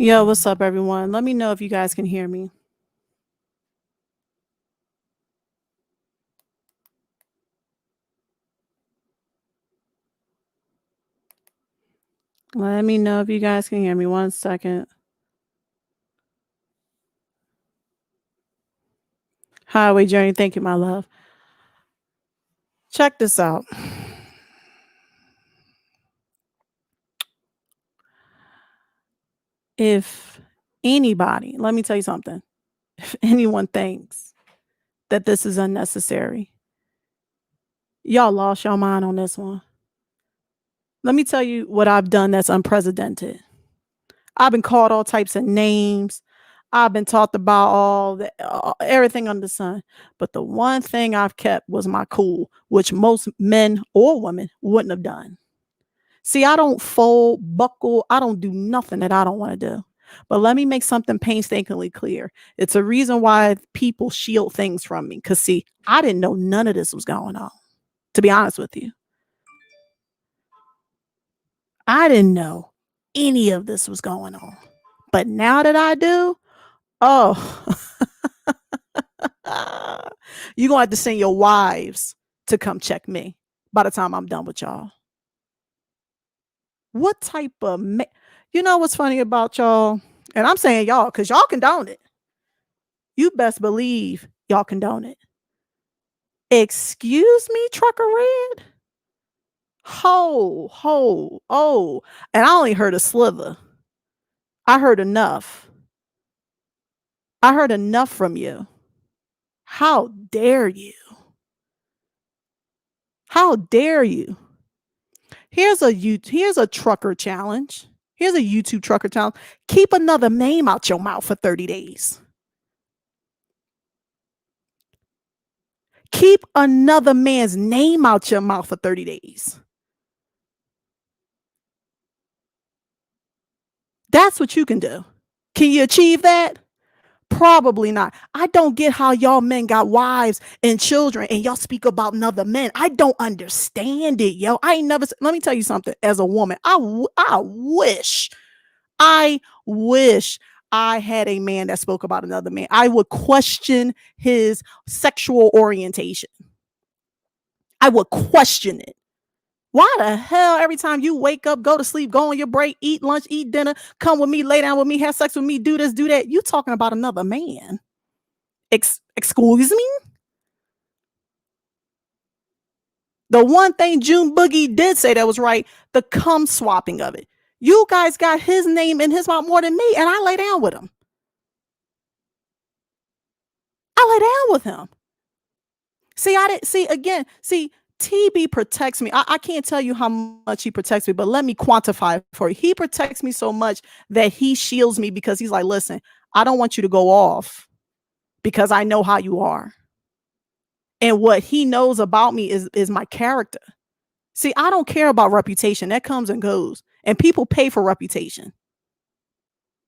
Yo, what's up, everyone? Let me know if you guys can hear me. Let me know if you guys can hear me. 1 second. Highway Journey. Thank you, my love. Check this out. If anybody, let me tell you something. If anyone thinks that this is unnecessary, y'all lost your mind on this one. Let me tell you what I've done that's unprecedented. I've been called all types of names. I've been talked about everything under the sun. But the one thing I've kept was my cool, which most men or women wouldn't have done. See, I don't fold, buckle, I don't do nothing that I don't want to do. But let me make something painstakingly clear. It's a reason why people shield things from me. Because, see, I didn't know none of this was going on, to be honest with you. I didn't know any of this was going on. But now that I do, oh, you're going to have to send your wives to come check me by the time I'm done with y'all. What type of you know what's funny about y'all? And I'm saying y'all because y'all condone it. You best believe y'all condone it. Excuse me, Trucker Red? Oh. And I only heard a slither. I heard enough. I heard enough from you. How dare you? How dare you? Here's a trucker challenge. Here's a YouTube trucker challenge. Keep another name out your mouth for 30 days. Keep another man's name out your mouth for 30 days. That's what you can do. Can you achieve that? Probably not. I don't get how y'all men got wives and children and y'all speak about another men. I don't understand it, yo. I ain't never. Let me tell you something. As a woman, I wish I had a man that spoke about another man. I would question his sexual orientation. I would question it. Why the hell every time you wake up, go to sleep, go on your break, eat lunch, eat dinner, come with me, lay down with me, have sex with me, do this, do that, you talking about another man? Excuse me? The one thing June Boogie did say that was right, the cum swapping of it. You guys got his name in his mouth more than me, and I lay down with him. I lay down with him. See, I didn't see again. See, TB protects me. I can't tell you how much he protects me, but let me quantify it for you. He protects me so much that he shields me because he's like, listen, I don't want you to go off because I know how you are. And what he knows about me is my character. See, I don't care about reputation. That comes and goes. And people pay for reputation.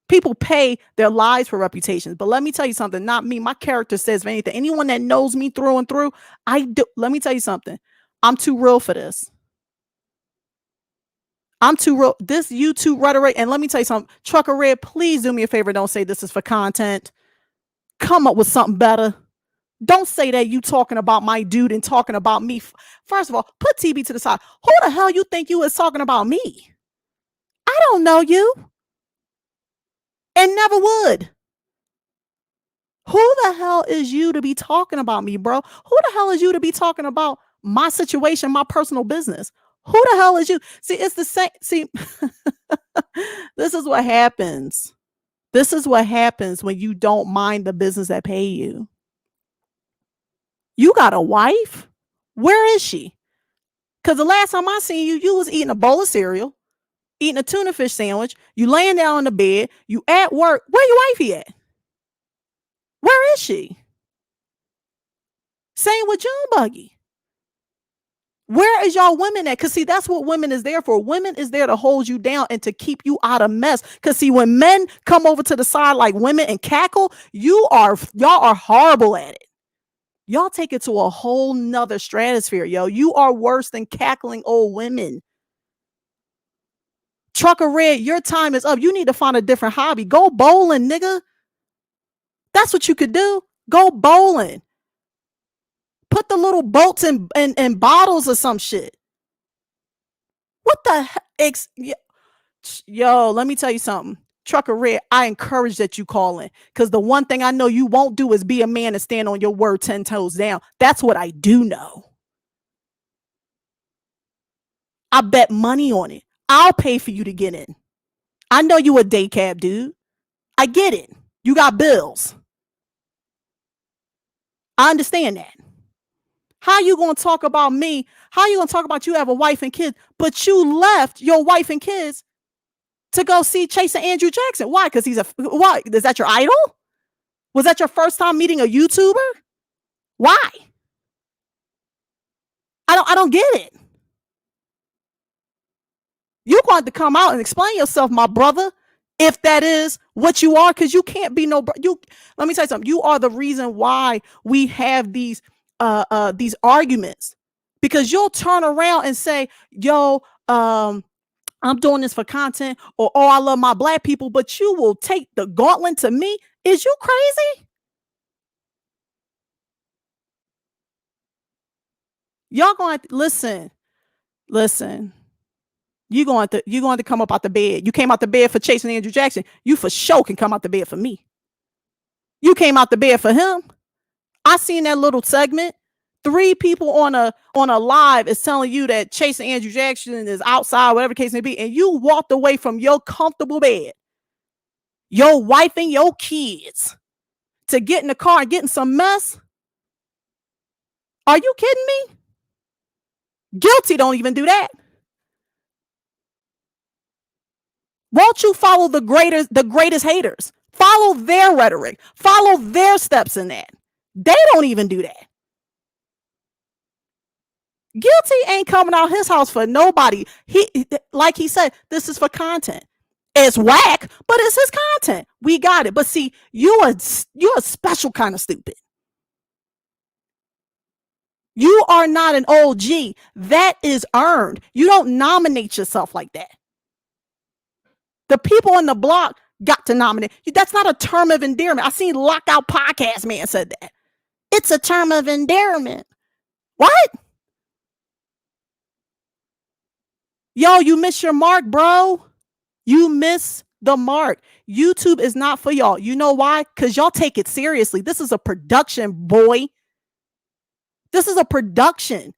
People pay their lives for reputations. But let me tell you something, not me. My character says anything. Anyone that knows me through and through, I do. Let me tell you something. I'm too real for this. I'm too real. This YouTube rhetoric, and let me tell you something. Trucker Red, please do me a favor. Don't say this is for content. Come up with something better. Don't say that you talking about my dude and talking about me. First of all, put TB to the side. Who the hell you think you is talking about me? I don't know you. And never would. Who the hell is you to be talking about me, bro? Who the hell is you to be talking about my situation, my personal business? Who the hell is you? See, it's the same. See, this is what happens. This is what happens when you don't mind the business that pay you. You got a wife? Where is she? Because the last time I seen you, you was eating a bowl of cereal, eating a tuna fish sandwich. You laying down on the bed. You at work. Where your wifey at? Where is she? Same with June Buggy. Where is y'all women at? Because see, that's what women is there for. Women is there to hold you down and to keep you out of mess. Because see, when men come over to the side like women and cackle, y'all are horrible at it. Y'all take it to a whole nother stratosphere, yo. You are worse than cackling old women. Trucker Red, your time is up. You need to find a different hobby. Go bowling, nigga. That's what you could do. Go bowling. Put the little boats in bottles or some shit. What the heck? Yo, let me tell you something. Trucker Red, I encourage that you call in, because the one thing I know you won't do is be a man and stand on your word 10 toes down. That's what I do know. I bet money on it. I'll pay for you to get in. I know you a day cab dude. I get it. You got bills. I understand that. How you going to talk about me? How you going to talk about you have a wife and kids, but you left your wife and kids to go see Chase and Andrew Jackson? Why? Because why? Is that your idol? Was that your first time meeting a YouTuber? Why? I don't get it. You're going to come out and explain yourself, my brother, if that is what you are, because you can't be no. Let me tell you something. You are the reason why we have these arguments, because you'll turn around and say, "Yo, I'm doing this for content," or "Oh, I love my black people," but you will take the gauntlet to me. Is you crazy? Y'all going to listen. You're going to come up out the bed. You came out the bed for Chase and Andrew Jackson. You for sure can come out the bed for me. You came out the bed for him. I seen that little segment. 3 people on a live is telling you that Chase and Andrew Jackson is outside, whatever the case may be, and you walked away from your comfortable bed, your wife and your kids, to get in the car and get in some mess. Are you kidding me? Guilty don't even do that. Won't you follow the greatest haters? Follow their rhetoric. Follow their steps in that. They don't even do that. Guilty ain't coming out his house for nobody. Like he said, this is for content. It's whack, but it's his content. We got it. But see, you're a special kind of stupid. You are not an OG. That is earned. You don't nominate yourself like that. The people on the block got to nominate. That's not a term of endearment. I seen Lockout Podcast Man said that. It's a term of endearment. What? Yo, you miss your mark, bro. You miss the mark. YouTube is not for y'all. You know why? Because y'all take it seriously. This is a production, boy. This is a production.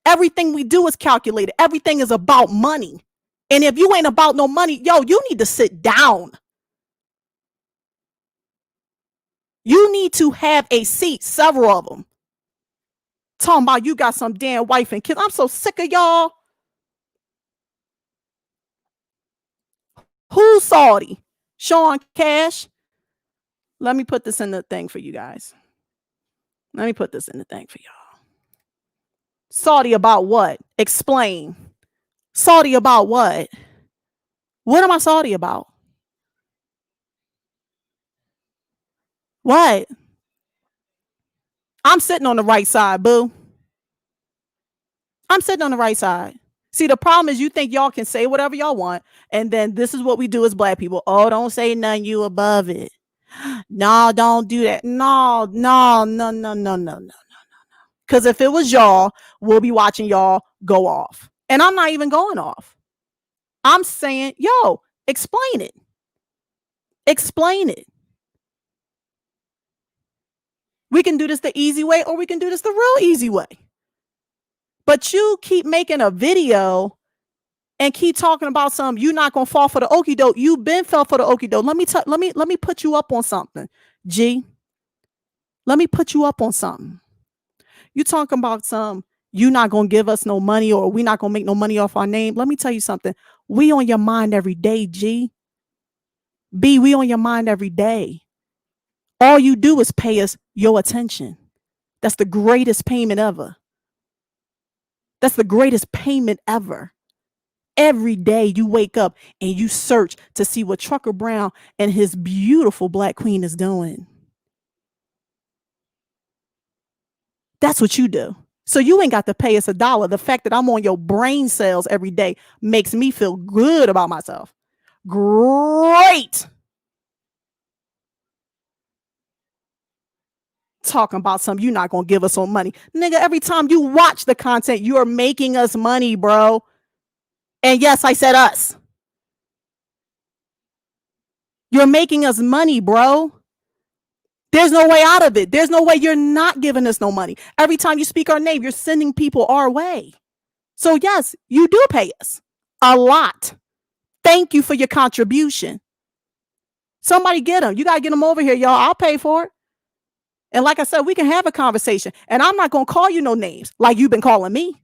Everything we do is calculated. Everything is about money. And if you ain't about no money, yo, you need to sit down. You need to have a seat, several of them. Talking about you got some damn wife and kids. I'm so sick of y'all. Who's Saudi? Sean Cash? Let me put this in the thing for you guys. Let me put this in the thing for y'all. Saudi about what? Explain. Saudi about what? What am I Saudi about? What? I'm sitting on the right side, boo. I'm sitting on the right side. See, the problem is you think y'all can say whatever y'all want, and then this is what we do as black people. Oh, don't say nothing, you above it. No, don't do that. No. Because if it was y'all, we'll be watching y'all go off. And I'm not even going off. I'm saying, yo, explain it. Explain it. We can do this the easy way, or we can do this the real easy way. But you keep making a video and keep talking about something. You're not gonna fall for the okie doke. You've been fell for the okie doke. Let me put you up on something, G. Let me put you up on something. You talking about some, you not gonna give us no money, or we not gonna make no money off our name. Let me tell you something. We on your mind every day, G. B, we on your mind every day. All you do is pay us your attention. That's the greatest payment ever. That's the greatest payment ever. Every day you wake up and you search to see what Trucker Brown and his beautiful black queen is doing. That's what you do. So you ain't got to pay us $1. The fact that I'm on your brain cells every day makes me feel good about myself. Great. Talking about something, you're not going to give us some money. Nigga, every time you watch the content, you are making us money, bro. And yes, I said us. You're making us money, bro. There's no way out of it. There's no way you're not giving us no money. Every time you speak our name, you're sending people our way. So yes, you do pay us a lot. Thank you for your contribution. Somebody get them. You got to get them over here, y'all. I'll pay for it. And like I said, we can have a conversation. And I'm not going to call you no names like you've been calling me.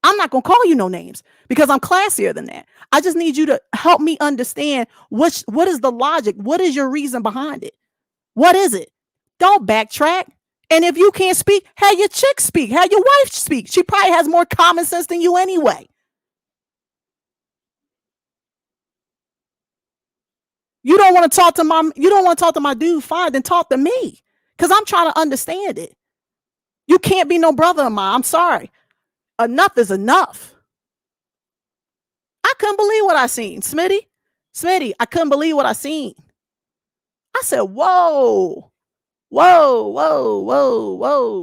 I'm not going to call you no names because I'm classier than that. I just need you to help me understand what is the logic? What is your reason behind it? What is it? Don't backtrack. And if you can't speak, have your chick speak. Have your wife speak. She probably has more common sense than you anyway. You don't want to talk to my dude, fine, then talk to me. Because I'm trying to understand it. You can't be no brother of mine. I'm sorry. Enough is enough. I couldn't believe what I seen. Smitty, I couldn't believe what I seen. I said, whoa,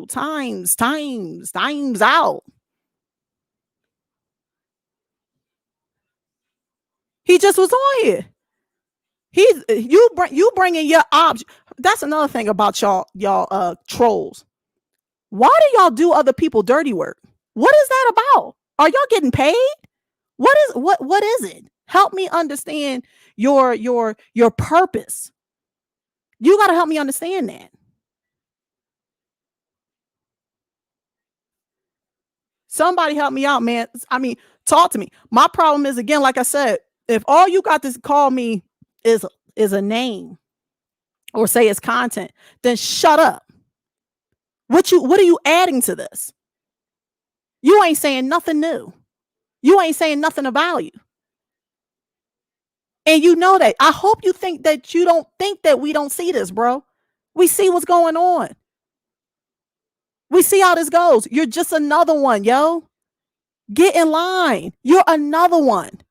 times out. He just was on here. You bringing your object. That's another thing about y'all trolls. Why do y'all do other people dirty work? What is that about? Are y'all getting paid? What is it? Help me understand your purpose. You got to help me understand that. Somebody help me out, man. I mean, talk to me. My problem is, again, like I said, if all you got to call me is a name or say it's content, then shut up. What are you adding to this? You ain't saying nothing new. You ain't saying nothing of value. And you know that. I hope you think that you don't think that we don't see this, bro. We see what's going on. We see how this goes. You're just another one, yo. Get in line. You're another one.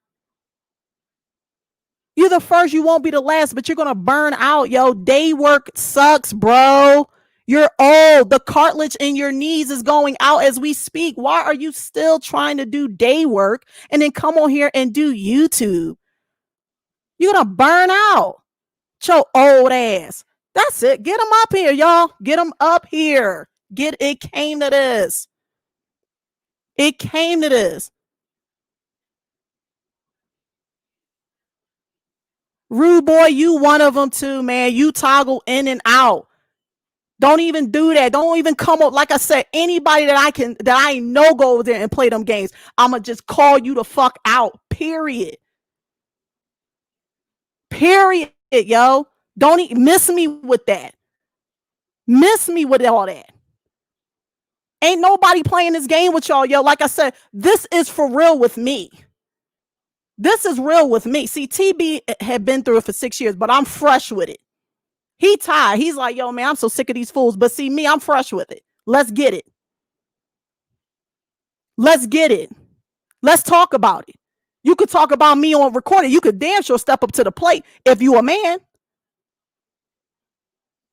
You're the first, you won't be the last, but you're going to burn out, yo. Day work sucks, bro. You're old. The cartilage in your knees is going out as we speak. Why are you still trying to do day work and then come on here and do YouTube? You're going to burn out. Your old ass. That's it. Get them up here, y'all. Get them up here. It came to this. It came to this. Rude boy, you one of them too, man. You toggle in and out. Don't even do that. Don't even come up. Like I said, anybody that I know go over there and play them games, I'ma just call you the fuck out. Period. Period, yo. Don't miss me with that. Miss me with all that. Ain't nobody playing this game with y'all, yo. Like I said, this is for real with me. This is real with me. See, TB had been through it for 6 years, but I'm fresh with it. He tired. He's like, yo, man, I'm so sick of these fools. But see, me, I'm fresh with it. Let's get it. Let's get it. Let's talk about it. You could talk about me on recording. You could damn sure step up to the plate if you a man.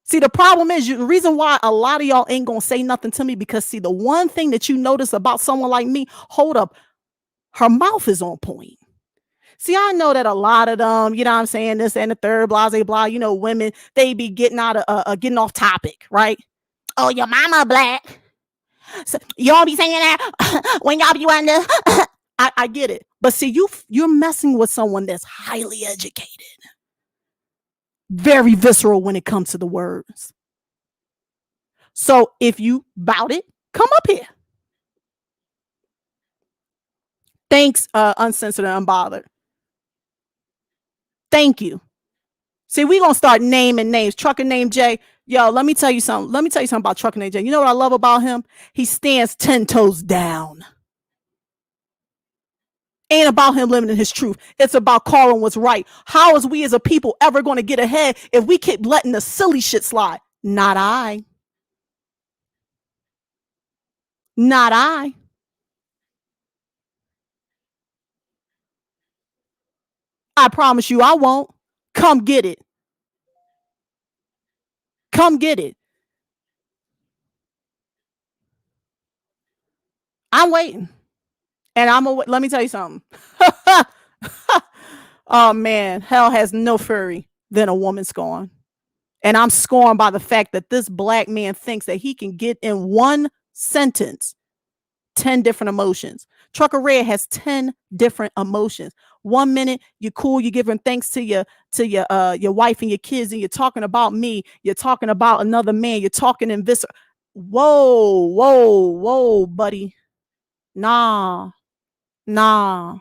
See, the problem is, the reason why a lot of y'all ain't going to say nothing to me, because see, the one thing that you notice about someone like me, hold up, her mouth is on point. See, I know that a lot of them, you know what I'm saying, this and the third, blah, blah, blah, you know, women, they be getting getting off topic, right? Oh, your mama black. So y'all be saying that when y'all be under. I get it. But see, you're messing with someone that's highly educated. Very visceral when it comes to the words. So if you bout it, come up here. Thanks, Uncensored and Unbothered. Thank you. See, we're going to start naming names. Trucker named Jay. Yo, let me tell you something. Let me tell you something about Trucker named Jay. You know what I love about him? He stands 10 toes down. Ain't about him limiting his truth. It's about calling what's right. How is we as a people ever going to get ahead if we keep letting the silly shit slide? Not I. Not I. I promise you I won't. Come get it. Come get it. I'm waiting. And let me tell you something. Oh man, hell has no fury than a woman scorned. And I'm scorned by the fact that this black man thinks that he can get in one sentence 10 different emotions. Trucker Red has 10 different emotions. 1 minute you're cool, you're giving thanks to your wife and your kids, and you're talking about me, you're talking about another man, you're talking in this. Whoa, buddy. Nah. Mm-mm.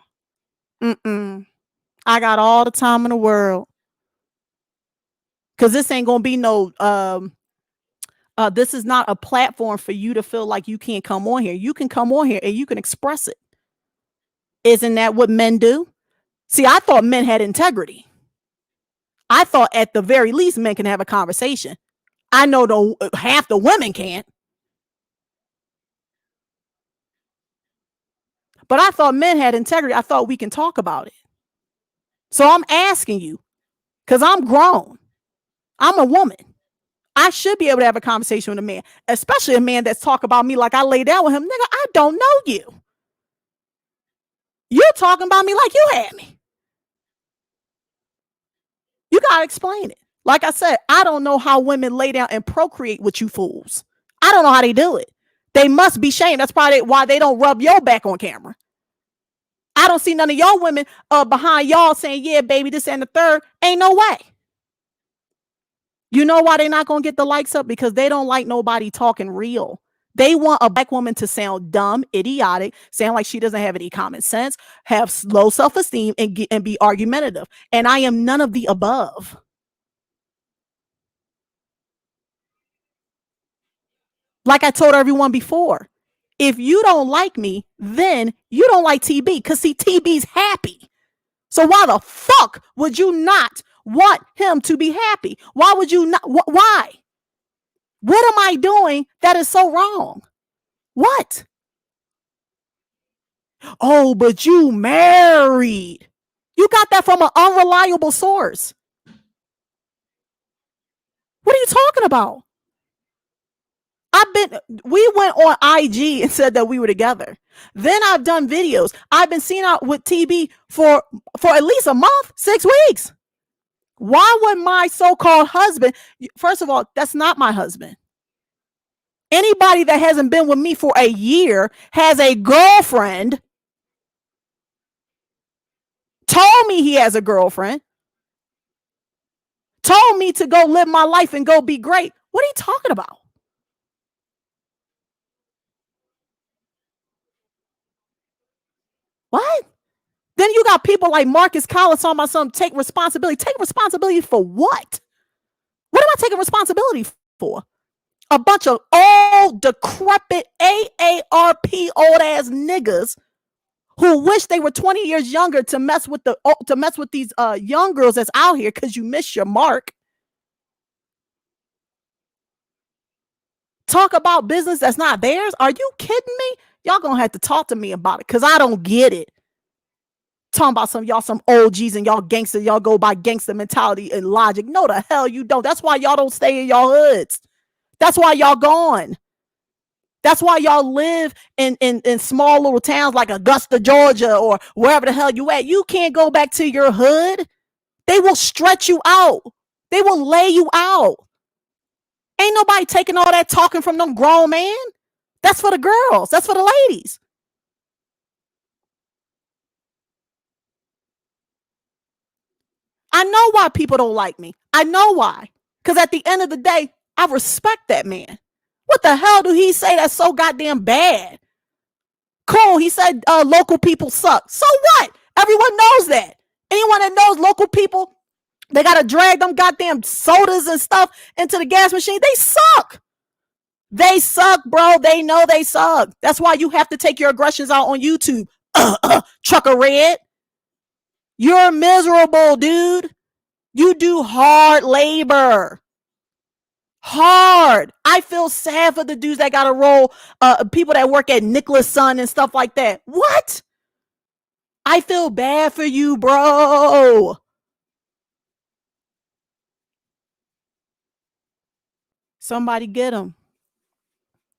I got all the time in the world. Cause this ain't gonna be no this is not a platform for you to feel like you can't come on here. You can come on here and you can express it. Isn't that what men do? See, I thought men had integrity. I thought at the very least men can have a conversation. I know half the women can't. But I thought men had integrity. I thought we can talk about it. So I'm asking you, because I'm grown. I'm a woman. I should be able to have a conversation with a man, especially a man that's talking about me like I lay down with him. Nigga, I don't know you. You're talking about me like you had me. You got to explain it. Like I said, I don't know how women lay down and procreate with you fools. I don't know how they do it. They must be shamed. That's probably why they don't rub your back on camera. I don't see none of y'all women behind y'all saying, yeah, baby, this and the third. Ain't no way. You know why they're not going to get the likes up? Because they don't like nobody talking real. They want a black woman to sound dumb, idiotic, sound like she doesn't have any common sense, have low self-esteem, and be argumentative. And I am none of the above. Like I told everyone before, if you don't like me, then you don't like TB, because see, TB's happy. So why the fuck would you not want him to be happy? Why would you not? Why? What am I doing that is so wrong? What? Oh, but you married. You got that from an unreliable source. What are you talking about? We went on IG and said that we were together. Then I've done videos. I've been seen out with TB for at least a month, 6 weeks. Why would my so-called husband, first of all, that's not my husband. Anybody that hasn't been with me for a year has a girlfriend, told me he has a girlfriend, told me to go live my life and go be great. What are you talking about? What? Then you got people like Marcus Collins talking about something, take responsibility. Take responsibility for what? What am I taking responsibility for? A bunch of old, decrepit AARP old ass niggas who wish they were 20 years younger to mess with these young girls that's out here because you missed your mark. Talk about business that's not theirs. Are you kidding me? Y'all gonna have to talk to me about it, because I don't get it. Talking about some OGs and y'all gangster, y'all go by gangster mentality and logic. No, the hell you don't. That's why y'all don't stay in y'all hoods. That's why y'all gone. That's why y'all live in small little towns like Augusta, Georgia, or wherever the hell you at. You can't go back to your hood. They will stretch you out. They will lay you out. Ain't nobody taking all that talking from them grown man. That's for the girls. That's for the ladies. I know why people don't like me. I know why. Because at the end of the day, I respect that man. What the hell do he say that's so goddamn bad? Cool. He said local people suck. So what? Everyone knows that. Anyone that knows local people, they got to drag them goddamn sodas and stuff into the gas machine. They suck. They suck, bro. They know they suck. That's why you have to take your aggressions out on YouTube. Trucker Red. You're miserable, dude. You do hard labor. Hard. I feel sad for the dudes that got to roll, people that work at Nicholas Sun and stuff like that. What? I feel bad for you, bro. Somebody get him.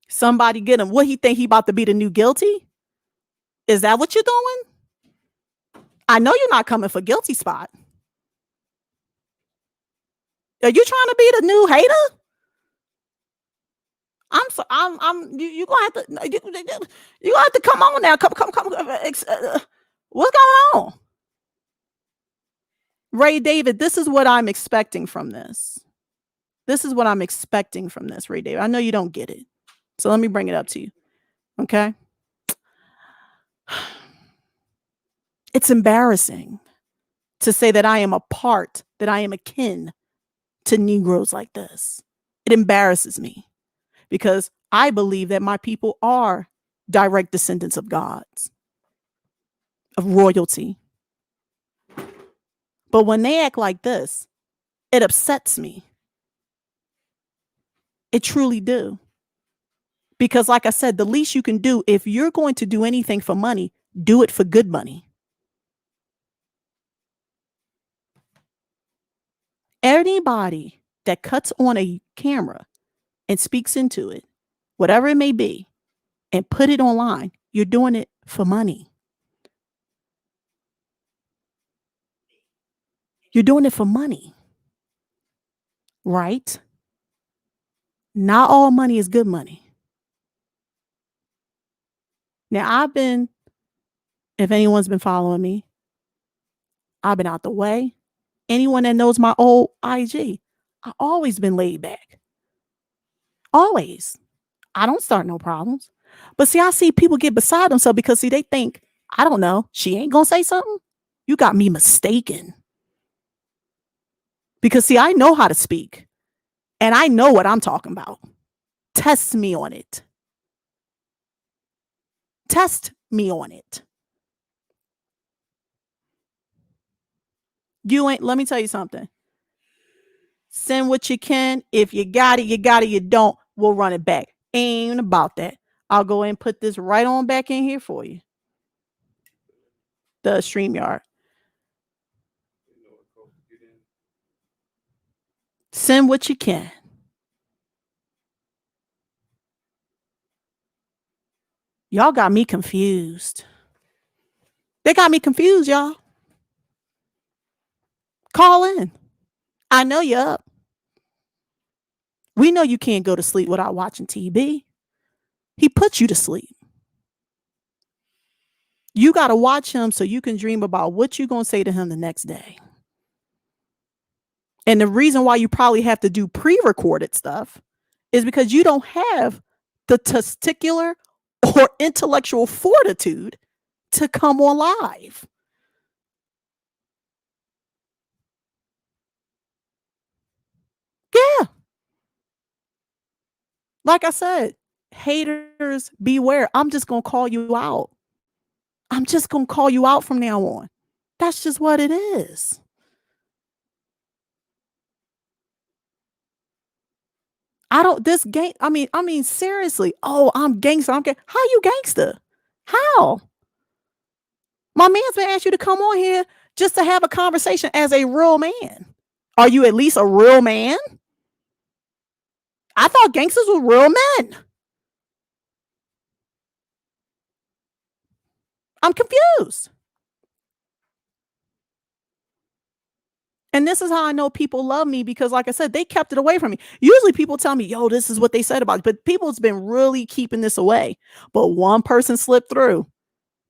Somebody get him. What he think he about to be the new guilty? Is that what you're doing? I know you're not coming for guilty spot. Are you trying to be the new hater? You gonna have to, you gonna have to come on now. Come. What's going on? Ray David, this is what I'm expecting from this. This is what I'm expecting from this, Ray David. I know you don't get it. So let me bring it up to you. Okay. It's embarrassing to say that I am akin to Negroes like this. It embarrasses me because I believe that my people are direct descendants of gods, of royalty. But when they act like this, it upsets me. It truly do. Because like I said, the least you can do, if you're going to do anything for money, do it for good money. Anybody that cuts on a camera and speaks into it, whatever it may be, and put it online, you're doing it for money. You're doing it for money, right? Not all money is good money. Now, if anyone's been following me, I've been out the way. Anyone that knows my old IG, I always been laid back. Always. I don't start no problems. But see, I see people get beside themselves because see, they think, I don't know, she ain't gonna say something. You got me mistaken. Because see, I know how to speak and I know what I'm talking about. Test me on it. Test me on it. Let me tell you something. Send what you can. If you got it, you got it. You don't, we'll run it back. Ain't about that. I'll go and put this right on back in here for you. The StreamYard. Send what you can. Y'all got me confused. They got me confused, y'all. Call in. I know you're up. We know you can't go to sleep without watching TV. He puts you to sleep. You got to watch him so you can dream about what you're going to say to him the next day. And the reason why you probably have to do pre-recorded stuff is because you don't have the testicular or intellectual fortitude to come on live. Yeah. Like I said, haters beware. I'm just going to call you out. I'm just going to call you out from now on. That's just what it is. I mean, seriously. Oh, I'm gangster. How you gangster? How? My man's been asked you to come on here just to have a conversation as a real man. Are you at least a real man? I thought gangsters were real men. I'm confused. And this is how I know people love me because, like I said, they kept it away from me. Usually people tell me, yo, this is what they said about it. But people's been really keeping this away. But one person slipped through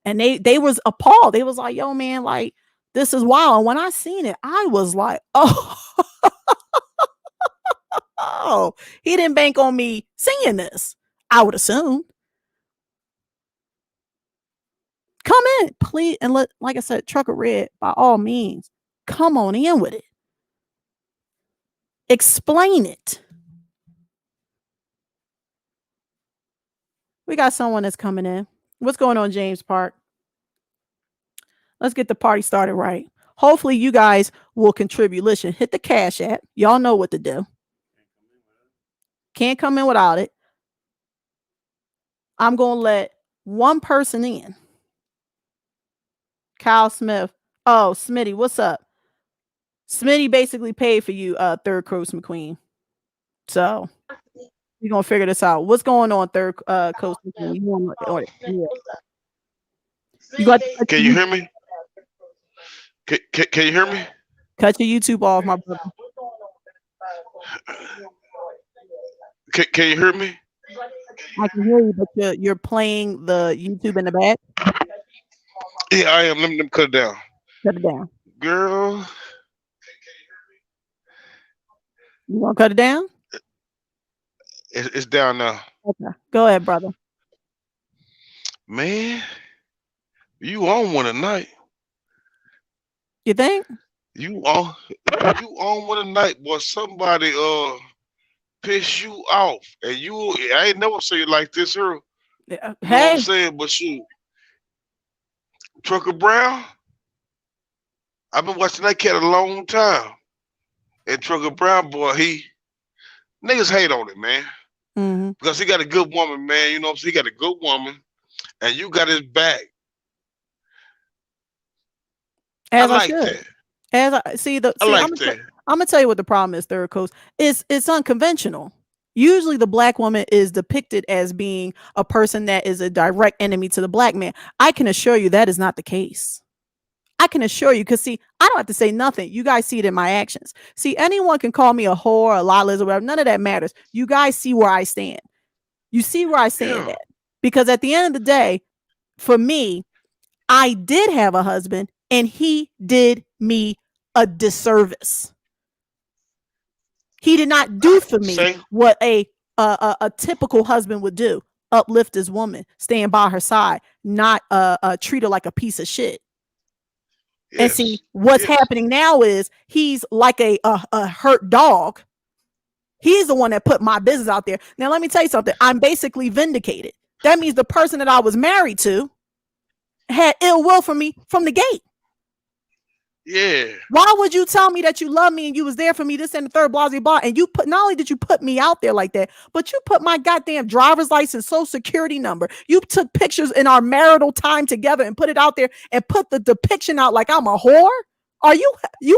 and they was appalled. They was like, yo, man, like, this is wild. And when I seen it, I was like, oh, oh, he didn't bank on me seeing this, I would assume. Come in, please. And like I said, Trucker Red, by all means, come on in with it. Explain it. We got someone that's coming in. What's going on, James Park? Let's get the party started right. Hopefully you guys will contribute. Listen, hit the Cash App. Y'all know what to do. can't come in without it. I'm gonna let one person in. Kyle Smith. Oh, Smitty, what's up? Smitty basically paid for you, Third Coast McQueen. So we're gonna figure this out. What's going on, Third Coast McQueen? You got Can you hear me? Can you hear me? cut your YouTube off, my brother. Can you hear me? I can hear you, but you're playing the YouTube in the back. Yeah, I am. Let me cut it down. Cut it down. Girl, You gonna cut it down? it's down now. Okay. Go ahead, brother. Man, you on one tonight. You think? You on one tonight, boy. Somebody piss you off. And I ain't never say it like this, Earl. You know what Hey, I'm saying? But shoot, Trucker Brown, I've been watching that cat a long time. And Trucker Brown, boy, niggas hate on it, man. mhm. Because he got a good woman, man. You know what I'm saying? He got a good woman, and you got his back. I As I like should. that. As I see the I see, like that. I'm gonna tell you what the problem is, Third Coast. It's unconventional. Usually the black woman is depicted as being a person that is a direct enemy to the black man. I can assure you that is not the case. I can assure you, because see, I don't have to say nothing. You guys see it in my actions. See, anyone can call me a whore, a lawless, or whatever. None of that matters. You guys see where I stand. You see where I stand Yeah. at. Because at the end of the day, for me, I did have a husband and he did me a disservice. He did not do for me Same. what a typical husband would do: uplift his woman, stand by her side, not treat her like a piece of shit. And Yes. see, what's Yes. happening now is he's like a hurt dog. He's the one that put my business out there. Now, let me tell you something. I'm basically vindicated. That means the person that I was married to had ill will for me from the gate. Yeah. Why would you tell me that you love me and you was there for me, this and the third, blah, blah, blah, and you put, not only did you put me out there like that, but you put my goddamn driver's license, social security number. You took pictures in our marital time together and put it out there and put the depiction out like I'm a whore. Are you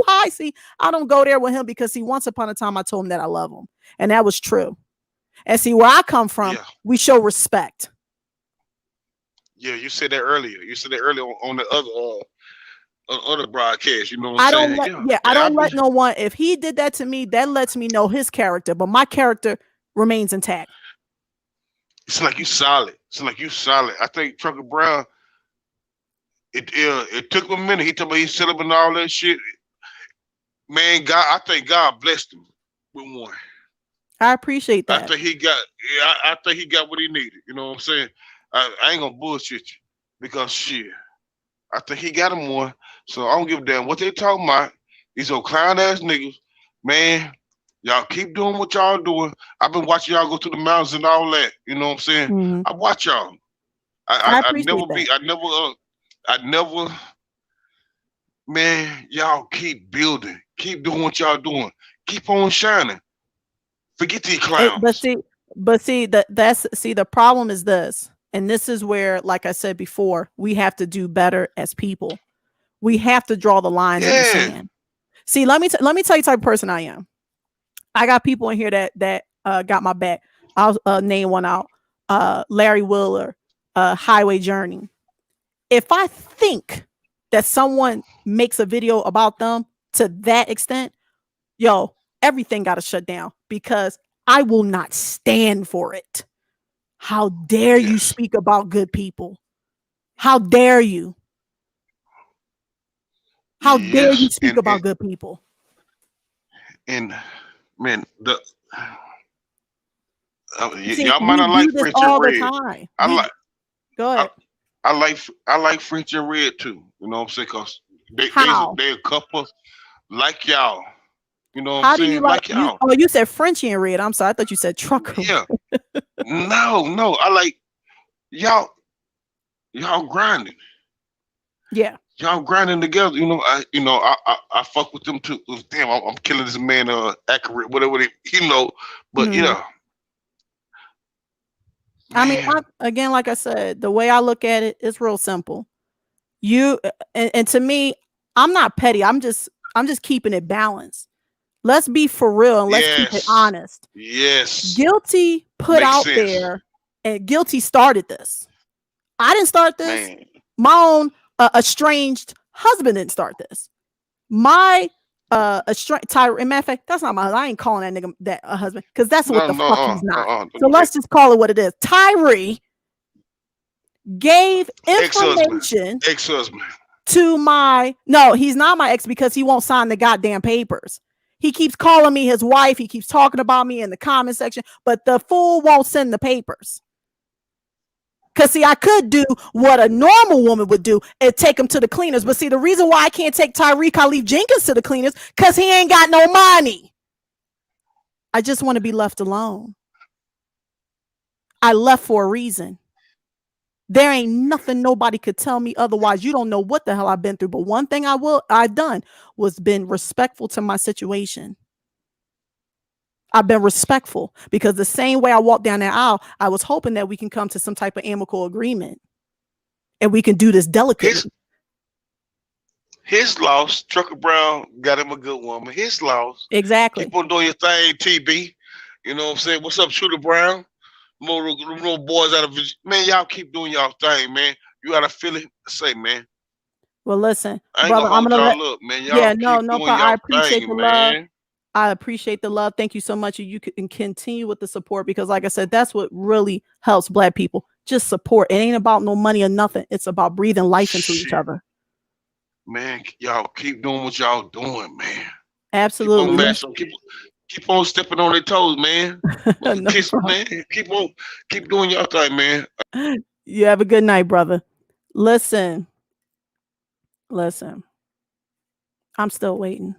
high? See, I don't go there with him because see, once upon a time I told him that I love him, and that was true. And see, where I come from, Yeah. we show respect. Yeah. You said that earlier. You said that earlier on the other broadcast. You know what I I'm don't saying? let, Yeah. yeah, I I don't be. let no one. If he did that to me, that lets me know his character, but my character remains intact. It's like you solid. It's like you solid. I think Trucker Brown. It took him a minute. He told me he's set up and all that shit. Man, God, I think God blessed him with one. I appreciate I that. think he got. Yeah, I think he got what he needed. You know what I'm saying? I ain't gonna bullshit you because shit. I think he got him one. So I don't give a damn what they talking about. These old clown ass niggas, man. Y'all keep doing what y'all doing. I've been watching y'all go through the mountains and all that. You know what I'm saying? Mhm. I watch y'all. I I never appreciate that. be. I never. Man, y'all keep building. Keep doing what y'all doing. Keep on shining. Forget these It, but clowns. see, but see that's see the problem is this, and this is where, like I said before, we have to do better as people. We have to draw the lines in the Yeah. sand. See, let me tell you the type of person I am. I got people in here that got my back. I'll name one out. Larry Wheeler, Highway Journey. If I think that someone makes a video about them to that extent, yo, everything got to shut down because I will not stand for it. How dare you Yes. speak about good people? How dare you? How dare you Yes. speak about good people? And man, the See, y'all might we not like do this French and all the Red. time. I We like go I, ahead. I like French and Red too. You know what I'm saying? Cause How? they a couple like y'all. You know what I'm How do you saying? like Like you? y'all. Oh, you said Frenchie and red. I'm sorry. I thought you said trucker. Yeah. No. I like y'all. Y'all grinding. Yeah. Y'all grinding together. I fuck with them too. Damn, I'm killing this man. Accurate, whatever. But Mhm. yeah. I mean, Man, again, like I said, the way I look at it, it's real simple. And to me, I'm not petty. I'm just keeping it balanced. Let's be for real and let's keep it yes, honest. yes, Guilty put makes out sense, there, and Guilty started this. I didn't start this. man. My own estranged husband didn't start this. My estranged matter of fact, that's not my husband. I ain't calling that nigga that a husband because that's what No, the no, fuck he's not. don't So do that. let's just call it what it is. Tyree gave Ex-husband, information ex-husband. to no, he's not my ex because he won't sign the goddamn papers. He keeps calling me his wife. He keeps talking about me in the comment section, but the fool won't send the papers. Because, see, I could do what a normal woman would do and take him to the cleaners. But, see, the reason why I can't take Tyreek Khalif Jenkins to the cleaners, because he ain't got no money. I just want to be left alone. I left for a reason. There ain't nothing nobody could tell me otherwise. You don't know what the hell I've been through. But one thing I've done was been respectful to my situation. I've been respectful because the same way I walked down that aisle, I was hoping that we can come to some type of amicable agreement and we can do this delicately. His loss, Trucker Brown got him a good woman. His loss. Exactly. Keep on doing your thing, TB. You know what I'm saying? What's up, Shooter Brown? More boys out of man, y'all keep doing y'all thing, man. You gotta feel it. Say, man. Well, listen, I ain't brother, gonna I'm hold gonna y'all up, man. Y'all yeah, keep no doing problem. I y'all appreciate thing, the love. man. I appreciate the love. Thank you so much. You can continue with the support because, like I said, that's what really helps Black people. Just support. It ain't about no money or nothing. It's about breathing life into each Shit. other. Man, y'all keep doing what y'all doing, man. Absolutely. Keep on stepping on their toes, man. No problem. Man. Keep doing y'all thing, man. You have a good night, brother. Listen. I'm still waiting.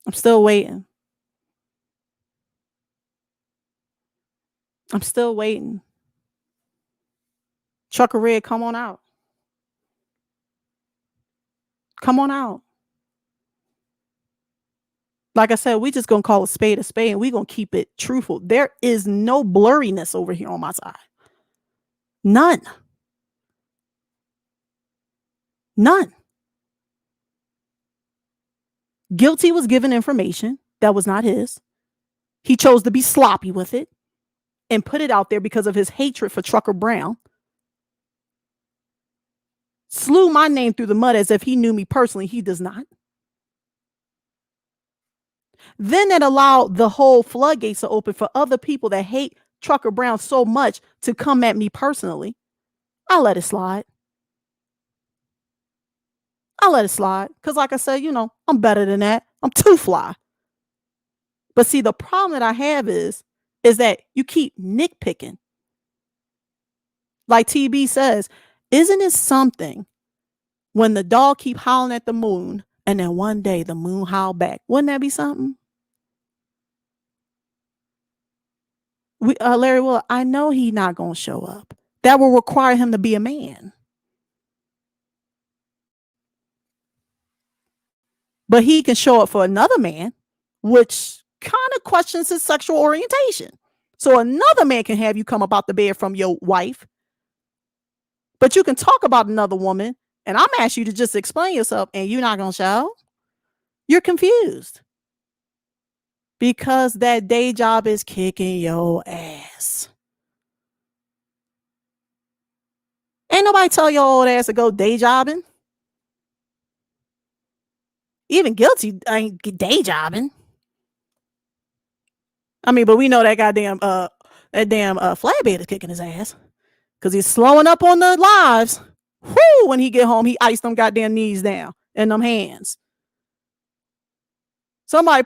I'm still waiting. Trucker Red, come on out. Come on out. Like I said, we just gonna call a spade, and we gonna keep it truthful. There is no blurriness over here on my side. None. Guilty was given information that was not his. He chose to be sloppy with it and put it out there because of his hatred for Trucker Brown. Slew my name through the mud as if he knew me personally. He does not. Then it allowed the whole floodgates to open for other people that hate Trucker Brown so much to come at me personally. I let it slide. Because, like I said, I'm better than that. I'm too fly. But see, the problem that I have is that you keep nitpicking. Like TB says, isn't it something when the dog keep howling at the moon and then one day the moon howl back? Wouldn't that be something? Larry, well, I know he's not going to show up. That will require him to be a man. But he can show up for another man, which kind of questions his sexual orientation. So another man can have you come up out the bed from your wife. But you can talk about another woman, and I'm asking you to just explain yourself, and you're not going to show. You're confused. Because that day job is kicking your ass. Ain't nobody tell your old ass to go day jobbing. Even Guilty ain't day jobbing. I mean, but we know that goddamn flatbed is kicking his ass. Because he's slowing up on the lives. Whoo, when he get home, he iced them goddamn knees down and them hands. Somebody,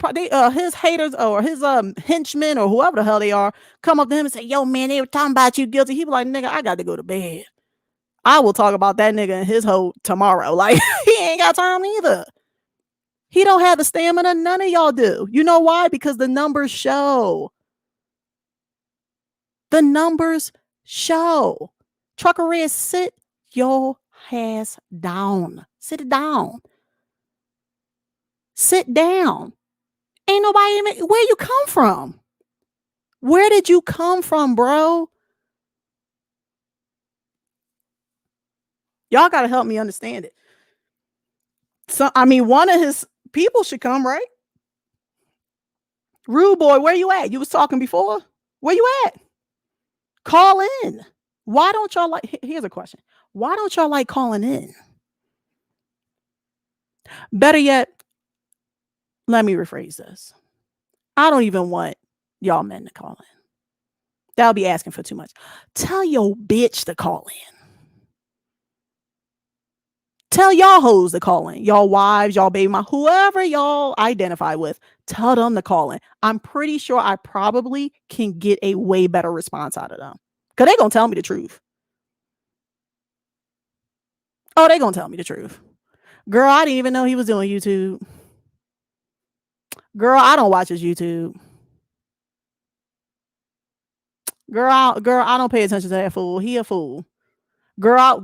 his haters or his henchmen or whoever the hell they are, come up to him and say, yo, man, they were talking about you, Guilty. He be like, nigga, I got to go to bed. I will talk about that nigga and his hoe tomorrow. Like, he ain't got time either. He don't have the stamina. None of y'all do. You know why? Because the numbers show. The numbers show. Trucker Red, sit your ass down. Sit it down. Sit down. Ain't nobody, where you come from? Where did you come from, bro? Y'all got to help me understand it. So, I mean, one of his people should come, right? Rude boy, where you at? You was talking before. Where you at? Call in. Why don't y'all like? Here's a question. Why don't y'all like calling in? Better yet, let me rephrase this. I don't even want y'all men to call in. That'll be asking for too much. Tell your bitch to call in. Tell y'all hoes to call in. Y'all wives, y'all baby mom, whoever y'all identify with, tell them to call in. I'm pretty sure I probably can get a way better response out of them. Because they're going to tell me the truth. Oh, they're going to tell me the truth. Girl, I didn't even know he was doing YouTube. Girl, I don't watch his YouTube. Girl, I don't pay attention to that fool. He a fool. Girl,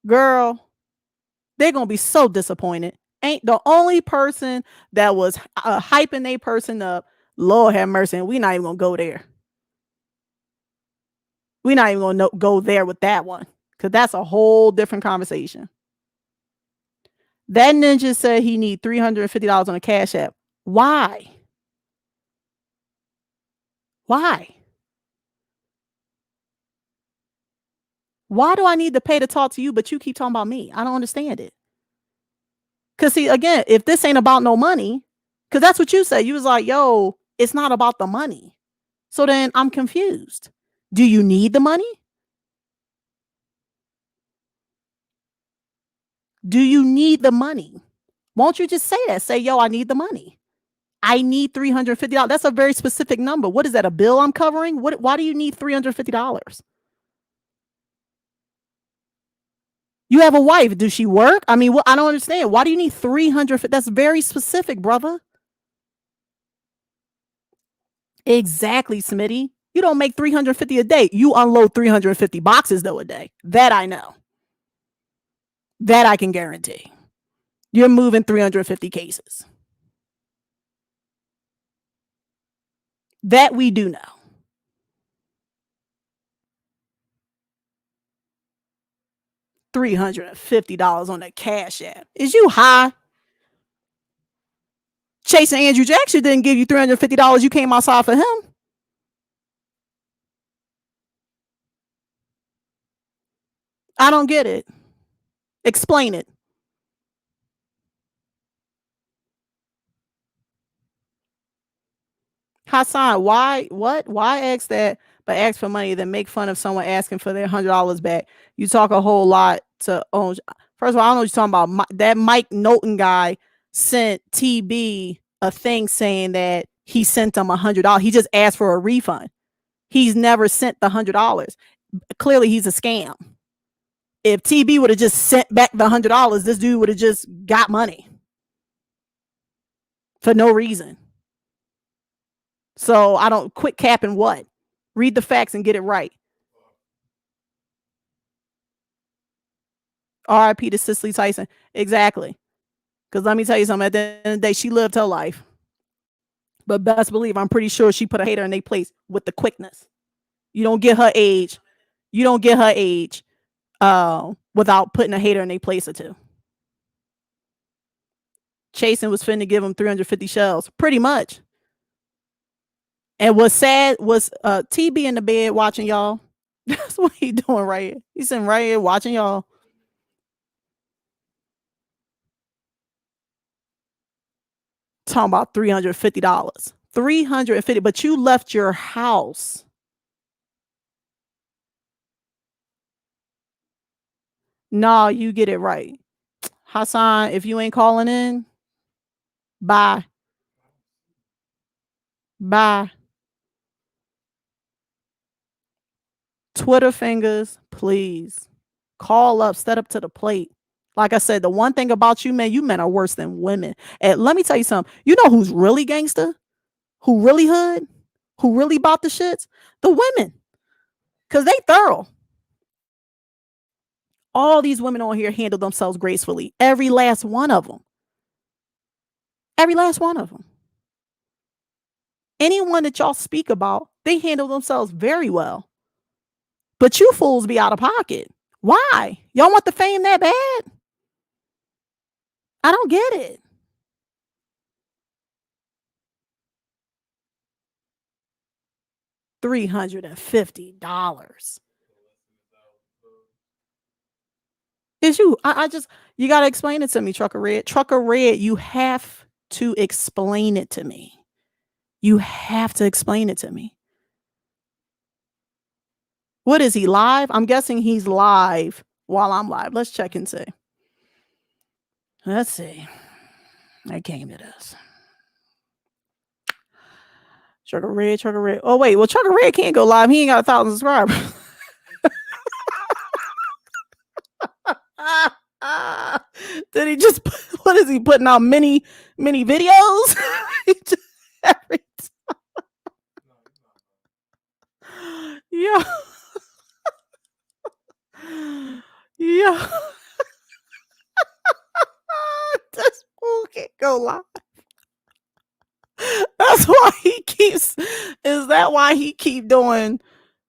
they're going to be so disappointed. Ain't the only person that was hyping a person up. Lord have mercy. And we not even going to go there. We're not even going to go there with that one. Because that's a whole different conversation. That ninja said he need $350 on a Cash App. Why? Why? Why do I need to pay to talk to you, but you keep talking about me? I don't understand it. Because see, again, if this ain't about no money, because that's what you said. You was like, yo, it's not about the money. So then I'm confused. Do you need the money? Do you need the money? Won't you just say that? Say, yo, I need the money. I need $350. That's a very specific number. What is that? A bill I'm covering? Why do you need $350? You have a wife. Does she work? I mean, I don't understand. Why do you need 300? That's very specific, brother. Exactly, Smitty. You don't make 350 a day. You unload 350 boxes though a day. That I know. That I can guarantee. You're moving 350 cases. That we do know. $350 on the Cash App. Is you high? Chasing Andrew Jackson didn't give you $350. You came outside for him. I don't get it. Explain it. Hassan, why ask that, but ask for money, then make fun of someone asking for their $100 back? You talk a whole lot to own. First of all, I don't know what you're talking about. That Mike Knowlton guy sent TB a thing saying that he sent them $100. He just asked for a refund. He's never sent the $100. Clearly, he's a scam. If TB would have just sent back the $100, this dude would have just got money for no reason. So I don't quit capping what? Read the facts and get it right. RIP to Cicely Tyson. Exactly. Because let me tell you something, at the end of the day, she lived her life. But best believe, I'm pretty sure she put a hater in their place with the quickness. You don't get her age. You don't get her age without putting a hater in their place or two. Chasen was finna give him 350 shells. Pretty much. And what's sad was TB in the bed watching y'all. That's what he doing right here. He's sitting right here watching y'all. Talking about $350. $350, but you left your house. No, you get it right. Hassan, if you ain't calling in, bye. Bye. Twitter fingers, please. Call up, step up to the plate. Like I said, the one thing about you men are worse than women. And let me tell you something. You know who's really gangster? Who really hood? Who really bought the shits? The women. Because they thorough. All these women on here handle themselves gracefully. Every last one of them. Every last one of them. Anyone that y'all speak about, they handle themselves very well. But you fools be out of pocket. Why? Y'all want the fame that bad? I don't get it. $350. It's you. I just, you got to explain it to me, Trucker Red. Trucker Red, you have to explain it to me. You have to explain it to me. What is he, live? I'm guessing he's live while I'm live. Let's check and see. Let's see. I came to this. Trucker Red, Trucker Red. Oh, wait. Well, Trucker Red can't go live. He ain't got 1,000 subscribers. Did he just, what is he putting out? Mini videos? Every time. Yeah. Yeah. This fool can't go live. That's why he keeps, is that why he keep doing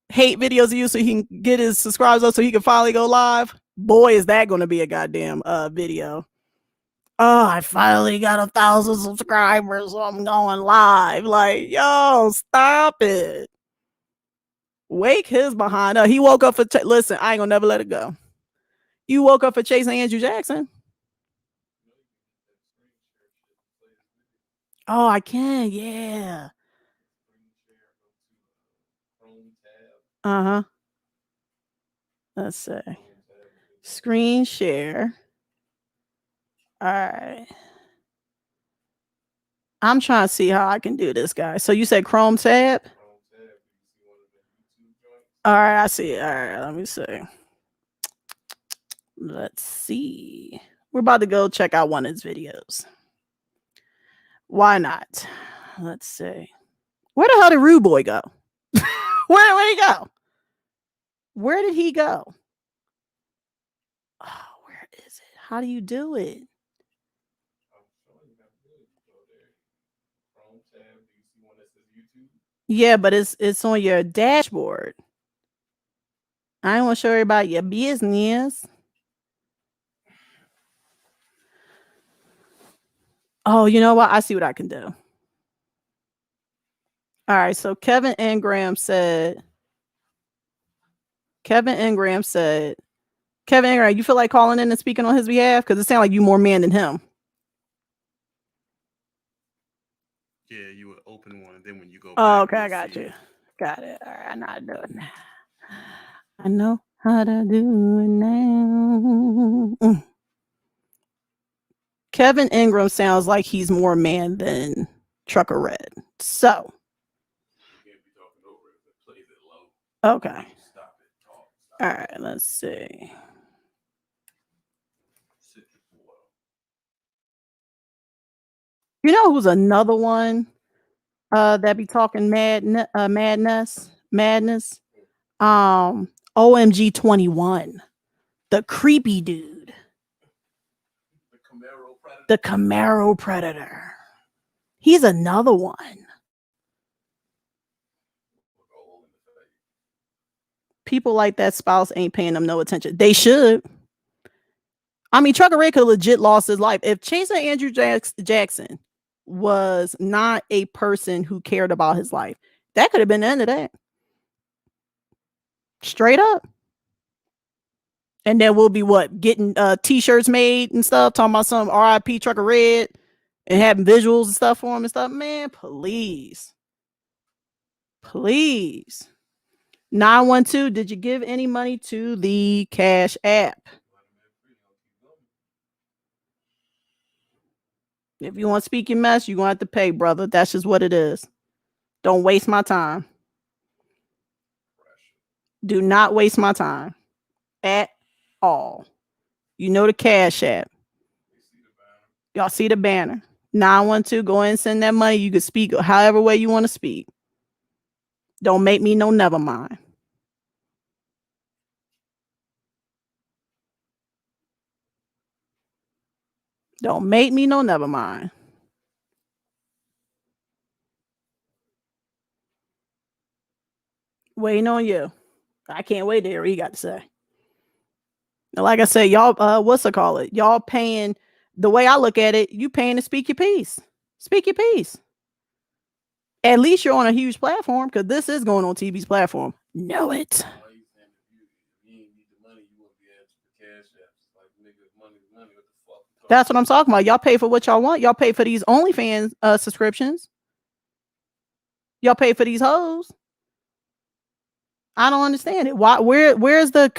hate videos of you so he can get his subscribers up so he can finally go live? Boy, is that going to be a goddamn video. Oh, I finally got 1,000 subscribers, so I'm going live. Like, yo, stop it. Wake his behind up. He woke up for, listen, I ain't gonna never let it go. You woke up for chasing Andrew Jackson? Oh, I can, yeah. Uh-huh. Let's see. Screen share. All right. I'm trying to see how I can do this, guys. So you said Chrome tab? All right, I see it. All right, let me see. Let's see. We're about to go check out one of his videos. Why not? Let's see. Where the hell did Rude Boy go? Where'd he go? Where did he go? Oh, where is it? How do you do it? Yeah, but it's on your dashboard. I don't want to show everybody your business. Oh, you know what? I see what I can do. All right, so Kevin Ingram said, Kevin Ingram, you feel like calling in and speaking on his behalf? Because it sounds like you more man than him. Yeah, you would open one, and then when you go Oh, back, okay, I got you. Got it. All right, I know how to do it now. I know how to do it now. Kevin Ingram sounds like he's more man than Trucker Red. So, okay. All right, let's see. You know who's another one that be talking madness? OMG 21, the creepy dude, the Camaro Predator. He's another one. People like that spouse ain't paying them no attention. They should. I mean, Trucker Red could legit lost his life. If Chasing Andrew Jackson was not a person who cared about his life, that could have been the end of that. Straight up. And then we'll be getting t-shirts made and stuff, talking about some RIP Trucker Red and having visuals and stuff for him and stuff. Man, please. Please. 912, did you give any money to the Cash App? If you want to speak your mess, you're going to have to pay, brother. That's just what it is. Don't waste my time. Do not waste my time at all. You know the Cash App. Y'all see the banner. 912, go ahead and send that money. You can speak however way you want to speak. Don't make me no never mind. Don't make me no never mind. Waiting on you. I can't wait to hear what he got to say. Like I said, y'all, what's it call it? Y'all paying, the way I look at it, you paying to speak your piece. Speak your piece. At least you're on a huge platform, because this is going on TV's platform. Know it. That's what I'm talking about. Y'all pay for what y'all want. Y'all pay for these OnlyFans subscriptions. Y'all pay for these hoes. I don't understand it. Why? Where's the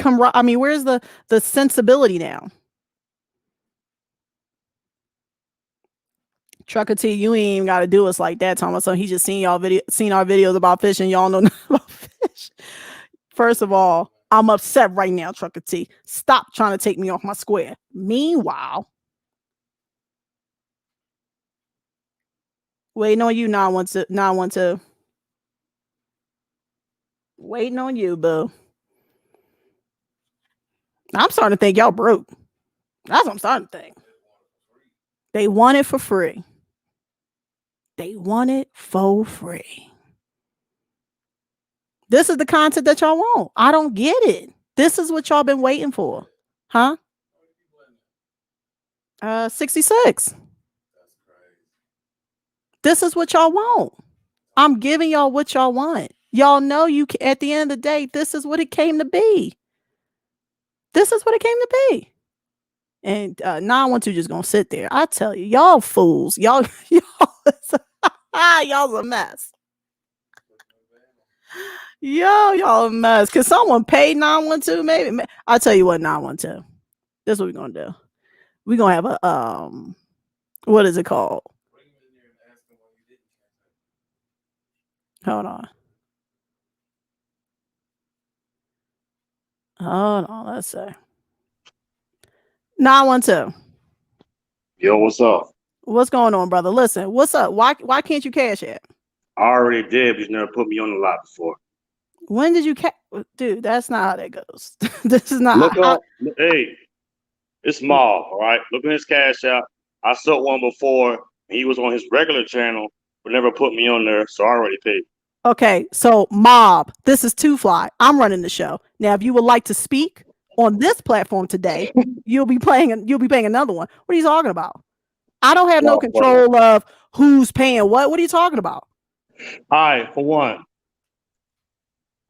where's the sensibility now? Trucker T, you ain't even got to do us like that, Thomas. So he just seen our videos about fishing. Y'all know nothing about fish. First of all, I'm upset right now, Trucker T. Stop trying to take me off my square. Meanwhile, waiting on you, 912. Waiting on you, boo. I'm starting to think y'all broke. That's what I'm starting to think. They want it for free. They want it for free. This is the content that y'all want. I don't get it. This is what y'all been waiting for. Huh? 66. This is what y'all want. I'm giving y'all what y'all want. Y'all know you can, at the end of the day, this is what it came to be. This is what it came to be. And 912 just gonna sit there. I tell you, y'all fools. Y'all y'all's a mess. Y'all a mess. Can someone pay 912? Maybe. I'll tell you what, 912. This is what we're gonna do. We're gonna have a what is it called? Hold on. Let's see. 912. Yo, what's up? What's going on, brother? Listen, what's up? Why can't you cash it? I already did, but you never put me on the lot before. When did you dude, that's not how that goes. This is not Look up. Hey, it's Maul, all right? Look at his cash out. I saw one before. He was on his regular channel, but never put me on there, so I already paid. Okay, so Mob, this is Two Fly. I'm running the show. Now, if you would like to speak on this platform today, you'll be paying another one. What are you talking about? I don't have no control of who's paying what. What are you talking about? All right, for one.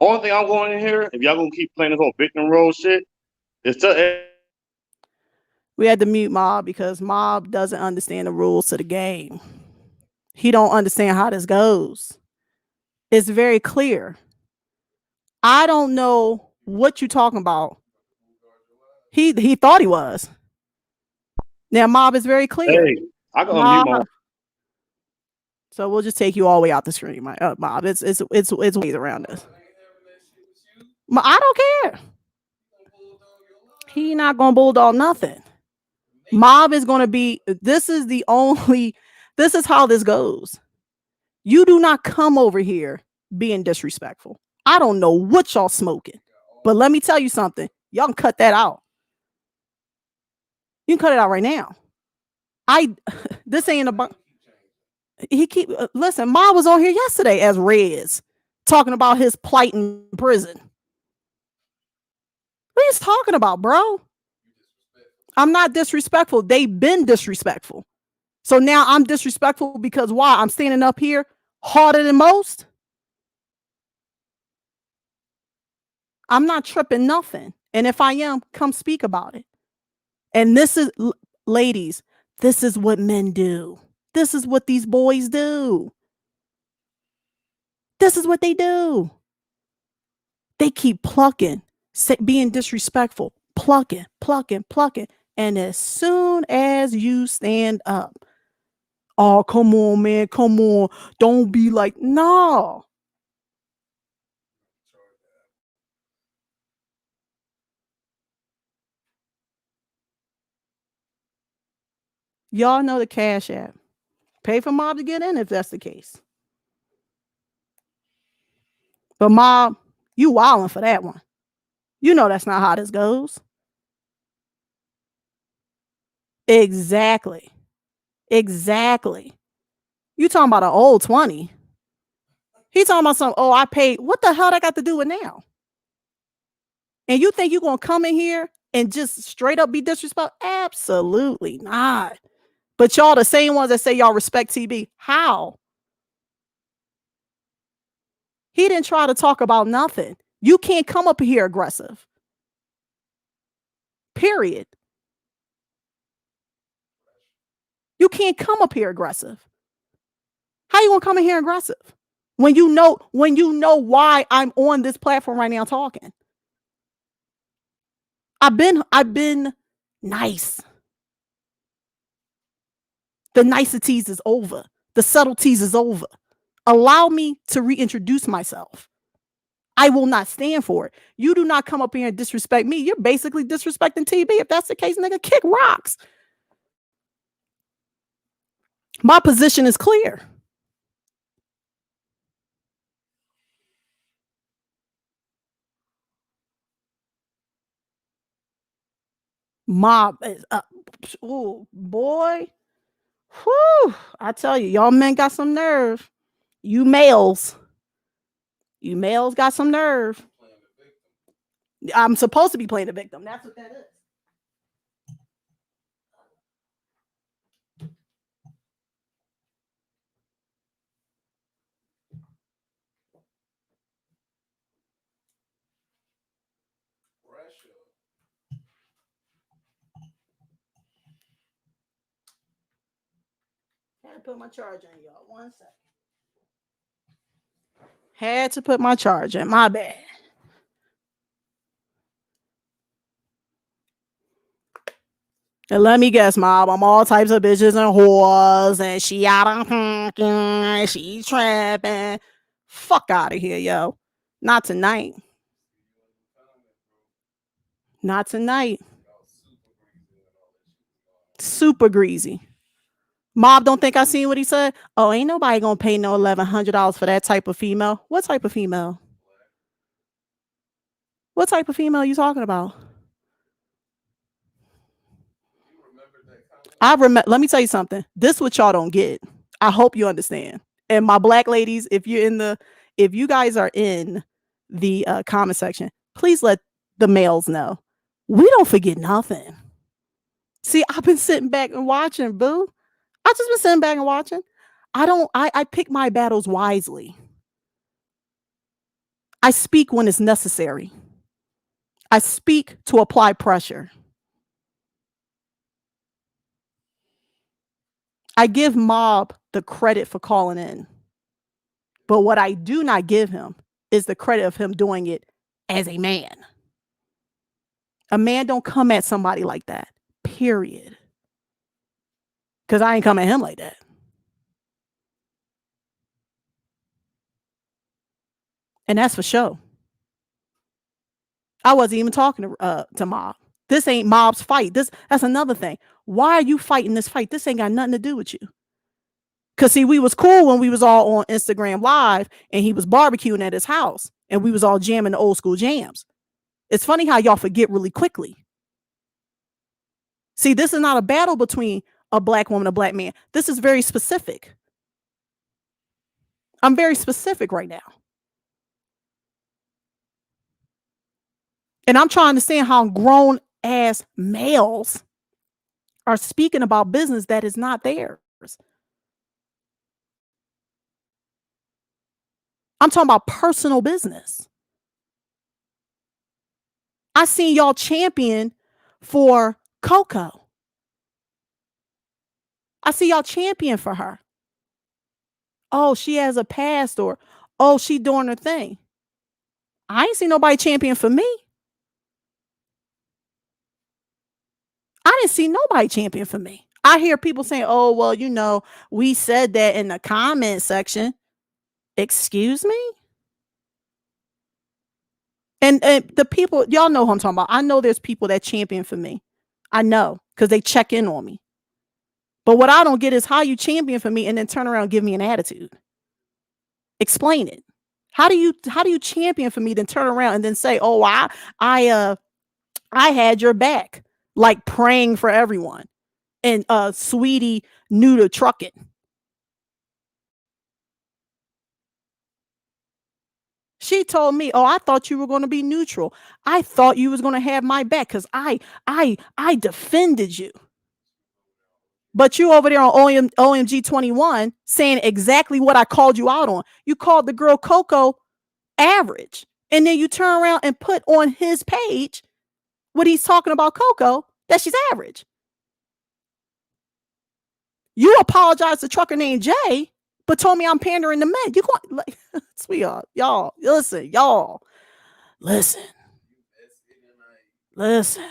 Only thing I'm going in here, if y'all gonna keep playing this whole victim role shit, is to we had to mute Mob because Mob doesn't understand the rules to the game. He don't understand how this goes. It's very clear. I don't know what you're talking about. He thought he was. Now Mob is very clear. Hey, I can unmute my. So we'll just take you all the way out the screen, Mob. It's ways around this. I don't care. He not gonna bulldog nothing. Mob is gonna be. This is how this goes. You do not come over here being disrespectful. I don't know what y'all smoking, but let me tell you something. Y'all can cut that out. You can cut it out right now. This ain't about. Listen. Ma was on here yesterday as Rez, talking about his plight in prison. What are you talking about, bro? I'm not disrespectful. They've been disrespectful. So now I'm disrespectful because why? I'm standing up here harder than most. I'm not tripping nothing. And if I am, come speak about it. And this is, ladies, this is what men do. This is what these boys do. This is what they do. They keep plucking, being disrespectful, plucking. And as soon as you stand up, oh, come on, man, come on. Don't be like, no. Y'all know the Cash App. Pay for Mob to get in if that's the case. But Mob, you wilding for that one. You know that's not how this goes. Exactly. You talking about an old 20. He talking about something, oh, I paid. What the hell that got to do with now? And you think you're going to come in here and just straight up be disrespectful? Absolutely not. But y'all the same ones that say y'all respect TB. How? He didn't try to talk about nothing. You can't come up here aggressive. Period. You can't come up here aggressive. How you gonna come in here aggressive when you know why I'm on this platform right now talking? I've been nice. The niceties is over. The subtleties is over. Allow me to reintroduce myself. I will not stand for it. You do not come up here and disrespect me. You're basically disrespecting TB. If that's the case, nigga, kick rocks. My position is clear. Mob is oh boy. Whew. I tell you, y'all men got some nerve. You males got some nerve. I'm supposed to be playing the victim. That's what that is. Had to put my charge in, y'all. 1 second. Had to put my charge in. My bad. And let me guess, Mob, I'm all types of bitches and whores, and she out of honking, she trapping. Fuck out of here, yo. Not tonight. Not tonight. Super greasy. Mob don't think I seen what he said. Oh, ain't nobody gonna pay no $1,100 for that type of female. What type of female? What type of female you talking about? I remember. Let me tell you something. This what y'all don't get. I hope you understand. And my black ladies, if you guys are in the comment section, please let the males know. We don't forget nothing. See, I've been sitting back and watching, boo. I just been sitting back and watching. I pick my battles wisely. I speak when it's necessary. I speak to apply pressure. I give Mob the credit for calling in. But what I do not give him is the credit of him doing it as a man. A man don't come at somebody like that, period. Because I ain't come at him like that. And that's for sure. I wasn't even talking to Mob. This ain't Mob's fight. That's another thing. Why are you fighting this fight? This ain't got nothing to do with you. Because see, we was cool when we was all on Instagram Live and he was barbecuing at his house and we was all jamming the old school jams. It's funny how y'all forget really quickly. See, this is not a battle between a black woman and a black man. This is very specific. I'm very specific right now. And I'm trying to understand how grown ass males are speaking about business that is not theirs. I'm talking about personal business. I seen y'all champion for Coco. I see y'all champion for her. Oh, she has a past, or oh, she doing her thing. I ain't seen nobody champion for me. I didn't see nobody champion for me. I hear people saying, oh, well, you know, we said that in the comment section. Excuse me? And the people, y'all know who I'm talking about. I know there's people that champion for me. I know, because they check in on me. But what I don't get is how you champion for me and then turn around and give me an attitude. Explain it. How do you champion for me, then turn around and then say, oh, I had your back, like praying for everyone. And Sweetie knew to truck it. She told me, "Oh, I thought you were going to be neutral. I thought you was going to have my back because I defended you." But you over there on OMG 21 saying exactly what I called you out on. You called the girl Coco average. And then you turn around and put on his page what he's talking about Coco, that she's average. You apologize to trucker named Jay, but told me I'm pandering to men. You going like, sweetheart, y'all, listen, listen.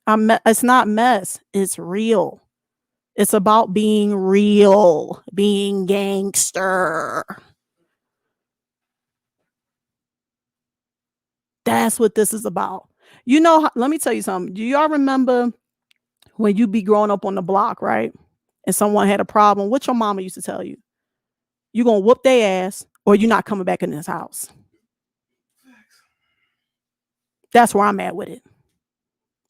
It's not mess. It's real. It's about being real, being gangster. That's what this is about. You know, let me tell you something. Do y'all remember when you be growing up on the block, right? And someone had a problem? What your mama used to tell you? You gonna whoop their ass or you're not coming back in this house. That's where I'm at with it.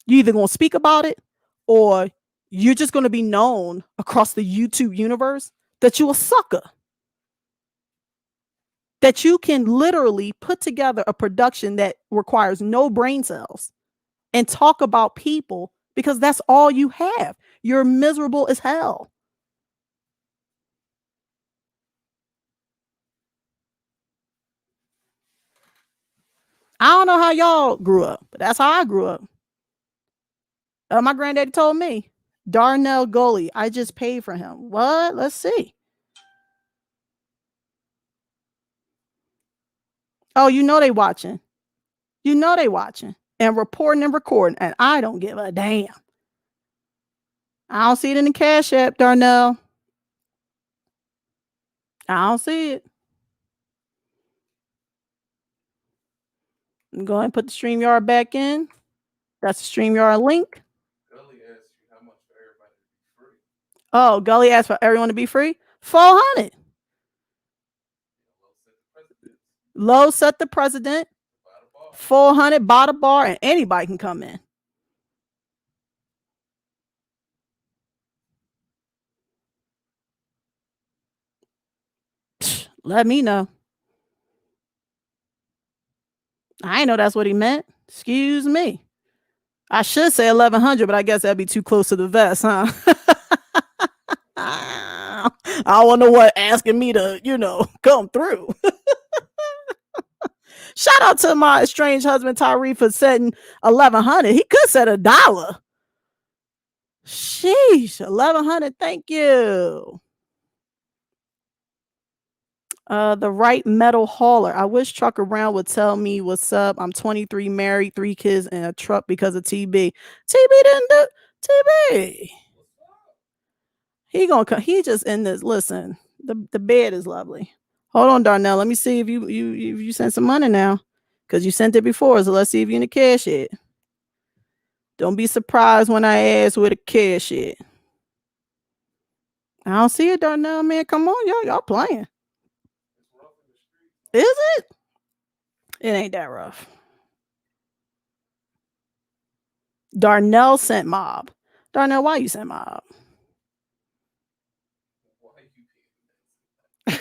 You either gonna speak about it or you're just gonna be known across the YouTube universe that you a sucker. That you can literally put together a production that requires no brain cells and talk about people because that's all you have. You're miserable as hell. I don't know how y'all grew up, but that's how I grew up. My granddaddy told me, Darnell Gully, I just paid for him. What? Let's see. Oh, you know they watching. You know they watching and reporting and recording, and I don't give a damn. I don't see it in the Cash App, Darnell. I don't see it. Go ahead and put the StreamYard back in. That's the StreamYard link. Gully asked you how much for everybody to be free. Oh, Gully asked for everyone to be free? 400. Low set the president. 400, bought a bar, and anybody can come in. Let me know. I ain't know that's what he meant. Excuse me. I should say 1100, but I guess that'd be too close to the vest, huh? I don't want no one asking me to, come through. Shout out to my estranged husband Tyree for setting 1100. He could set $1. Sheesh, 1100. Thank you. The right metal hauler. I wish Trucker Brown would tell me what's up. I'm 23, married, 3 kids, and a truck because of TB. TB didn't do TB. He gonna come. He just in this. Listen, the bed is lovely. Hold on, Darnell. Let me see if you sent some money now, because you sent it before. So let's see if you in the cash yet. Don't be surprised when I ask where the cash at. I don't see it, Darnell. Man, come on, y'all playing. Is it? It ain't that rough. Darnell sent mob. Darnell, why you sent mob?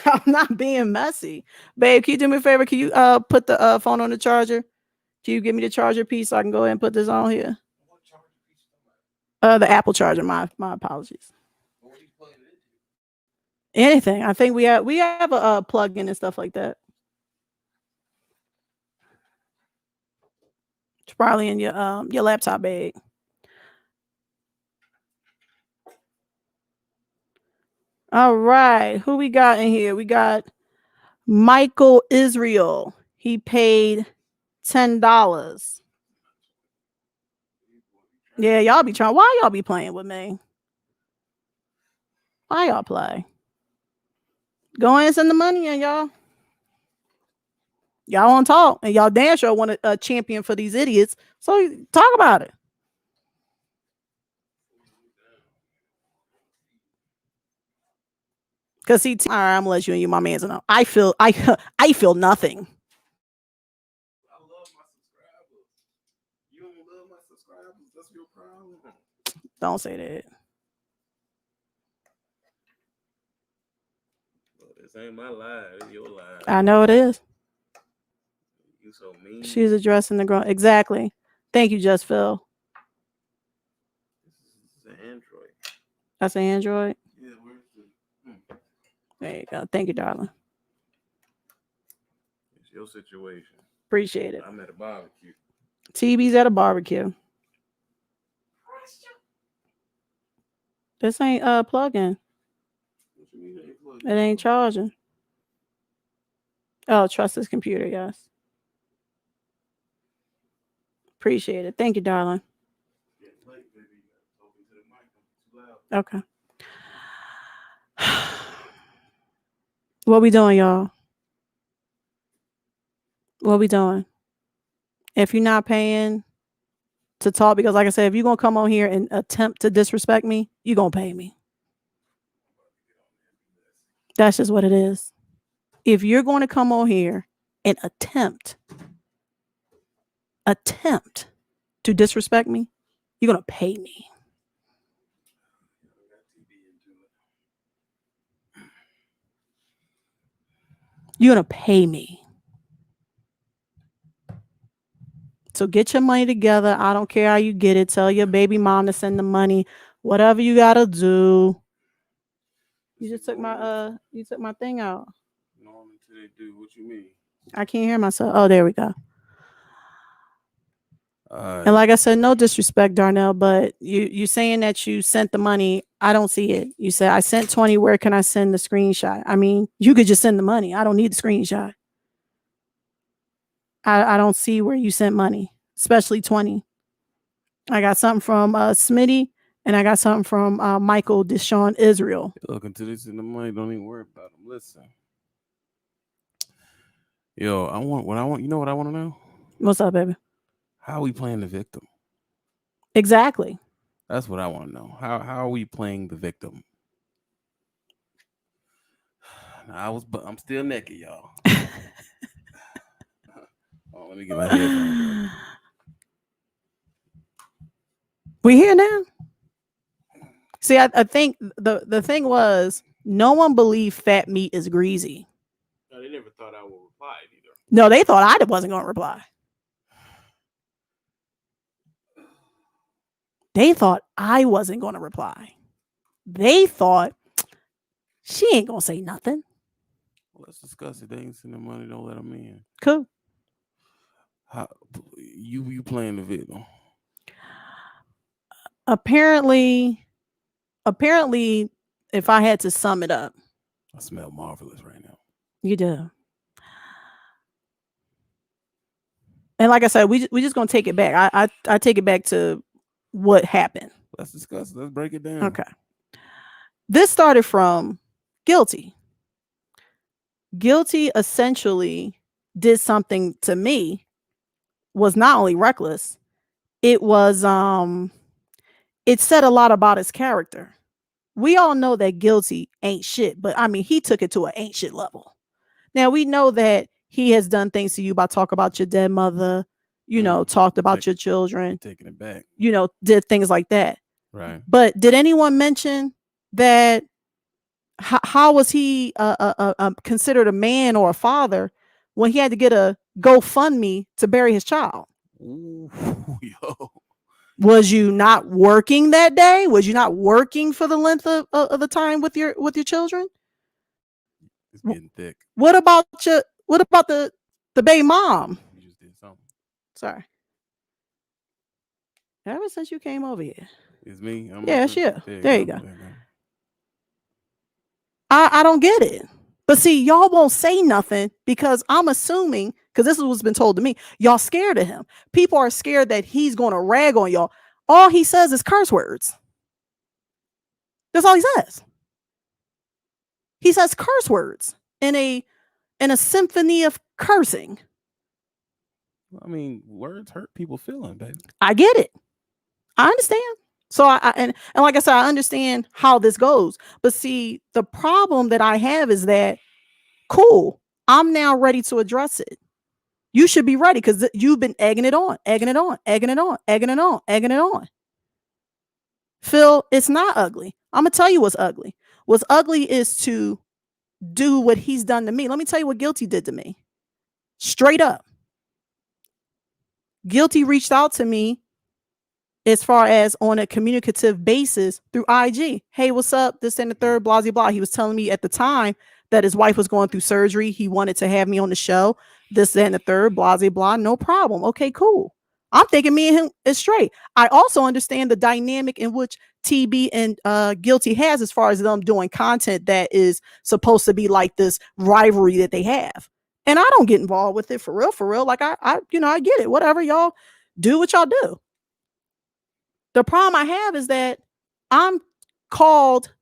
I'm not being messy. Babe, can you do me a favor? Can you put the phone on the charger? Can you give me the charger piece so I can go ahead and put this on here? The Apple charger. My apologies. Anything. I think we have a plug-in and stuff like that. It's probably in your laptop bag. All right, who we got in here? We got Michael Israel. He paid $10. Yeah, y'all be trying. Why y'all be playing with me? Why y'all play? Go ahead and send the money in, y'all. Y'all want to talk, and y'all damn sure want a champion for these idiots. So talk about it. Cause all right, I'm gonna let you and you, my man's know. I feel nothing. I love my subscribers. You don't love my subscribers. That's your problem. Don't say that. Look, This ain't my live. It's your live. I know it is. You so mean. She's addressing the grown. Exactly. Thank you, Just Phil. This is an Android. That's an Android. Yeah, where's the? There you go. Thank you, darling. It's your situation. Appreciate it. I'm at a barbecue. TB's at a barbecue. This ain't plug-in. What you mean? Ain't plugged It in? ain't charging. Oh, trust this computer, yes. Appreciate it. Thank you, darling. Getting late, baby. You gotta talk into the mic. Don't be too loud. Okay. What we doing, y'all? What we doing? If you're not paying to talk, because like I said, if you're gonna come on here and attempt to disrespect me, you're gonna pay me. That's just what it is. If you're going to come on here and attempt to disrespect me, you're gonna pay me. You're gonna pay me. So get your money together. I don't care how you get it. Tell your baby mom to send the money. Whatever you gotta do. You just took my thing out. No, until they do. What you mean? I can't hear myself. Oh, there we go. And like I said, no disrespect, Darnell, but you saying that you sent the money. I don't see it. You said I sent 20. Where can I send the screenshot? I mean, you could just send the money. I don't need the screenshot. I don't see where you sent money, especially 20. I got something from Smitty, and I got something from Michael Deshaun Israel. Look, until they send the money, don't even worry about them. Listen. Yo, you know what I want to know? What's up, baby? How are we playing the victim? Exactly. That's what I want to know. How are we playing the victim? Now, I'm still naked, y'all. Oh, let me get my headphones. We here now. See, I think the thing was no one believed fat meat is greasy. No, they never thought I would reply either. No, they thought I wasn't going to reply. They thought I wasn't going to reply. They thought she ain't going to say nothing. Well, let's discuss it. They ain't sending money. Don't let them in. Cool. How you playing the victim? Apparently, if I had to sum it up, I smell marvelous right now. you do. And like I said, we just gonna take it back. I take it back to what happened. Let's discuss it. Let's break it down. Okay. This started from Guilty. Guilty essentially did something to me, was not only reckless, it was it said a lot about his character. We all know that Guilty ain't shit, but I mean, he took it to an ain't shit level. Now we know that he has done things to you by talk about your dead mother, talked about your children, Taking it back. Did things like that. Right. But did anyone mention that? How was he considered a man or a father when he had to get a GoFundMe to bury his child? Ooh, yo. Was you not working that day? Was you not working for the length of the time with your children? It's getting thick. What about the baby mom? You just did something. Sorry. Ever since you came over here. It's me. Yeah, sure. There you go. I don't get it. But see, y'all won't say nothing because I'm assuming, because this is what's been told to me, y'all scared of him. People are scared that he's going to rag on y'all. All he says is curse words. That's all he says. He says curse words in a symphony of cursing. I mean, words hurt people feeling, baby. I get it. I understand. So and like I said, I understand how this goes. But see, the problem that I have is that, cool, I'm now ready to address it. You should be ready because you've been egging it on. Phil, it's not ugly. I'm going to tell you what's ugly. What's ugly is to do what he's done to me. Let me tell you what Guilty did to me. Straight up. Guilty reached out to me as far as on a communicative basis through IG. Hey, what's up? This and the third, blah, blah, blah. He was telling me at the time that his wife was going through surgery. He wanted to have me on the show. This and the third, blah, blah, blah. No problem. Okay, cool. I'm thinking me and him is straight. I also understand the dynamic in which TB and Guilty has as far as them doing content that is supposed to be like this rivalry that they have. And I don't get involved with it for real. Like I get it. Whatever, y'all do what y'all do. The problem I have is that I'm called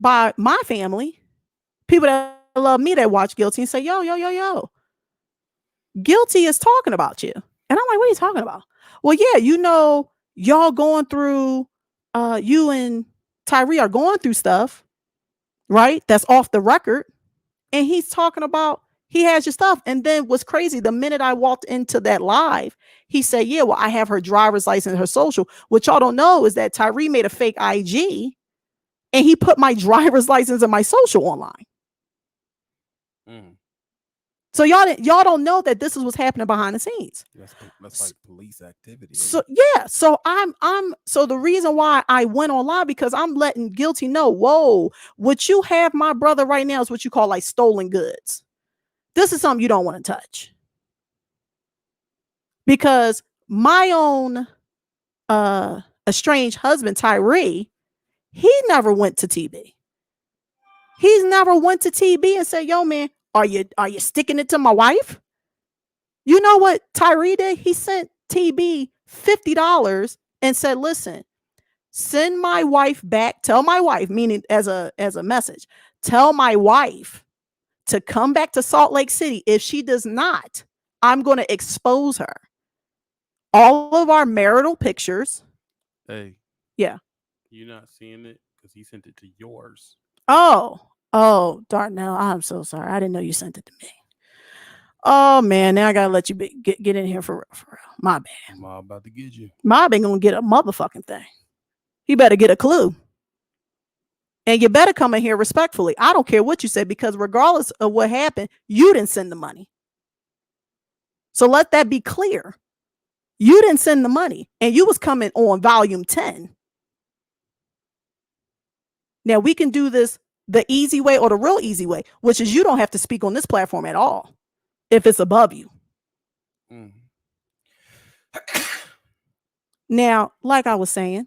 by my family, people that love me that watch Guilty and say, yo, Guilty is talking about you. And I'm like, what are you talking about? Well, yeah, y'all going through, you and Tyree are going through stuff, right? That's off the record. And he's talking about, he has your stuff. And then what's crazy, the minute I walked into that live, he said, yeah, well, I have her driver's license, her social. What y'all don't know is that Tyree made a fake IG and he put my driver's license and my social online. Mm. So y'all don't know that this is what's happening behind the scenes. That's like police activity. So yeah, so so the reason why I went online because I'm letting Guilty know, whoa, what you have my brother right now is what you call like stolen goods. This is something you don't want to touch. Because my own estranged husband, Tyree, he never went to TB. He's never went to TB and said, yo, man, are you sticking it to my wife? You know what Tyree did? He sent TB $50 and said, listen, send my wife back. Tell my wife, meaning as a message, tell my wife to come back to Salt Lake City. If she does not, I'm going to expose her. All of our marital pictures. Hey. Yeah. You're not seeing it because he sent it to yours. Oh, Darnell, I'm so sorry. I didn't know you sent it to me. Oh, man, now I got to let you get in here for real. My bad. I'm all about to get you. Mob ain't going to get a motherfucking thing. He better get a clue. And you better come in here respectfully. I don't care what you said because regardless of what happened, you didn't send the money. So let that be clear. You didn't send the money and you was coming on volume 10. Now we can do this the easy way or the real easy way, which is you don't have to speak on this platform at all if it's above you. Mm. Now, like I was saying,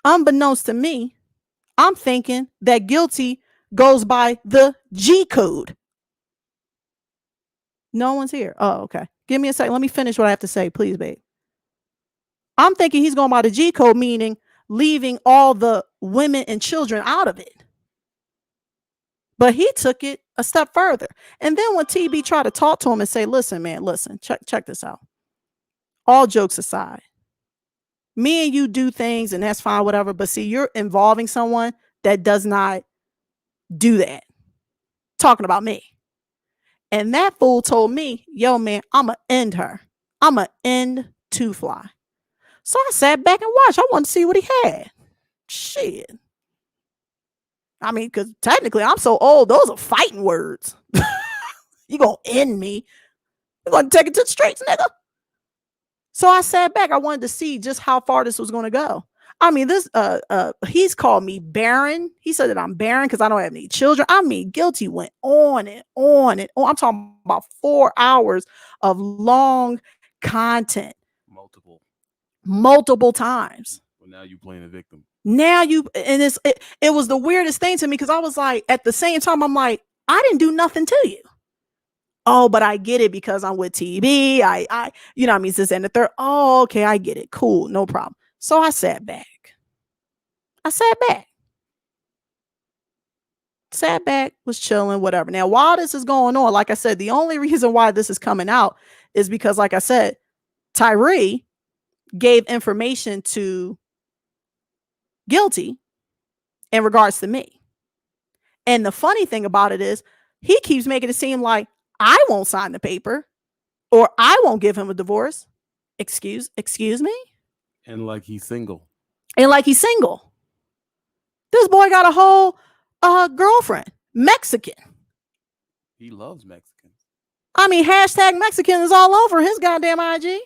unbeknownst to me, I'm thinking that Guilty goes by the G code. No one's here. Oh, okay. Give me a second. Let me finish what I have to say, please, babe. I'm thinking he's going by the G code, meaning leaving all the women and children out of it. But he took it a step further. And then when TB tried to talk to him and say, listen, man, listen, check this out. All jokes aside, me and you do things and that's fine, whatever. But see, you're involving someone that does not do that. Talking about me. And that fool told me, yo, man, I'm going to end her. I'm going to end Two Fly. So I sat back and watched. I wanted to see what he had. Shit. I mean, because technically I'm so old, those are fighting words. You going to end me. You're going to take it to the streets, nigga. So I sat back. I wanted to see just how far this was going to go. I mean, this he's called me barren. He said that I'm barren because I don't have any children. I mean, Guilty went on and on and on. I'm talking about 4 hours of long content. Multiple times. Well, now you playing a victim. Now it was the weirdest thing to me because I was like, at the same time, I'm like, I didn't do nothing to you. Oh, but I get it because I'm with TB. I you know what I mean, this and the third. Oh, okay, I get it. Cool, no problem. So I sat back. Sat back, was chilling, whatever. Now, while this is going on, like I said, the only reason why this is coming out is because, like I said, Tyree gave information to Guilty in regards to me. And the funny thing about it is he keeps making it seem like I won't sign the paper or I won't give him a divorce. Excuse me? And like he's single. This boy got a whole girlfriend. Mexican. He loves Mexicans. I mean, hashtag Mexican is all over his goddamn IG.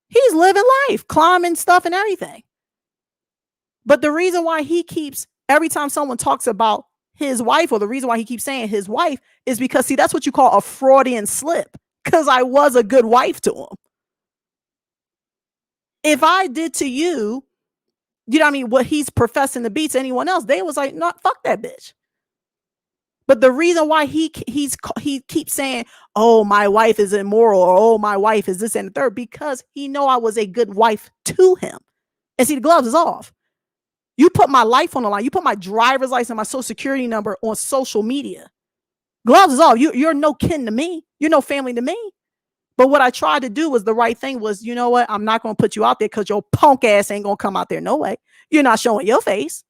He's living life, climbing stuff and everything. But the reason why he keeps, every time someone talks about his wife, or the reason why he keeps saying his wife, is because, see, that's what you call a Freudian slip. Because I was a good wife to him. If I did to you, you know what I mean, what he's professing to be to anyone else, they was like, no, fuck that bitch. But the reason why he keeps saying, oh, my wife is immoral, or oh, my wife is this and the third, because he know I was a good wife to him. And see, the gloves is off. You put my life on the line. You put my driver's license and my social security number on social media. Gloves is off. You're no kin to me. You're no family to me. But what I tried to do was the right thing was, you know what? I'm not going to put you out there because your punk ass ain't going to come out there. No way. You're not showing your face.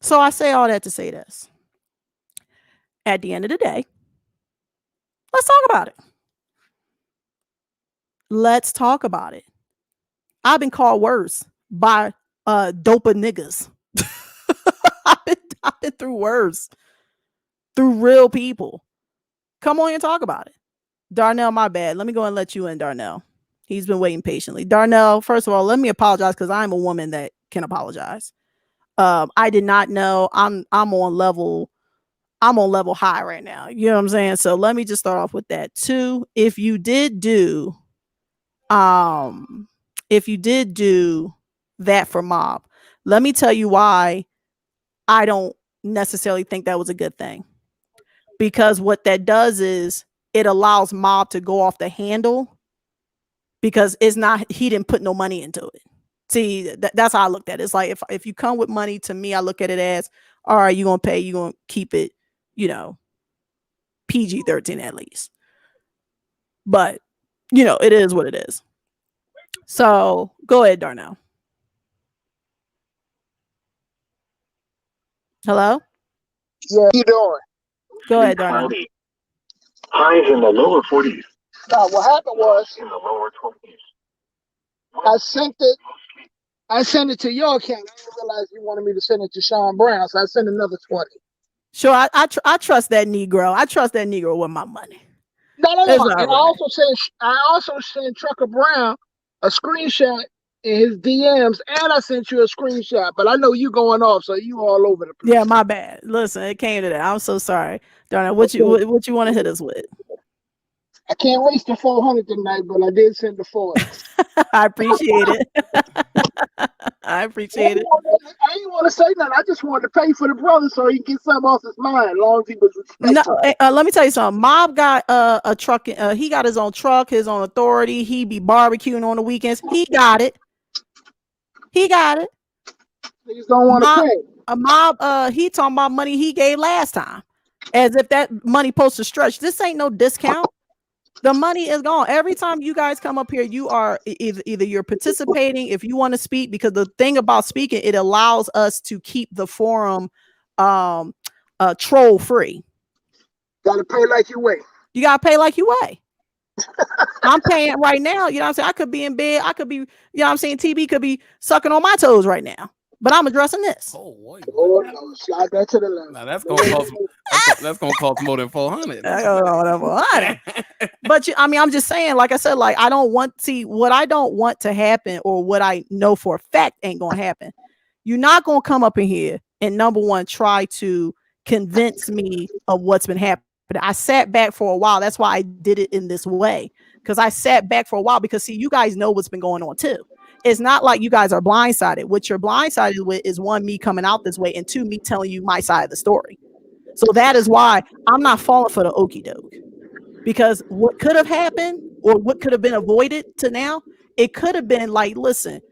So I say all that to say this. At the end of the day, let's talk about it. Let's talk about it. I've been called worse by dopa niggas. I've been through worse. Through real people. Come on and talk about it. Darnell, my bad. Let me go and let you in, Darnell. He's been waiting patiently. Darnell, first of all, let me apologize because I'm a woman that can apologize. I did not know. I'm on level high right now. You know what I'm saying? So let me just start off with that. Two, if you did do that for Mob, let me tell you why I don't necessarily think that was a good thing. Because what that does is it allows Mob to go off the handle because it's not, he didn't put no money into it. See, that's how I looked at it. It's like, if you come with money, to me, I look at it as, all right, you're going to pay, you're going to keep it, you know, PG-13 at least. But, you know, it is what it is. So go ahead, Darnell. Hello? Yeah, how you doing? Go ahead, Darnell. Highs in the lower 40s. No, what happened was In the lower 20s. I sent it to your account. I didn't realize you wanted me to send it to Sean Brown, so I sent another 20. Sure, I trust that Negro. I trust that Negro with my money. No. It's all And right. I also sent Trucker Brown a screenshot in his DMs, and I sent you a screenshot. But I know you going off, so you all over the place. Yeah, my bad. Listen, it came to that. I'm so sorry, Darnell. What you want to hit us with? I can't waste the 400 tonight, but I did send the 40. I appreciate it. I appreciate it. I didn't want to say nothing. I just wanted to pay for the brother so he can get something off his mind, as long as he was respectful. No, let me tell you something. Mob got a truck. He got his own truck, his own authority. He be barbecuing on the weekends. He got it. He got it. Niggas don't want to pay. A Mob, he talking about money he gave last time, as if that money supposed to stretch. This ain't no discount. The money is gone. Every time you guys come up here, you are either you're participating if you want to speak, because the thing about speaking, it allows us to keep the forum troll free. Gotta pay like you weigh. You gotta pay like you weigh. I'm paying right now. You know what I'm saying? I could be in bed. I could be, you know what I'm saying? TB could be sucking on my toes right now. But I'm addressing this. Oh, boy. Oh, no, slide that to the left. Now that's gonna cost. That's gonna cost more than 400. But I'm just saying, like I said, like what I don't want to happen, or what I know for a fact ain't gonna happen. You're not gonna come up in here and, number one, try to convince me of what's been happening. I sat back for a while. That's why I did it in this way, because I sat back for a while, because see, you guys know what's been going on too. It's not like you guys are blindsided. What you're blindsided with is, one, me coming out this way, and two, me telling you my side of the story. So that is why I'm not falling for the okie doke, because what could have happened, or what could have been avoided to now, it could have been like, listen,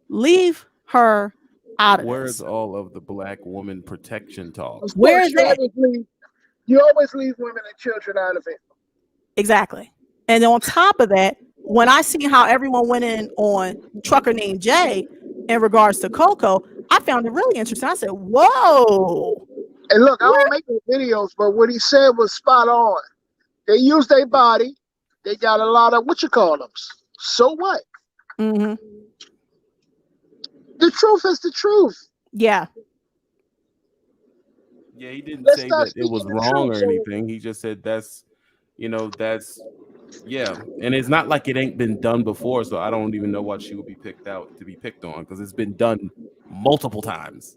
leave her out of Where's this. all of the black woman protection talk? Where is that? You always leave women and children out of it. Exactly. And on top of that, when I see how everyone went in on Trucker Named Jay in regards to Coco, I found it really interesting. I said, whoa. And look, I don't make the videos, but what he said was spot on. They use their body. They got a lot of, what you call them? So what? Mm-hmm. The truth is the truth. Yeah. Yeah, he didn't Let's say not that it speak was the wrong truth. or So anything. He just said that's yeah. And it's not like it ain't been done before, so I don't even know why she would be picked out to be picked on because it's been done multiple times.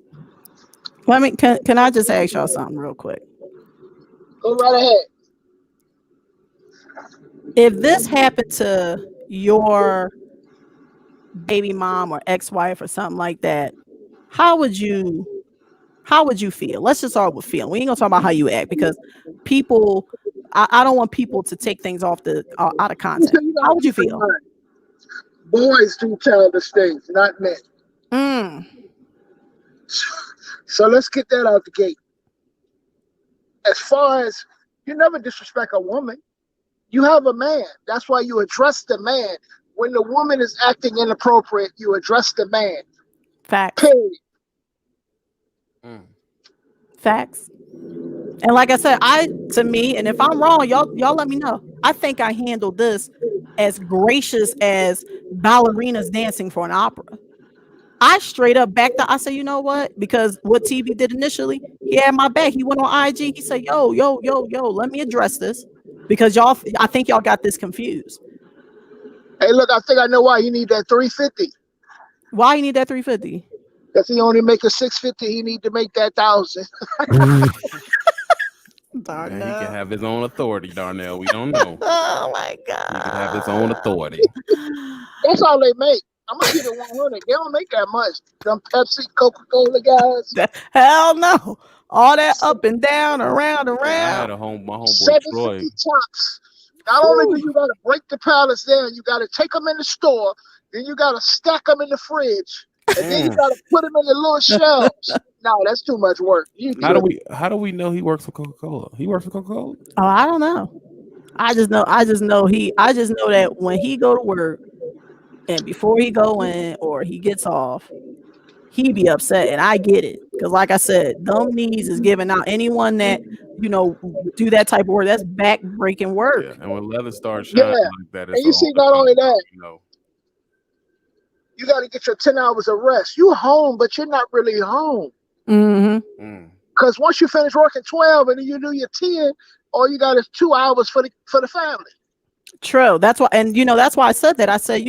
Let me can I just ask y'all something real quick? go right ahead. If this happened to your baby mom or ex-wife or something like that, how would you feel? Let's just start with feeling. We ain't gonna talk about how you act because people I don't want people to take things off the out of context. You gotta How would you keep in feel? mind, boys do childish things, not men. Mm, So let's get that out the gate. As far as you never disrespect a woman, you have a man. That's why you address the man. When the woman is acting inappropriate, you address the man. facts. Period. Facts. And like I said, to me, and if I'm wrong, y'all let me know. I think I handled this as gracious as ballerinas dancing for an opera. I straight up backed up. I said, you know what? Because what TV did initially, he had my back. He went on IG. He said, yo, let me address this. Because I think y'all got this confused. Hey, look, I think I know why you need that 350. Why you need that 350? Because he only make a 650, he need to make that 1,000. Man, he can have his own authority, Darnell. We don't know. Oh my God. He can have his own authority. That's all they make. I'm gonna keep it 100. They don't make that much. Them Pepsi, Coca-Cola guys. Hell no. All that up and down, around. Yeah, I had my homeboy 750 Troy. tops. Not only do you gotta break the pallets down, you gotta take them in the store, then you gotta stack them in the fridge, and then you gotta put them in the little shelves. No, that's too much work. How do we know he works for Coca-Cola? He works for Coca-Cola? Oh, I don't know. I just know that when he go to work and before he go in or he gets off, he be upset, and I get it. Because like I said, dumb knees is giving out anyone that, do that type of work. That's back-breaking work. Yeah, and when leather starts shining like that, it's and you see, not only that, you you got to get your 10 hours of rest. You home, but you're not really home. Mm-hmm. Because once you finish working 12 and then you do your 10, all you got is 2 hours for the family. True. That's why, and that's why I said that. I said,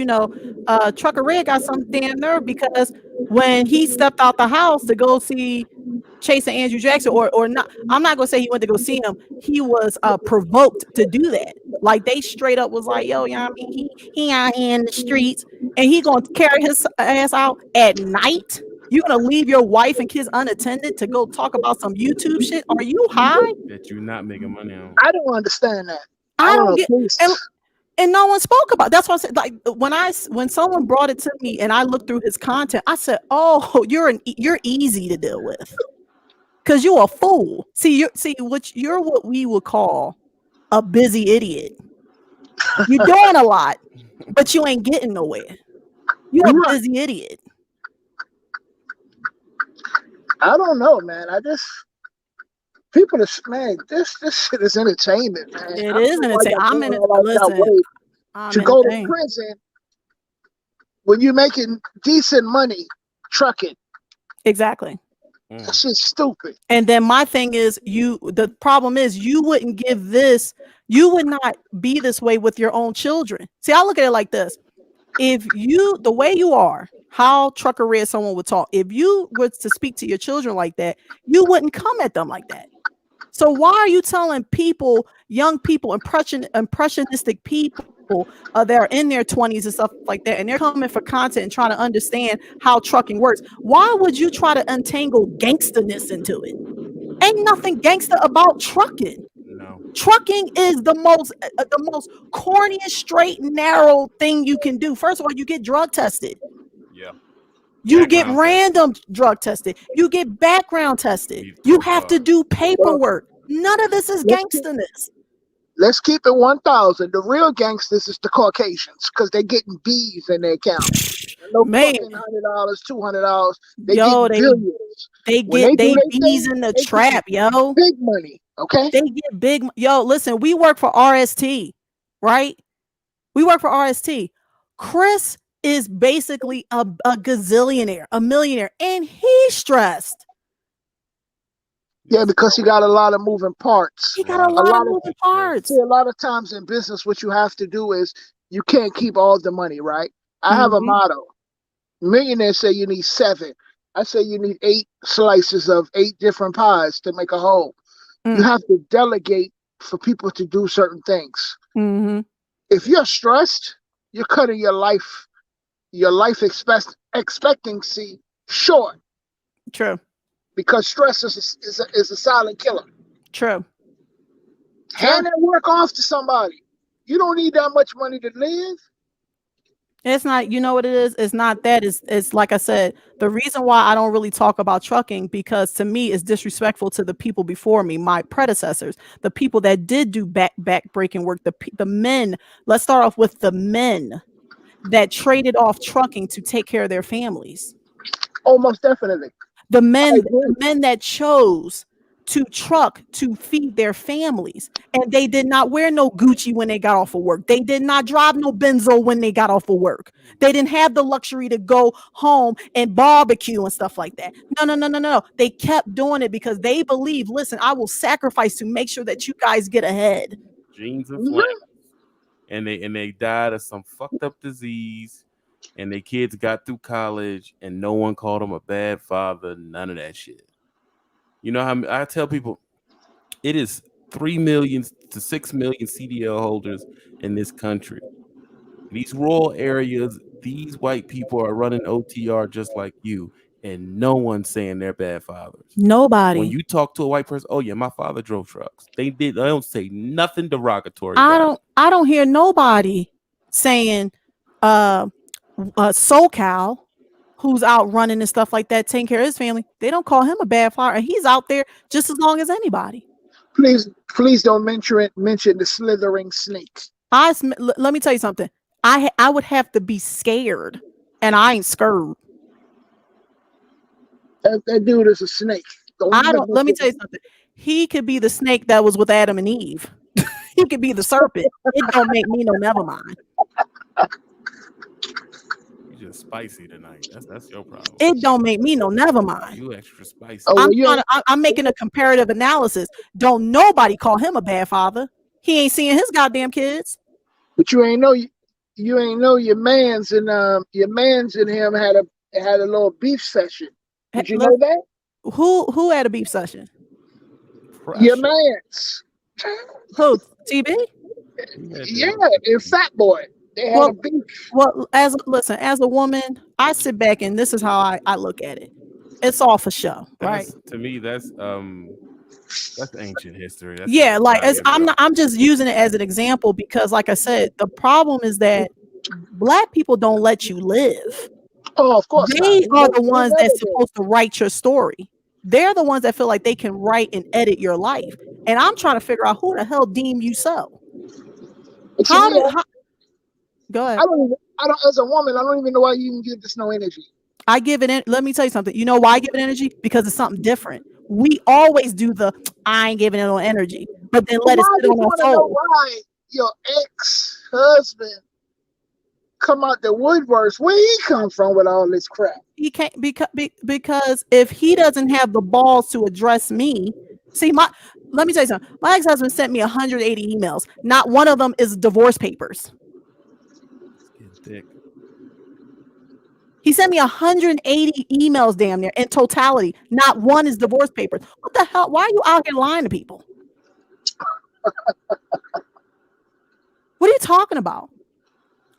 Trucker Red got some damn nerve because when he stepped out the house to go see Chase and Andrew Jackson, or not, I'm not gonna say he went to go see him. He was provoked to do that. Like they straight up was like, yo, I mean, he out here in the streets, and he gonna carry his ass out at night. You gonna leave your wife and kids unattended to go talk about some YouTube shit? Are you high? that you're not making money on. I don't understand that. I don't get, and no one spoke about it. That's what I said. Like when someone brought it to me and I looked through his content, I said, "Oh, you're easy to deal with, because you're a fool." You're what we would call a busy idiot. You're doing a lot, but you ain't getting nowhere. You're a busy idiot. I don't know, man. People are, man, this shit is entertainment, man. It is entertainment. I'm in it. Listen, to go to prison when you're making decent money trucking. Exactly. That's just stupid. And then my thing is, the problem is you would not be this way with your own children. See, I look at it like this. If the way you are, how Trucker Red someone would talk, if you were to speak to your children like that, you wouldn't come at them like that. So why are you telling people, young people, impressionistic people that are in their 20s and stuff like that, and they're coming for content and trying to understand how trucking works? Why would you try to untangle gangsterness into it? Ain't nothing gangster about trucking. No. Trucking is the most corniest, straight, narrow thing you can do. First of all, you get drug tested. Yeah. You get random drug tested. You get background tested. You have to do paperwork. None of this is gangsterness. Let's keep it 1,000. The real gangsters is the Caucasians because they're getting B's in their account. No fucking $100, $200. They get billions. They get B's in the trap, yo. Big money, okay? They get big. Yo, listen, we work for RST, right? We work for RST. Chris is basically a gazillionaire, a millionaire, and he's stressed. Yeah, because he got a lot of moving parts. He got a lot of moving parts. See, a lot of times in business, what you have to do is you can't keep all the money, right? I have a Mhm. motto. Millionaires say you need 7. I say you need 8 slices of 8 different pies to make a whole. You Mm. have to delegate for people to do certain things. Mm-hmm. If you're stressed, you're cutting your life expectancy short, True. because stress is a silent killer. True. Hand that work off to somebody. You don't need that much money to live. It's not, you know what it is? It's not that. It's like I said, the reason why I don't really talk about trucking, because to me it's disrespectful to the people before me, my predecessors, the people that did do back breaking work, the men. Let's start off with the men that traded off trucking to take care of their families. Almost definitely. The men, I agree. the men that chose to truck to feed their families, and they did not wear no Gucci when they got off of work. They did not drive no Benzo when they got off of work. They didn't have the luxury to go home and barbecue and stuff like that. No. They kept doing it because they believe, listen, I will sacrifice to make sure that you guys get ahead. Jeans and Mhm. flannels. And they died of some fucked up disease, and their kids got through college, and no one called them a bad father. None of that shit. You know how I tell people, it is 3 million to 6 million CDL holders in this country. These rural areas, these white people are running OTR just like you, and no one's saying they're bad fathers. Nobody. When you talk to a white person, oh yeah, my father drove trucks. They don't say nothing derogatory. I don't hear nobody saying SoCal, who's out running and stuff like that, taking care of his family. They don't call him a bad father, and he's out there just as long as anybody. Please don't mention the slithering snake. Let me tell you something. I would have to be scared, and I ain't scared. That dude is a snake. Let me tell you something. He could be the snake that was with Adam and Eve. He could be the serpent. It don't make me no never mind. You're just spicy tonight. That's your problem. It don't make me no never mind. You extra spicy. Oh, I'm making a comparative analysis. Don't nobody call him a bad father. He ain't seeing his goddamn kids. but you ain't know your man's and him had a little beef session. Did you know that? Who had a beef session? Your man's. Who? TB? Yeah, and Fat Boy. They had a beef. Well, as a woman, I sit back and this is how I look at it. It's all for show, right? To me, that's ancient history. I'm just using it as an example because, like I said, the problem is that Black people don't let you live. Oh, of course. They are the ones that's supposed to write your story. They're the ones that feel like they can write and edit your life. And I'm trying to figure out who the hell deemed you so. Go ahead. I don't. As a woman, I don't even know why you even give this no energy. I give it. Let me tell you something. You know why I give it energy? Because it's something different. We always do I ain't giving it no energy, but then let it sit on our soul. Why your ex-husband come out the woodworks? Where he come from with all this crap? He can't because if he doesn't have the balls to address me, let me tell you something. My ex-husband sent me 180 emails. Not one of them is divorce papers. He sent me 180 emails damn near in totality. Not one is divorce papers. What the hell? Why are you out here lying to people? What are you talking about?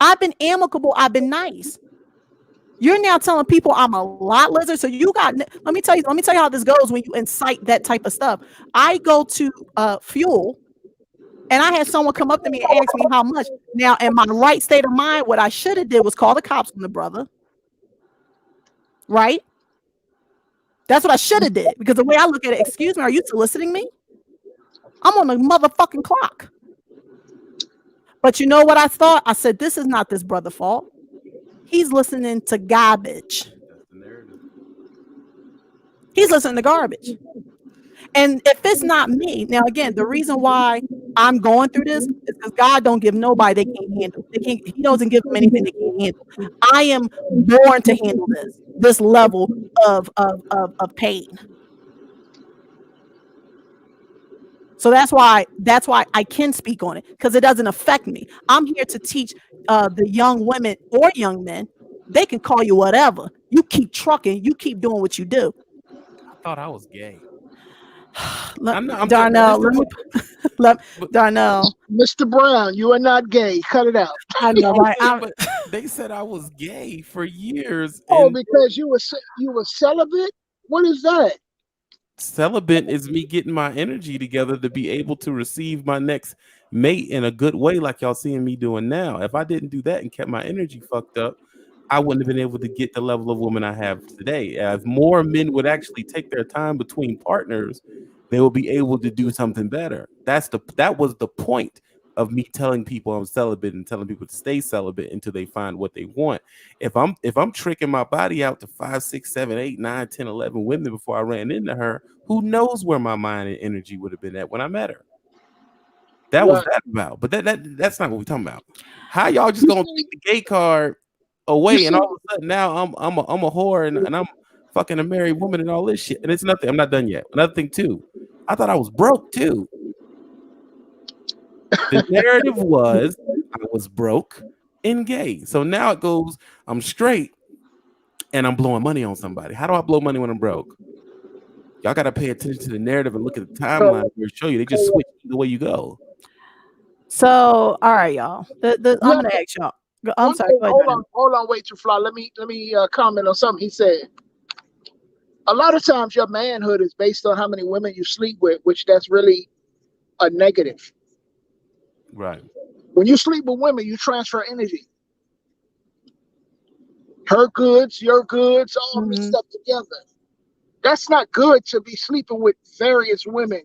I've been amicable. I've been nice. You're now telling people I'm a lot lizard. So let me tell you how this goes when you incite that type of stuff. I go to Fuel and I had someone come up to me and ask me how much. Now, in my right state of mind, what I should have did was call the cops on the brother. Right? That's what I should have did because the way I look at it, excuse me, are you soliciting me? I'm on the motherfucking clock. But you know what I thought? I said, this is not this brother's fault. He's listening to garbage. He's listening to garbage. And if it's not me, now again, the reason why I'm going through this is because God don't give nobody they can't handle. He doesn't give them anything they can't handle. I am born to handle this level of pain. So that's why I can speak on it, because it doesn't affect me. I'm here to teach the young women or young men. They can call you whatever. You keep trucking. You keep doing what you do. I thought I was gay. Darnell, Darnell. Mr. Brown, you are not gay. Cut it out. I know, right? But they said I was gay for years. Oh, And because you were celibate? What is that? celibate is me getting my energy together to be able to receive my next mate in a good way, like y'all seeing me doing now. If I didn't do that and kept my energy fucked up, I wouldn't have been able to get the level of woman I have today. If more men would actually take their time between partners, they will be able to do something better. That was the point of me telling people I'm celibate and telling people to stay celibate until they find what they want. If I'm tricking my body out to 5, 6, 7, 8, 9, 10, 11 women before I ran into her, who knows where my mind and energy would have been at when I met her. That was that about. But that's not what we're talking about. How y'all just gonna take the gay card away and all of a sudden now I'm a whore and I'm fucking a married woman and all this shit. And it's nothing. I'm not done yet. Another thing too, I thought I was broke too. The narrative was I was broke and gay. So now it goes, I'm straight and I'm blowing money on somebody. How do I blow money when I'm broke? Y'all got to pay attention to the narrative and look at the timeline where it show you. They just switch the way you go. So, all right, y'all. I'm going to ask y'all. I'm sorry. Hold on, wait, Fly. Let me comment on something he said. A lot of times your manhood is based on how many women you sleep with, which that's really a negative. Right. When you sleep with women, you transfer energy. Her goods, your goods, all mixed up together. That's not good to be sleeping with various women.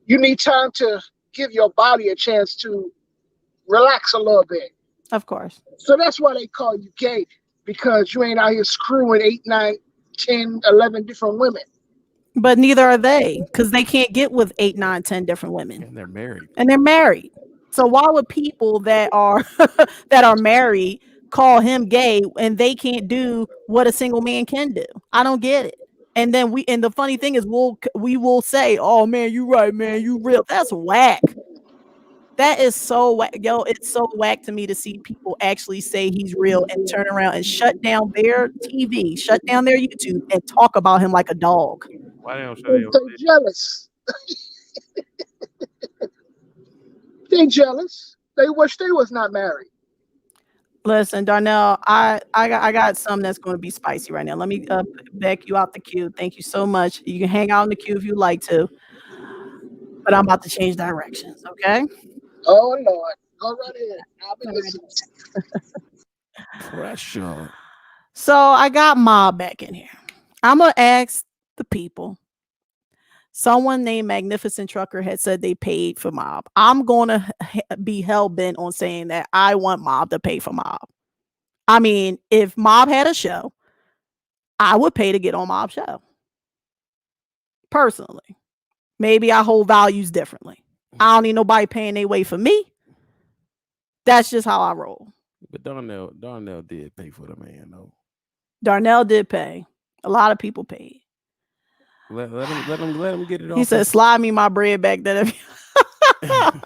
You need time to give your body a chance to relax a little bit. Of course. So that's why they call you gay, because you ain't out here screwing 8, 9, 10, 11 different women. But neither are they, because they can't get with 8, 9, 10 different women. And they're married. So why would people that are that are married call him gay and they can't do what a single man can do? I don't get it. And then the funny thing is we will say, oh man, you right, man, you real. That's whack. That is so whack. Yo, it's so whack to me to see people actually say he's real and turn around and shut down their TV, shut down their YouTube, and talk about him like a dog. Why they don't shut They're jealous. They jealous. They wish they was not married. Listen, Darnell, I got some that's going to be spicy right now. Let me back you out the queue. Thank you so much. You can hang out in the queue if you like to, but I'm about to change directions. Okay. Oh Lord, go right ahead. I'll be listening. Pressure. So I got Mob back in here. I'm gonna ask the people. Someone named Magnificent Trucker had said they paid for Mob. I'm gonna be hell bent on saying that I want Mob to pay for Mob. I mean, if Mob had a show, I would pay to get on Mob's show. Personally, maybe I hold values differently. I don't need nobody paying their way for me. That's just how I roll. But Darnell did pay for the man though. Darnell did pay. A lot of people paid. Let him get it off. He said, "Slide me my bread back." Then,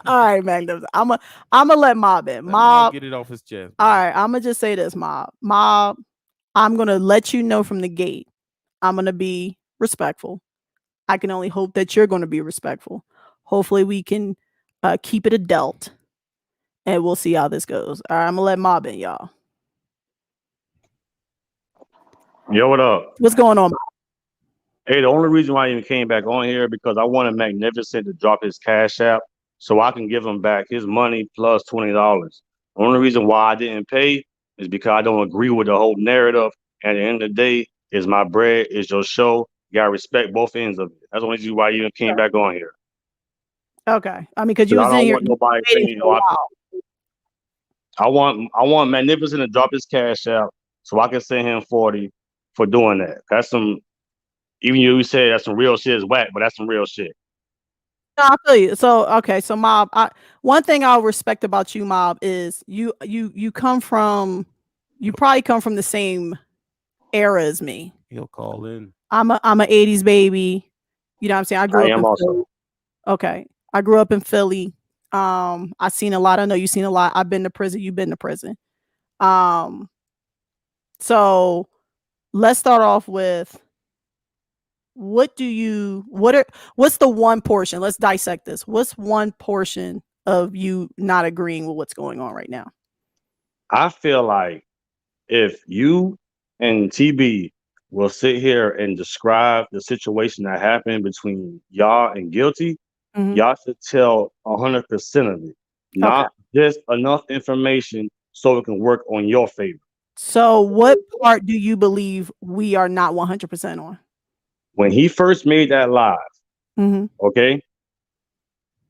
all right, Magnificent. I'm gonna let Mob in. Mob, get it off his chest. All right, I'm gonna just say this, Mob. I'm gonna let you know from the gate. I'm gonna be respectful. I can only hope that you're gonna be respectful. Hopefully, we can keep it adult, and we'll see how this goes. All right, I'm gonna let Mob in, y'all. Yo, what up? What's going on, Mob? Hey, the only reason why I even came back on here because I wanted Magnificent to drop his Cash App so I can give him back his money plus $20. The only reason why I didn't pay is because I don't agree with the whole narrative. At the end of the day, it's my bread, it's your show. You gotta respect both ends of it. That's the only reason why you even came back on here. Okay, I mean, because you was in here. I want Magnificent to drop his Cash App so I can send him 40 for doing that. That's some. Even you said that's some real shit is whack, but that's some real shit. No, I feel you. So okay, so Mob, one thing I'll respect about you, Mob, is you probably come from the same era as me. He'll call in. I'm a 80s baby. You know what I'm saying? I I grew up am in also. Philly. Okay. I grew up in Philly. I've seen a lot. I know you've seen a lot. I've been to prison. You've been to prison. So let's start off with what's the one portion? Let's dissect this. What's one portion of you not agreeing with what's going on right now? I feel like if you and TB will sit here and describe the situation that happened between y'all and Guilty, Mhm. y'all should tell 100% of it, not just enough information so it can work on your favor. So what part do you believe we are not 100% on? When he first made that live, Mhm. okay,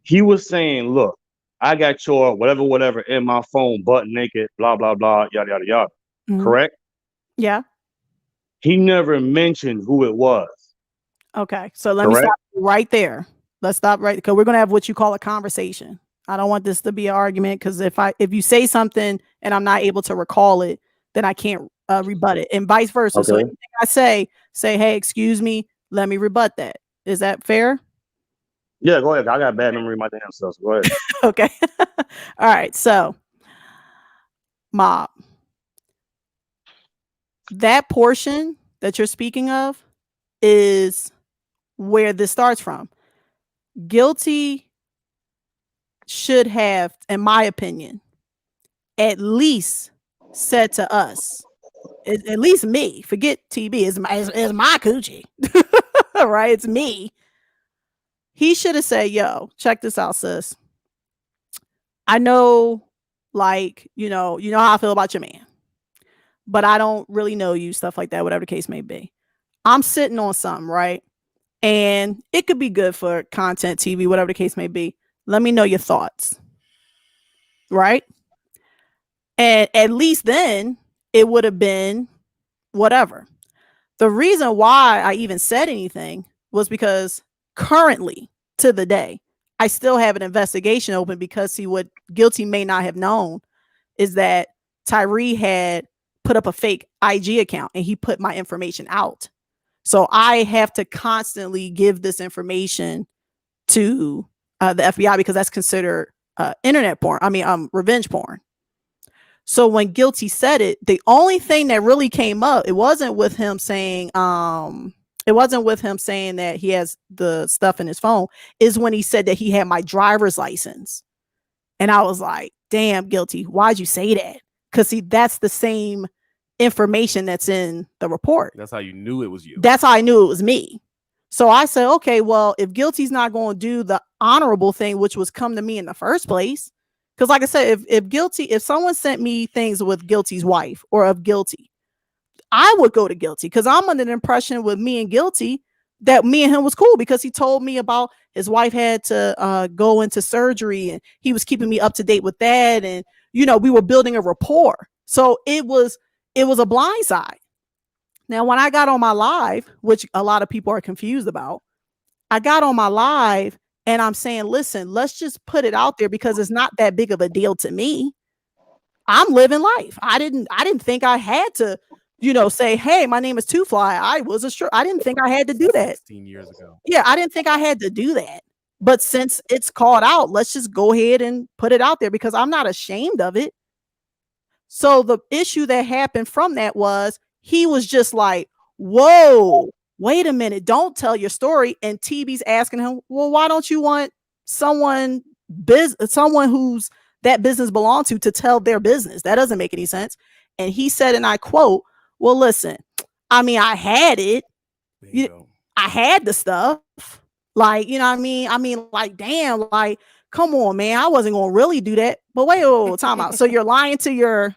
he was saying, look, I got your whatever in my phone, butt naked, blah, blah, blah, yada, yada, yada. Mhm. Correct? Yeah. He never mentioned who it was. Okay. So let me Correct? stop you right there. Let's stop right because we're gonna have what you call a conversation. I don't want this to be an argument because if you say something and I'm not able to recall it, then I can't rebut it, and vice versa. So Okay. anything I say, hey, excuse me, let me rebut that. Is that fair? Yeah, go ahead. I got bad memory of my damn self. So go ahead. Okay. All right. So, Mob, that portion that you're speaking of is where this starts from. Guilty should have, in my opinion, at least said to us, at least me, forget TB, is my coochie, right? It's me. He should have said, yo, check this out, sis. I know, like, you know how I feel about your man, but I don't really know you, stuff like that, whatever the case may be. I'm sitting on something, right? And it could be good for content, TV, whatever the case may be. Let me know your thoughts, right? And at least then it would have been whatever. The reason why I even said anything was because currently to the day, I still have an investigation open because see what Guilty may not have known is that Tyree had put up a fake IG account and he put my information out. So I have to constantly give this information to the FBI because that's considered internet porn. I mean, revenge porn. So when Guilty said it, the only thing that really came up, it wasn't with him saying that he has the stuff in his phone, is when he said that he had my driver's license. And I was like, damn, Guilty, why'd you say that? Because see, that's the same information that's in the report. That's how you knew it was you. That's how I knew it was me. So I said, okay, well, if Guilty's not going to do the honorable thing, which was come to me in the first place, because like I said, if someone sent me things with Guilty's wife or of Guilty, I would go to Guilty because I'm under the impression with me and Guilty that me and him was cool because he told me about his wife had to go into surgery and he was keeping me up to date with that. And, we were building a rapport. So it was a blind side. Now, when I got on my live, which a lot of people are confused about, I got on my live and I'm saying, listen, let's just put it out there because it's not that big of a deal to me. I'm living life. I didn't think I had to, say, hey, my name is Two Fly. I didn't think I had to do that. 16 years ago. Yeah, I didn't think I had to do that. But since it's called out, let's just go ahead and put it out there because I'm not ashamed of it. So the issue that happened from that was he was just like, whoa, wait a minute, don't tell your story. And TB's asking him, well, why don't you want someone who's that business belongs to tell their business? That doesn't make any sense. And he said, and I quote, well, listen, I mean, I had it. I had the stuff. Like, you know what I mean? I mean, like, damn, like, come on, man. I wasn't going to really do that. But wait, time out. So you're lying to your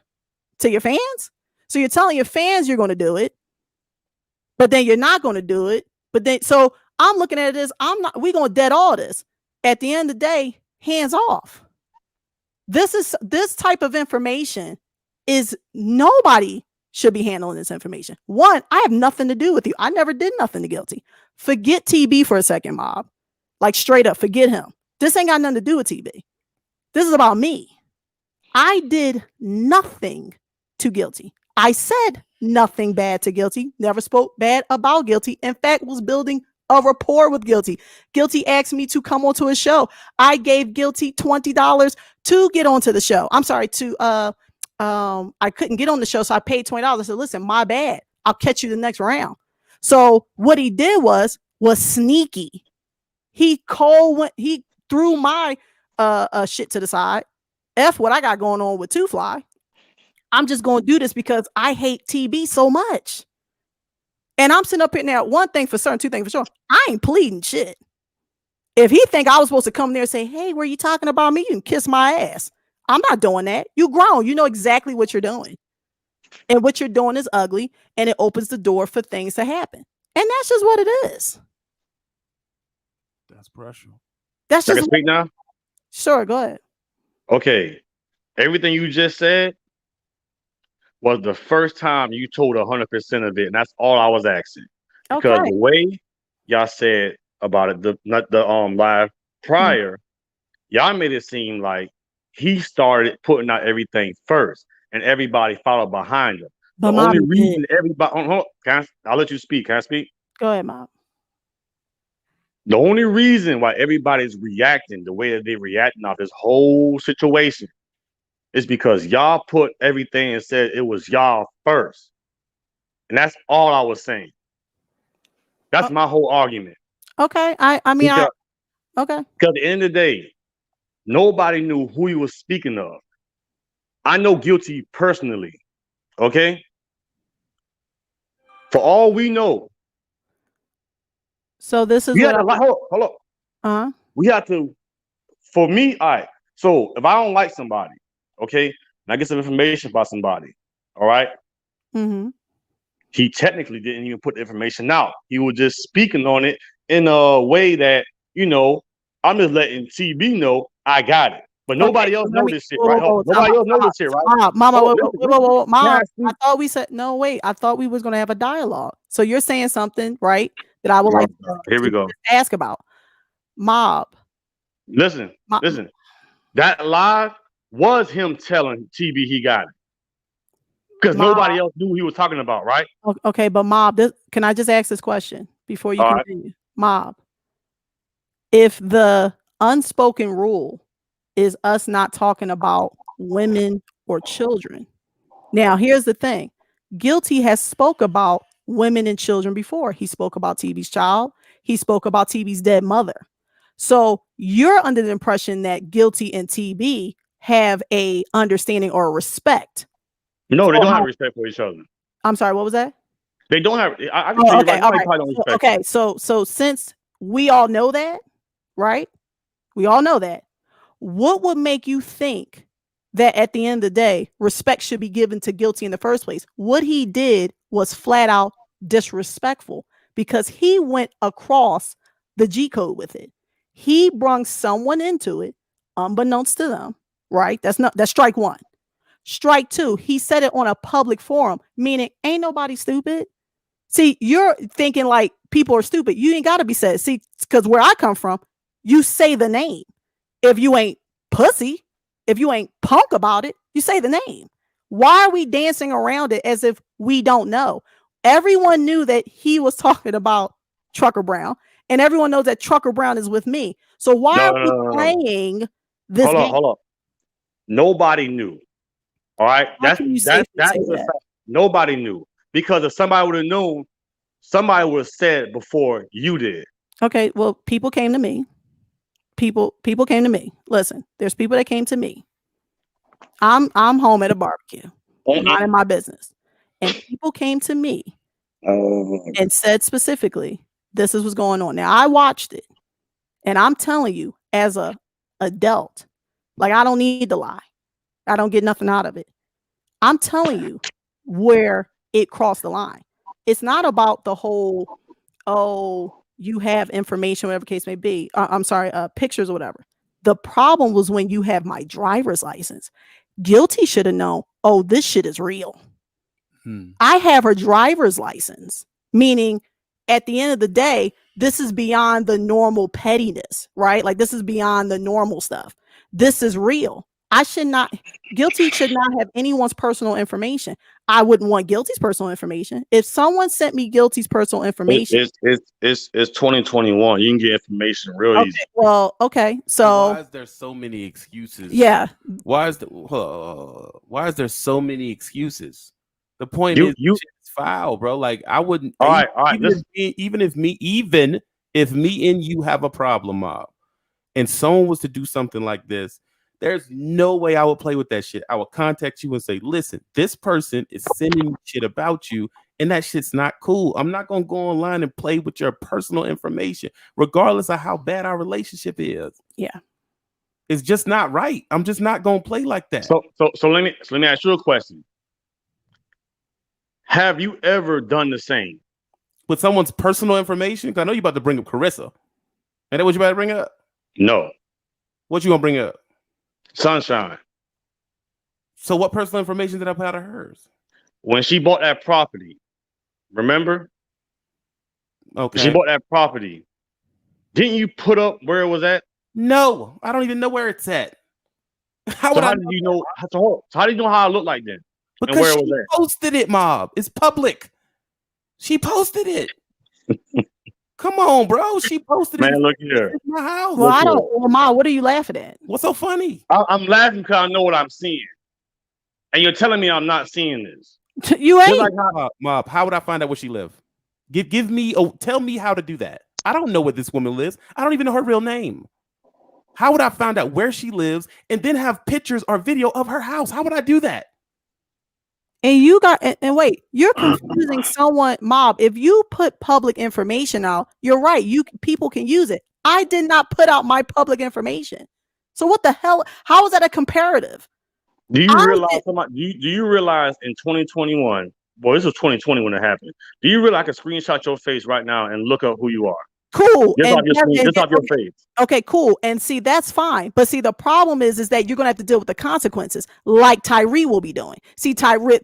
fans? So you're telling your fans you're going to do it, but then you're not going to do it. But then, so I'm looking at it as we're going to dead all this. At the end of the day, hands off. This type of information is nobody should be handling this information. One, I have nothing to do with you. I never did nothing to Guilty. Forget TB for a second, Mob. Like straight up, forget him. This ain't got nothing to do with TB. This is about me. I did nothing to Guilty. I said nothing bad to Guilty. Never spoke bad about Guilty. In fact, was building a rapport with Guilty. Guilty asked me to come onto his show. I gave Guilty $20 to get onto the show. I'm sorry, I couldn't get on the show, so I paid $20. I said, listen, my bad. I'll catch you the next round. So what he did was sneaky. He threw my shit to the side. F what I got going on with Two Fly. I'm just going to do this because I hate TB so much. And I'm sitting up here now, one thing for certain, two things for sure. I ain't pleading shit. If he think I was supposed to come there and say, hey, were you talking about me? You can kiss my ass. I'm not doing that. You grown. You know exactly what you're doing. And what you're doing is ugly, and it opens the door for things to happen. And that's just what it is. That's pressure. That's I can just speak now? sure. Go ahead. Okay. Everything you just said was the first time you told 100% of it, and that's all I was asking. Because Okay. the way y'all said about it, not the live prior, y'all made it seem like he started putting out everything first, and everybody followed behind him. But The only Mom reason did. everybody, I'll let you speak. Can I speak? Go ahead, Mom. The only reason why everybody's reacting the way that they're reacting off this whole situation is because y'all put everything and said it was y'all first. And that's all I was saying. That's my whole argument. Okay. I mean, Because, okay. because at the end of the day, nobody knew who he was speaking of. I know Guilty personally, okay? For all we know, So this is we what have to like, hold up. uh-huh. We have to, for me, all right. So if I don't like somebody, okay, and I get some information about somebody, all right, Mm-hmm. he technically didn't even put the information out. He was just speaking on it in a way that, I'm just letting TB know I got it. But nobody else know this shit, right? Nobody else know this shit, right? Mama, Listen. Mom, I thought we said no. Wait, I thought we was gonna have a dialogue. So you're saying something, right? That I would like Here we to go. ask about. Mob. Listen. That live was him telling TB he got it. Because nobody else knew he was talking about, right? Okay, but Mob, can I just ask this question before you continue? Mob, if the unspoken rule is us not talking about women or children, now here's the thing. Guilty has spoke about women and children before. He spoke about TB's child. He spoke about TB's dead mother. So you're under the impression that Guilty and TB have a understanding or a respect. No, they don't have respect for each other. I'm sorry, what was that? They don't have. I can tell you right now, they probably don't respect. Okay, so since we all know that, right? We all know that. What would make you think that at the end of the day, respect should be given to Guilty in the first place? What he did was flat out disrespectful because he went across the G code with it. He brung someone into it, unbeknownst to them, right? That's strike one. Strike two, he said it on a public forum, meaning ain't nobody stupid. See, you're thinking like people are stupid. You ain't got to be said. See, because where I come from, you say the name. If you ain't pussy, if you ain't punk about it, you say the name. Why are we dancing around it as if we don't know? Everyone knew that he was talking about Trucker Brown, and everyone knows that Trucker Brown is with me. So why are we playing this game? Hold up. Nobody knew. All right, that's a fact. Nobody knew, because if somebody would have known, somebody would have said it before you did. Okay, well, people came to me. People came to me. Listen, there's people that came to me. I'm home at a barbecue, not in my business, and people came to me and said specifically, "This is what's going on." Now I watched it, and I'm telling you, as a adult, like I don't need to lie. I don't get nothing out of it. I'm telling you where it crossed the line. It's not about the whole, oh, you have information, whatever case may be. I'm sorry, pictures or whatever. The problem was when you have my driver's license. Guilty should have known, oh, this shit is real. I have her driver's license, meaning at the end of the day, this is beyond the normal pettiness, right? Like this is beyond the normal stuff. This is real. Guilty should not have anyone's personal information. I wouldn't want Guilty's personal information. If someone sent me Guilty's personal information, It's 2021. You can get information real okay, easy. well, okay, Why so is there so many excuses? yeah, Why is there so many excuses? The point is, You shit's foul, bro. Like I wouldn't. all right. Even if me and you have a problem, Mob, and someone was to do something like this, there's no way I would play with that shit. I would contact you and say, listen, this person is sending me shit about you, and that shit's not cool. I'm not gonna go online and play with your personal information, regardless of how bad our relationship is. Yeah. It's just not right. I'm just not gonna play like that. So let me ask you a question. Have you ever done the same? With someone's personal information? 'Cause I know you're about to bring up Carissa. Ain't that what you about to bring up? No. What you gonna bring up? Sunshine. So what personal information did I put out of hers? When she bought that property, remember? Okay. She bought that property. Didn't you put up where it was at? No, I don't even know where it's at. How So would how I did know? you know? So how do you know how it looked like then? And Because where she was that? posted it, Mob. It's public. She posted it. Come on, bro. She posted it. Man, look here. It's my house. well, I Okay. don't. Well, Ma, what are you laughing at? What's so funny? I'm laughing because I know what I'm seeing. And you're telling me I'm not seeing this. You Just ain't. like how, Mob, how would I find out where she live? Give me tell me how to do that. I don't know where this woman lives. I don't even know her real name. How would I find out where she lives and then have pictures or video of her house? How would I do that? And you got and wait, you're confusing someone, Mob. If you put public information out, you're right. People can use it. I did not put out my public information. So what the hell? How is that a comparative? do you I realize did- somebody, do you realize in 2021, boy, this was 2020 when it happened. Do you realize I can screenshot your face right now and look up who you are? Cool. Just And off your that- screen, and just that- off your face. Okay, cool. And see, that's fine. But see, the problem is that you're gonna have to deal with the consequences, like Tyree will be doing. See, Tyree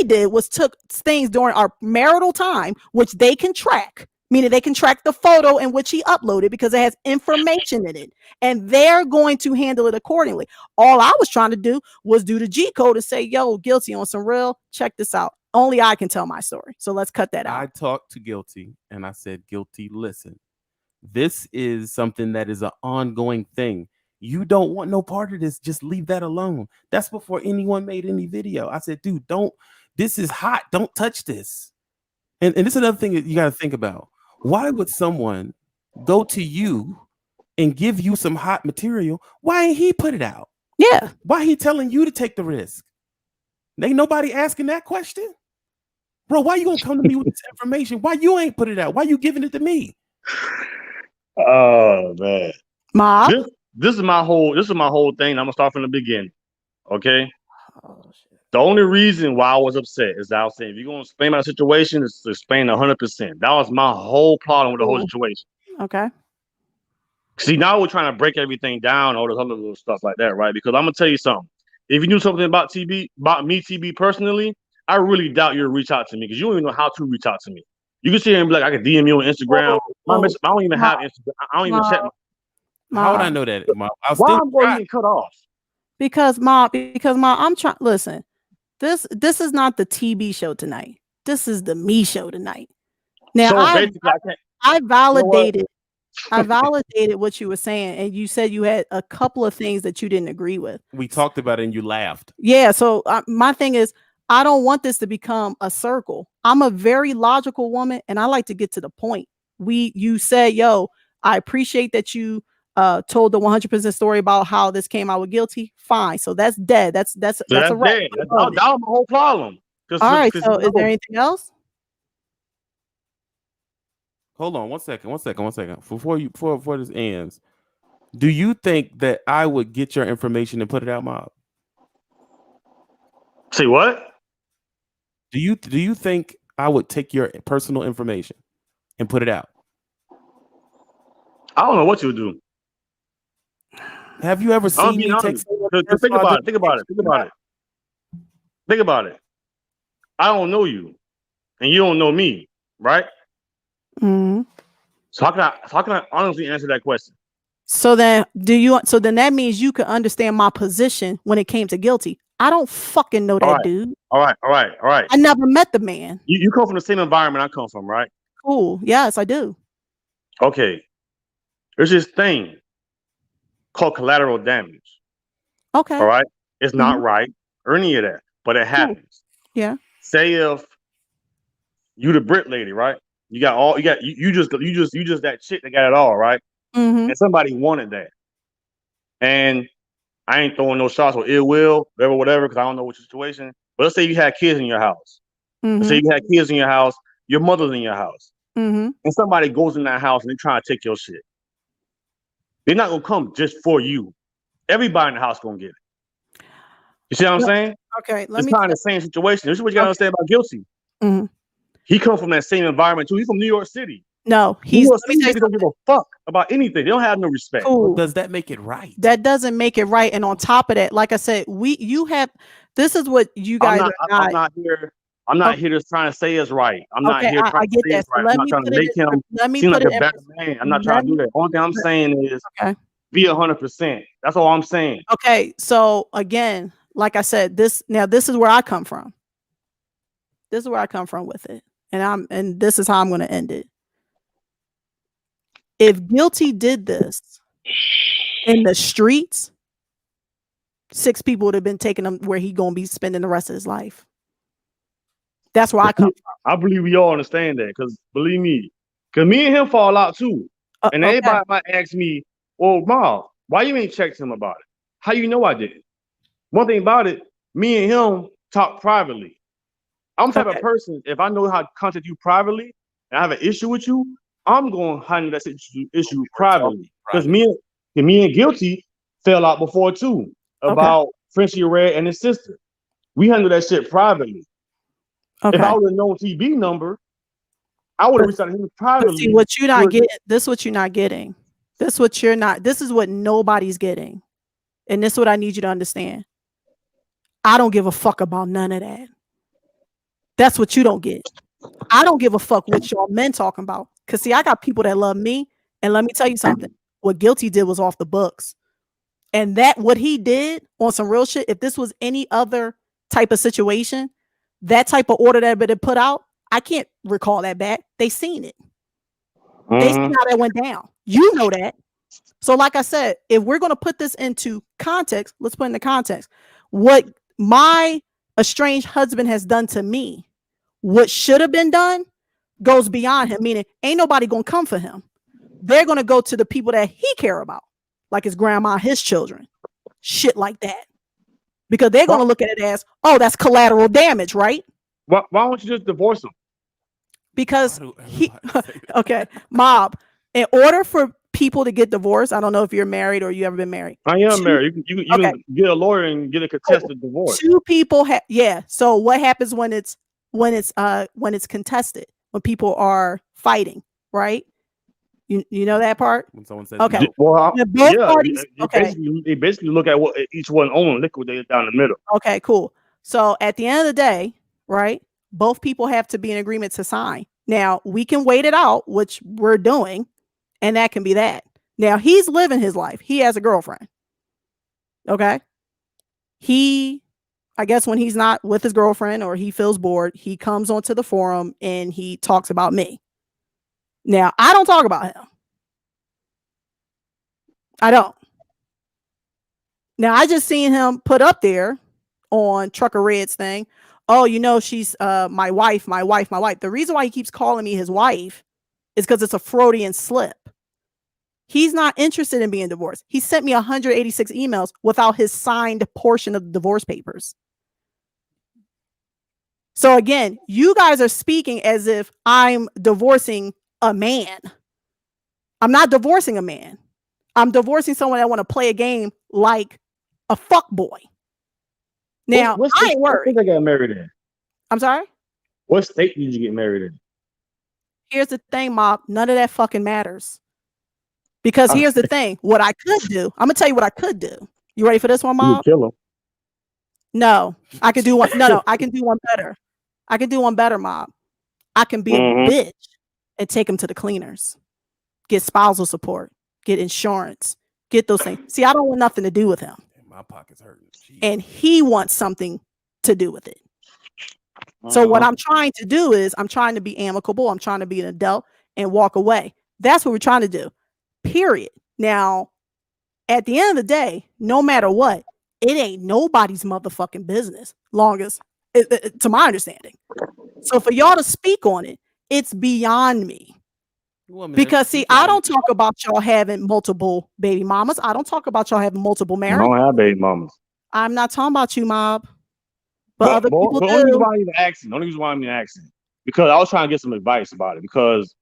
did was took things during our marital time, which they can track, meaning they can track the photo in which he uploaded because it has information in it, and they're going to handle it accordingly. All I was trying to do was do the G code and say, "Yo, Guilty on some real. Check this out. Only I can tell my story." So let's cut that I out. talked to Guilty and I said, Guilty, listen, this is something that is an ongoing thing. You don't want no part of this. Just leave that alone. That's before anyone made any video. I said, dude, this is hot. Don't touch this. And this is another thing that you got to think about. Why would someone go to you and give you some hot material? Why ain't he put it out? Yeah. Why he telling you to take the risk? Ain't nobody asking that question. Bro, why you gonna come to me with this information? Why you ain't put it out? Why you giving it to me? Oh man. Mob. This is my whole thing. I'm gonna start from the beginning. Okay. Oh, shit. The only reason why I was upset is that I was saying if you're gonna explain my situation, it's to explain 100%. That was my whole problem with the whole situation. Okay. See, now we're trying to break everything down, all this other little stuff like that, right? Because I'm gonna tell you something. If you knew something about TB personally, I really doubt you'll reach out to me because you don't even know how to reach out to me. You can sit here and be like, I can DM you on Instagram. I don't even have Instagram. I don't even check. How would I Mom. know that? Mom? I'll Why still I'm going try. to get cut off? Because mom, I'm trying. Listen, this is not the TB show tonight. This is the me show tonight. Now So I basically, I can't. I validated I validated what you were saying, and you said you had a couple of things that you didn't agree with. We talked about it and you laughed. Yeah. So my thing is, I don't want this to become a circle. I'm a very logical woman, and I like to get to the point. You said, "Yo, I appreciate that you told the 100% story about how this came out with Guilty." Fine. So that's dead. That's So a that's wrap. dead. That was my whole problem. All right. So is there anything else? Hold on one second. Before this ends, do you think that I would get your information and put it out, Mob? See what? Do you think I would take your personal information and put it out? I don't know what you would do. Have you ever I'll seen be me honest. text someone? Think about it. Think about it. Think about it. Think about it. I don't know you, and you don't know me, right? Mhm. So how can I honestly answer that question? So then that means you can understand my position when it came to guilty. I don't fucking know All that right, dude. all right. I never met the man. You come from the same environment I come from, right? Cool. Yes, I do. Okay. There's this thing called collateral damage. Okay. All right. It's not Mhm. right or any of that, but it happens. Yeah. Say if you the Brit lady, right? You got all you just that chick that got it all, right? Mhm. And somebody wanted that. And I ain't throwing no shots or ill will, whatever, because I don't know what your situation. But let's say you had kids in your house. Let's say Mhm. you had kids in your house, your mother's in your house, Mhm. and somebody goes in that house and they try to take your shit. They're not gonna come just for you. Everybody in the house gonna get it. You see what I'm Well, saying? okay, let It's me kind of the same situation. This is what you gotta okay. understand about Guilty. Mhm. He come from that same environment too. He's from New York City. No, New York let me City tell you niggas don't give something. a fuck about anything. They don't have no respect. Well, Cool. does that make it right? That doesn't make it right. And on top of that, like I said, this is what you guys are I'm not. not here. I'm not here just trying to say it's right. I'm not Okay, here trying I to get say that. it's So right. I'm not trying to make him let me seem put like it a in better man. I'm not let trying to do me that. Only thing I'm saying is okay. be 100%. That's all I'm saying. Okay, so again, like I said, this is where I come from. This is where I come from with it. And this is how I'm going to end it. If Guilty did this in the streets, 6 people would have been taking him where he going to be spending the rest of his life. That's where I come from. I believe we all understand that, because believe me, because me and him fall out too. And Okay. everybody might ask me, well, Mom, why you ain't checked him about it? How you know I didn't? One thing about it, me and him talk privately. I'm the type of Okay. person, if I know how to contact you privately and I have an issue with you, I'm going to handle that issue privately. Because me and Guilty fell out before too about Frenchie Red and his sister. We handle that shit privately. Okay. If I would have known TB number, I would have reached out to him But privately. see, what you're not getting, this is what you're not getting. This is what nobody's getting. And this is what I need you to understand. I don't give a fuck about none of that. That's what you don't get. I don't give a fuck what y'all men talking about. Cause see, I got people that love me. And let me tell you something. What Guilty did was off the books. And that what he did on some real shit, if this was any other type of situation, that type of order that had been put out, I can't recall that back. They seen it. They seen how that went down. You know that. So, like I said, if we're going to put this into context, let's put in the context. What my estranged husband has done to me, what should have been done, goes beyond him. Meaning, ain't nobody going to come for him. They're going to go to the people that he care about, like his grandma, his children, shit like that. Because they're going to look at it as, oh, that's collateral damage, right? Why don't you just divorce him? Because okay, Mob, in order for people to get divorced, I don't know if you're married or you ever been married. I am married. You can get a lawyer and get a contested divorce. 2 people so what happens when it's contested, when people are fighting, right? You know that part? When someone says okay. no. Well, both parties, they basically look at what each one owns, liquidate down the middle. Okay, cool. So at the end of the day, right, both people have to be in agreement to sign. Now, we can wait it out, which we're doing, and that can be that. Now, he's living his life. He has a girlfriend. Okay? I guess when he's not with his girlfriend or he feels bored, he comes onto the forum and he talks about me. Now, I don't talk about him. I don't. Now, I just seen him put up there on Trucker Red's thing. Oh, she's my wife. The reason why he keeps calling me his wife is because it's a Freudian slip. He's not interested in being divorced. He sent me 186 emails without his signed portion of the divorce papers. So again, you guys are speaking as if I'm divorcing a man. I'm not divorcing a man. I'm divorcing someone that want to play a game like a fuck boy. Now, I ain't worried. What state I got married in? I'm sorry? What state did you get married in? Here's the thing, Mob. None of that fucking matters. Because here's the thing. What I could do, I'm going to tell you what I could do. You ready for this one, Mob? You kill him. No, I can do one. No, I can do one better. I can do one better, Mob. I can be a bitch and take them to the cleaners, get spousal support, get insurance, get those things. See, I don't want nothing to do with him. And my pocket's hurting. Jeez. And he wants something to do with it. So what I'm trying to do is I'm trying to be amicable. I'm trying to be an adult and walk away. That's what we're trying to do. Period. Now, at the end of the day, no matter what, it ain't nobody's motherfucking business, long as, to my understanding. So for y'all to speak on it, it's beyond me. Well, I mean, Because there's see, people I that- don't talk about y'all having multiple baby mamas. I don't talk about y'all having multiple I marriages. don't have baby mamas. I'm not talking about you, Mob. But other but people the only reason do. why I'm even asking, the only reason why I'm even asking, because I was trying to get some advice about it. Because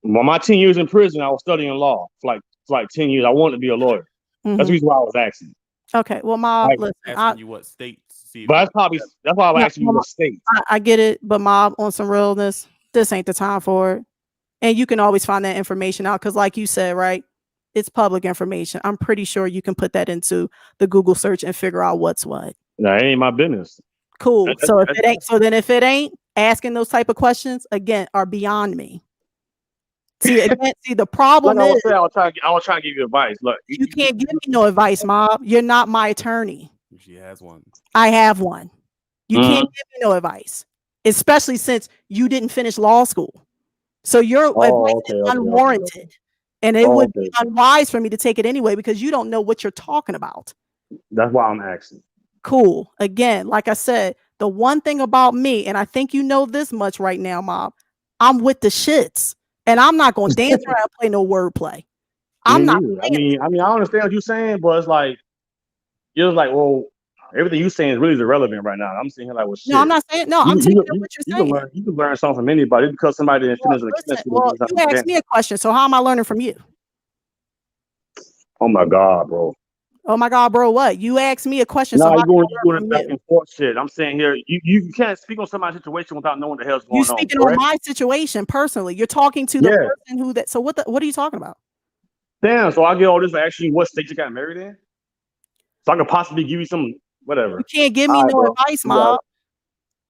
when my 10 years in prison, I was studying law for like 10 years. I wanted to be a lawyer. That's Mhm. the reason why I was asking. Okay, well, Mob, Like, listen, asking you what state to see if But you- that's why I was No, asking you no, what state. I get it, but Mob, on some realness, this ain't the time for it. And you can always find that information out because, like you said, right, it's public information. I'm pretty sure you can put that into the Google search and figure out what's what. Nah, it ain't my business. Cool. That- So if that- it ain't, so then if it ain't, asking those type of questions again are beyond me. See, again, see, the problem Like I was is saying, I was trying to give you advice. Look, you can't give me no advice, Mob. You're not my attorney. She has one. I have one. You Mhm. can't give me no advice, especially since you didn't finish law school. So your advice okay, is okay, unwarranted. And it Oh, would be okay. unwise for me to take it anyway because you don't know what you're talking about. That's why I'm asking. Cool. Again, like I said, the one thing about me, and I think you know this much right now, Mob, I'm with the shits. And I'm not going to dance around and play no wordplay. I'm Me not. neither. playing I mean, I understand what you're saying, but it's like you're like, well, everything you're saying is really irrelevant right now. I'm sitting here like, well, shit. No, I'm not saying. No, I'm taking up what you're you saying. can learn something from anybody because somebody didn't finish the Listen, class. well, you asked me a question, so how am I learning from you? Oh my god, bro. Oh my God, bro, what? You asked me a question, so No, how you're can I going learn from back you? and forth shit. I'm saying here, you can't speak on somebody's situation without knowing what the hell's You going on. speaking on Correct? my situation personally. You're talking to the Yeah. person who that. So what are you talking about? Damn, so I get all this for asking you what state you got married in? So I could possibly give you some whatever. You can't give me All right, no bro. advice, You got Mob. it.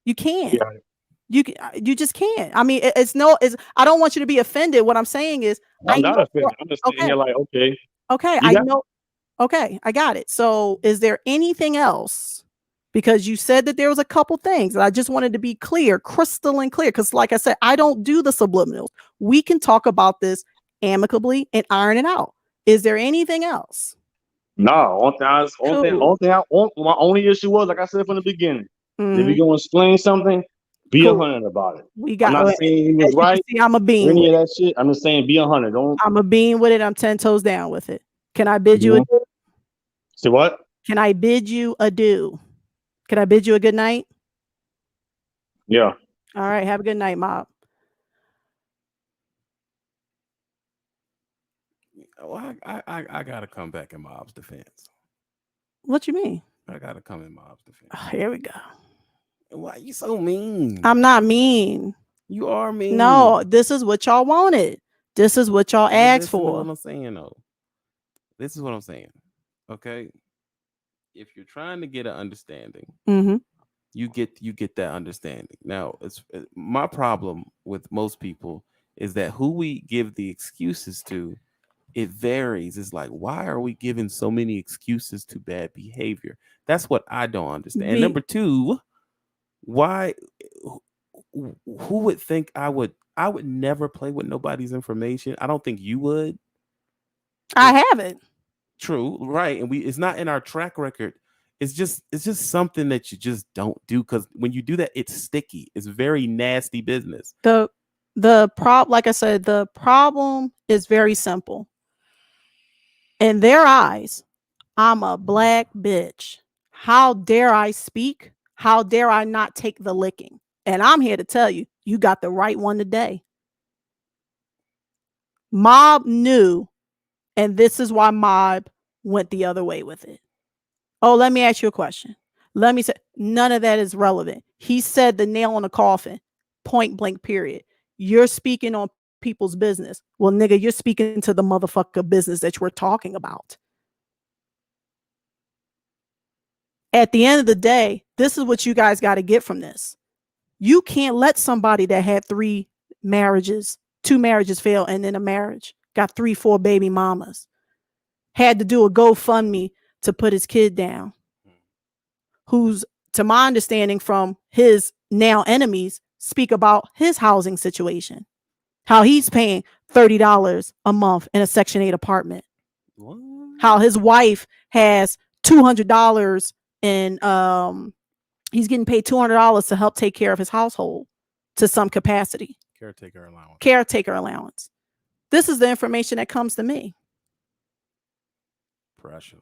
You can't. You got You just can't. I mean, it's no. It's. I don't want you to be offended. What I'm saying is, I'm I not know. offended. I'm just sitting Okay. here like, okay. Okay, You I got- know. Okay, I got it. So, is there anything else? Because you said that there was a couple things, and I just wanted to be clear, crystal and clear. Because, like I said, I don't do the subliminals. We can talk about this amicably and iron it out. Is there anything else? No, my only issue was, like I said from the beginning, if Mhm. you're gonna explain something, be Cool. 100 about it. We I'm got. not saying he as was you can right see, I'm a or bean. any With of it. that shit. I'm just saying be 100. Don't I'm a bean with it. I'm 10 toes down with it. Can I bid you? Mhm. say what? Can I bid you adieu? Can I bid you a good night? Yeah. All right. Have a good night, Mob. Well, I gotta come back in Mob's defense. What you mean? I gotta come in Mob's defense. Here we go. Why you so mean? I'm not mean. You are mean. No, this is what y'all wanted. This is what y'all Well, asked listen to for. what I'm saying though. This is what I'm saying. Okay. If you're trying to get an understanding, Mm-hmm. you get that understanding. Now, it's my problem with most people is that who we give the excuses to, it varies. It's like, why are we giving so many excuses to bad behavior? That's what I don't understand. And number two, why who would think I would never play with nobody's information? I don't think you would. I haven't. True, right. And it's not in our track record. It's just something that you just don't do, because when you do that, it's sticky. It's very nasty business. Like I said, the problem is very simple. In their eyes, I'm a black bitch. How dare I speak? How dare I not take the licking? And I'm here to tell you, you got the right one today. Mob knew, and this is why Mob went the other way with it. Oh, let me ask you a question. Let me say, none of that is relevant. He said the nail on the coffin, point blank, period. You're speaking on people's business. Well, nigga, you're speaking to the motherfucker business that we're talking about. At the end of the day, this is what you guys got to get from this. You can't let somebody that had 3 marriages 2 marriages failed, and then a marriage. Got 3, 4 baby mamas. Had to do a GoFundMe to put his kid down. Who's, to my understanding from his now enemies, speak about his housing situation. How he's paying $30 a month in a Section 8 apartment. What? How his wife has $200 in he's getting paid $200 to help take care of his household to some capacity. Caretaker allowance. Caretaker allowance. This is the information that comes to me. Pressure.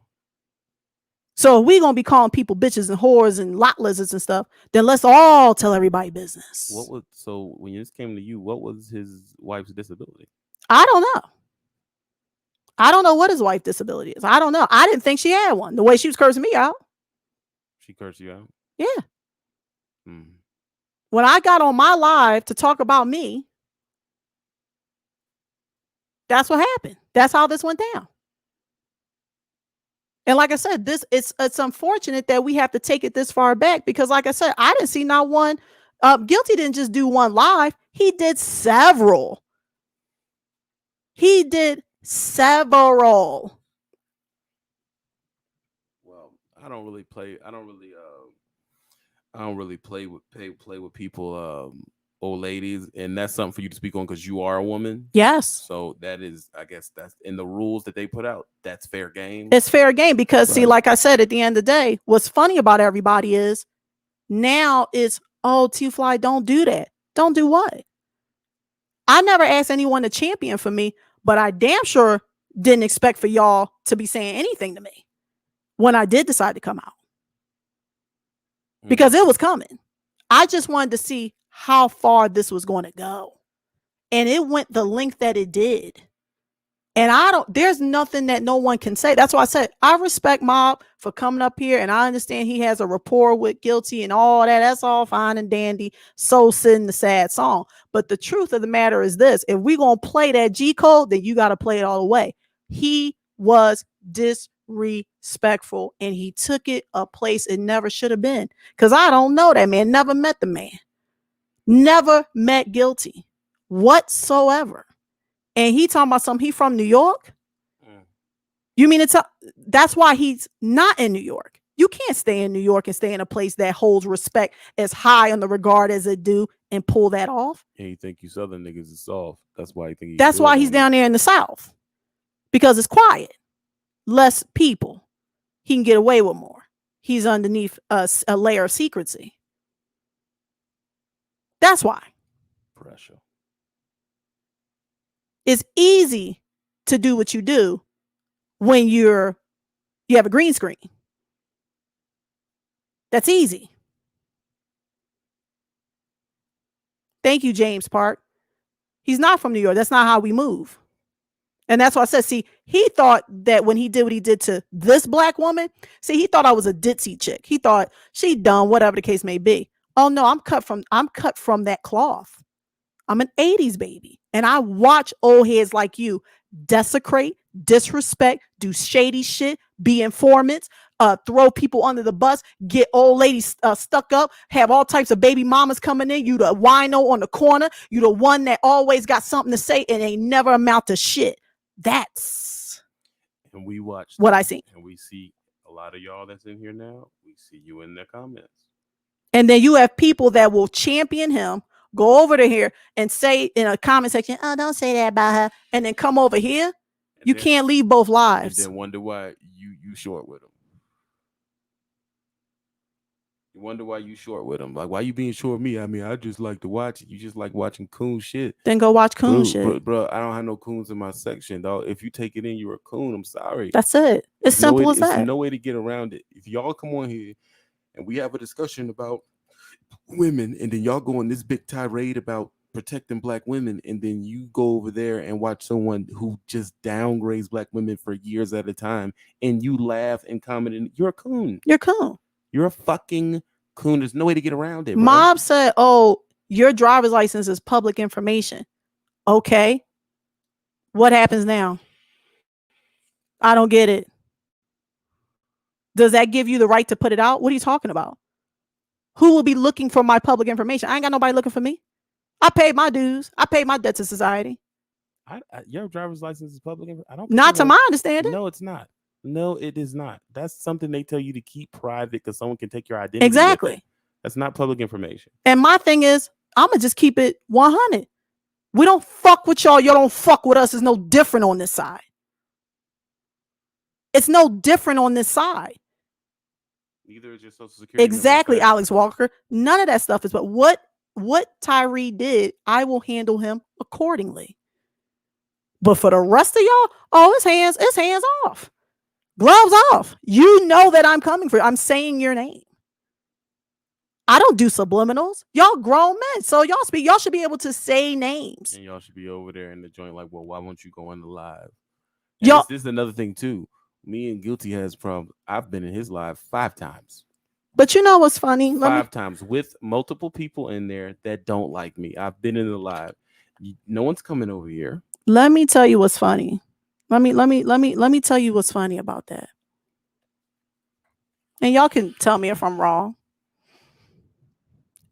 So if we're gonna be calling people bitches and whores and lot lizards and stuff, then let's all tell everybody business. What was so when this came to you? What was his wife's disability? I don't know. I don't know what his wife's disability is. I don't know. I didn't think she had one. The way she was cursing me out. She cursed you out. Yeah. Hmm. When I got on my live to talk about me, that's what happened. That's how this went down. And like I said, it's unfortunate that we have to take it this far back because, like I said, I didn't see not one. Guilty didn't just do one live. He did several. He did several. Well, I don't really play. I don't really play with people, old ladies, and that's something for you to speak on because you are a woman. Yes. So that is, I guess, that's in the rules that they put out. That's fair game. It's fair game because, see, Right. like I said, at the end of the day, what's funny about everybody is now it's, oh, T-Fly, don't do that. Don't do what? I never asked anyone to champion for me, but I damn sure didn't expect for y'all to be saying anything to me when I did decide to come out because it was coming. I just wanted to see how far this was going to go. And it went the length that it did. And there's nothing that no one can say. That's why I said, I respect Mob for coming up here. And I understand he has a rapport with Guilty and all that. That's all fine and dandy. So sing the sad song. But the truth of the matter is this. If we're going to play that G code, then you got to play it all the way. He was disrespectful and he took it a place it never should have been. Because I don't know that man. Never met the man. Never met Guilty whatsoever. And he talking about something. He from New York? You mean that's why he's not in New York. You can't stay in New York and stay in a place that holds respect as high on the regard as it do and pull that off. And you think you Southern niggas is soft. That's why you think That's why he's down there in the South. Because it's quiet. Less people. He can get away with more. He's underneath a layer of secrecy. That's why. Pressure. It's easy to do what you do when you have a green screen. That's easy. Thank you, James Park. He's not from New York. That's not how we move. And that's why I said, see, he thought that when he did what he did to this black woman, see, he thought I was a ditzy chick. He thought she dumb, whatever the case may be. Oh no, I'm cut from that cloth. I'm an 80s baby. And I watch old heads like you desecrate, disrespect, do shady shit, be informants, throw people under the bus, get old ladies stuck up, have all types of baby mamas coming in. You the wino on the corner. You the one that always got something to say and they never amount to shit. That's And we watch what I see. And we see a lot of y'all that's in here now. We see you in the comments. And then you have people that will champion him, go over to here and say in a comment section, oh, don't say that about her. And then come over here. And You then- can't leave both And lives. then wonder why you short with him. You wonder why you short with him. Like, why you being short with me? I mean, I just like to watch it. You just like watching coon shit. Then go watch coon shit. Bro, I don't have no coons in my section, dog. If you take it in, you're a coon. I'm sorry. That's it. It's There's no simple way- as that. There's no way to get around it. If y'all come on here and we have a discussion about women, and then y'all go on this big tirade about protecting black women, and then you go over there and watch someone who just downgrades black women for years at a time, and you laugh and comment, and you're a coon. You're coon. You're a fucking coon. There's no way to get around it. Bro. Mob said, oh, your driver's license is public information. Okay. What happens now? I don't get it. Does that give you the right to put it out? What are you talking about? Who will be looking for my public information? I ain't got nobody looking for me. I paid my dues. I paid my debt to society. Your driver's license is public. I don't. Not to my understanding. No, it's not. No, it is not. That's something they tell you to keep private because someone can take your identity. with it. Exactly. That's not public information. And my thing is, I'm gonna just keep it 100. We don't fuck with y'all. Y'all don't fuck with us. It's no different on this side. It's no different on this side. Neither is your social security. Exactly, Alex Walker. None of that stuff is. But what Tyree did, I will handle him accordingly. But for the rest of y'all, oh, it's hands off. Gloves off. You know that I'm coming for you. I'm saying your name. I don't do subliminals. Y'all grown men. So y'all should be able to say names. And y'all should be over there in the joint like, well, why won't you go on the live? Y'all, this is another thing too. Me and Guilty has problems. I've been in his live 5 times. but you know what's funny? 5 times with multiple people in there that don't like me. I've been in the live. No one's coming over here. Let me tell you what's funny. Let me tell you what's funny about that. And y'all can tell me if I'm wrong.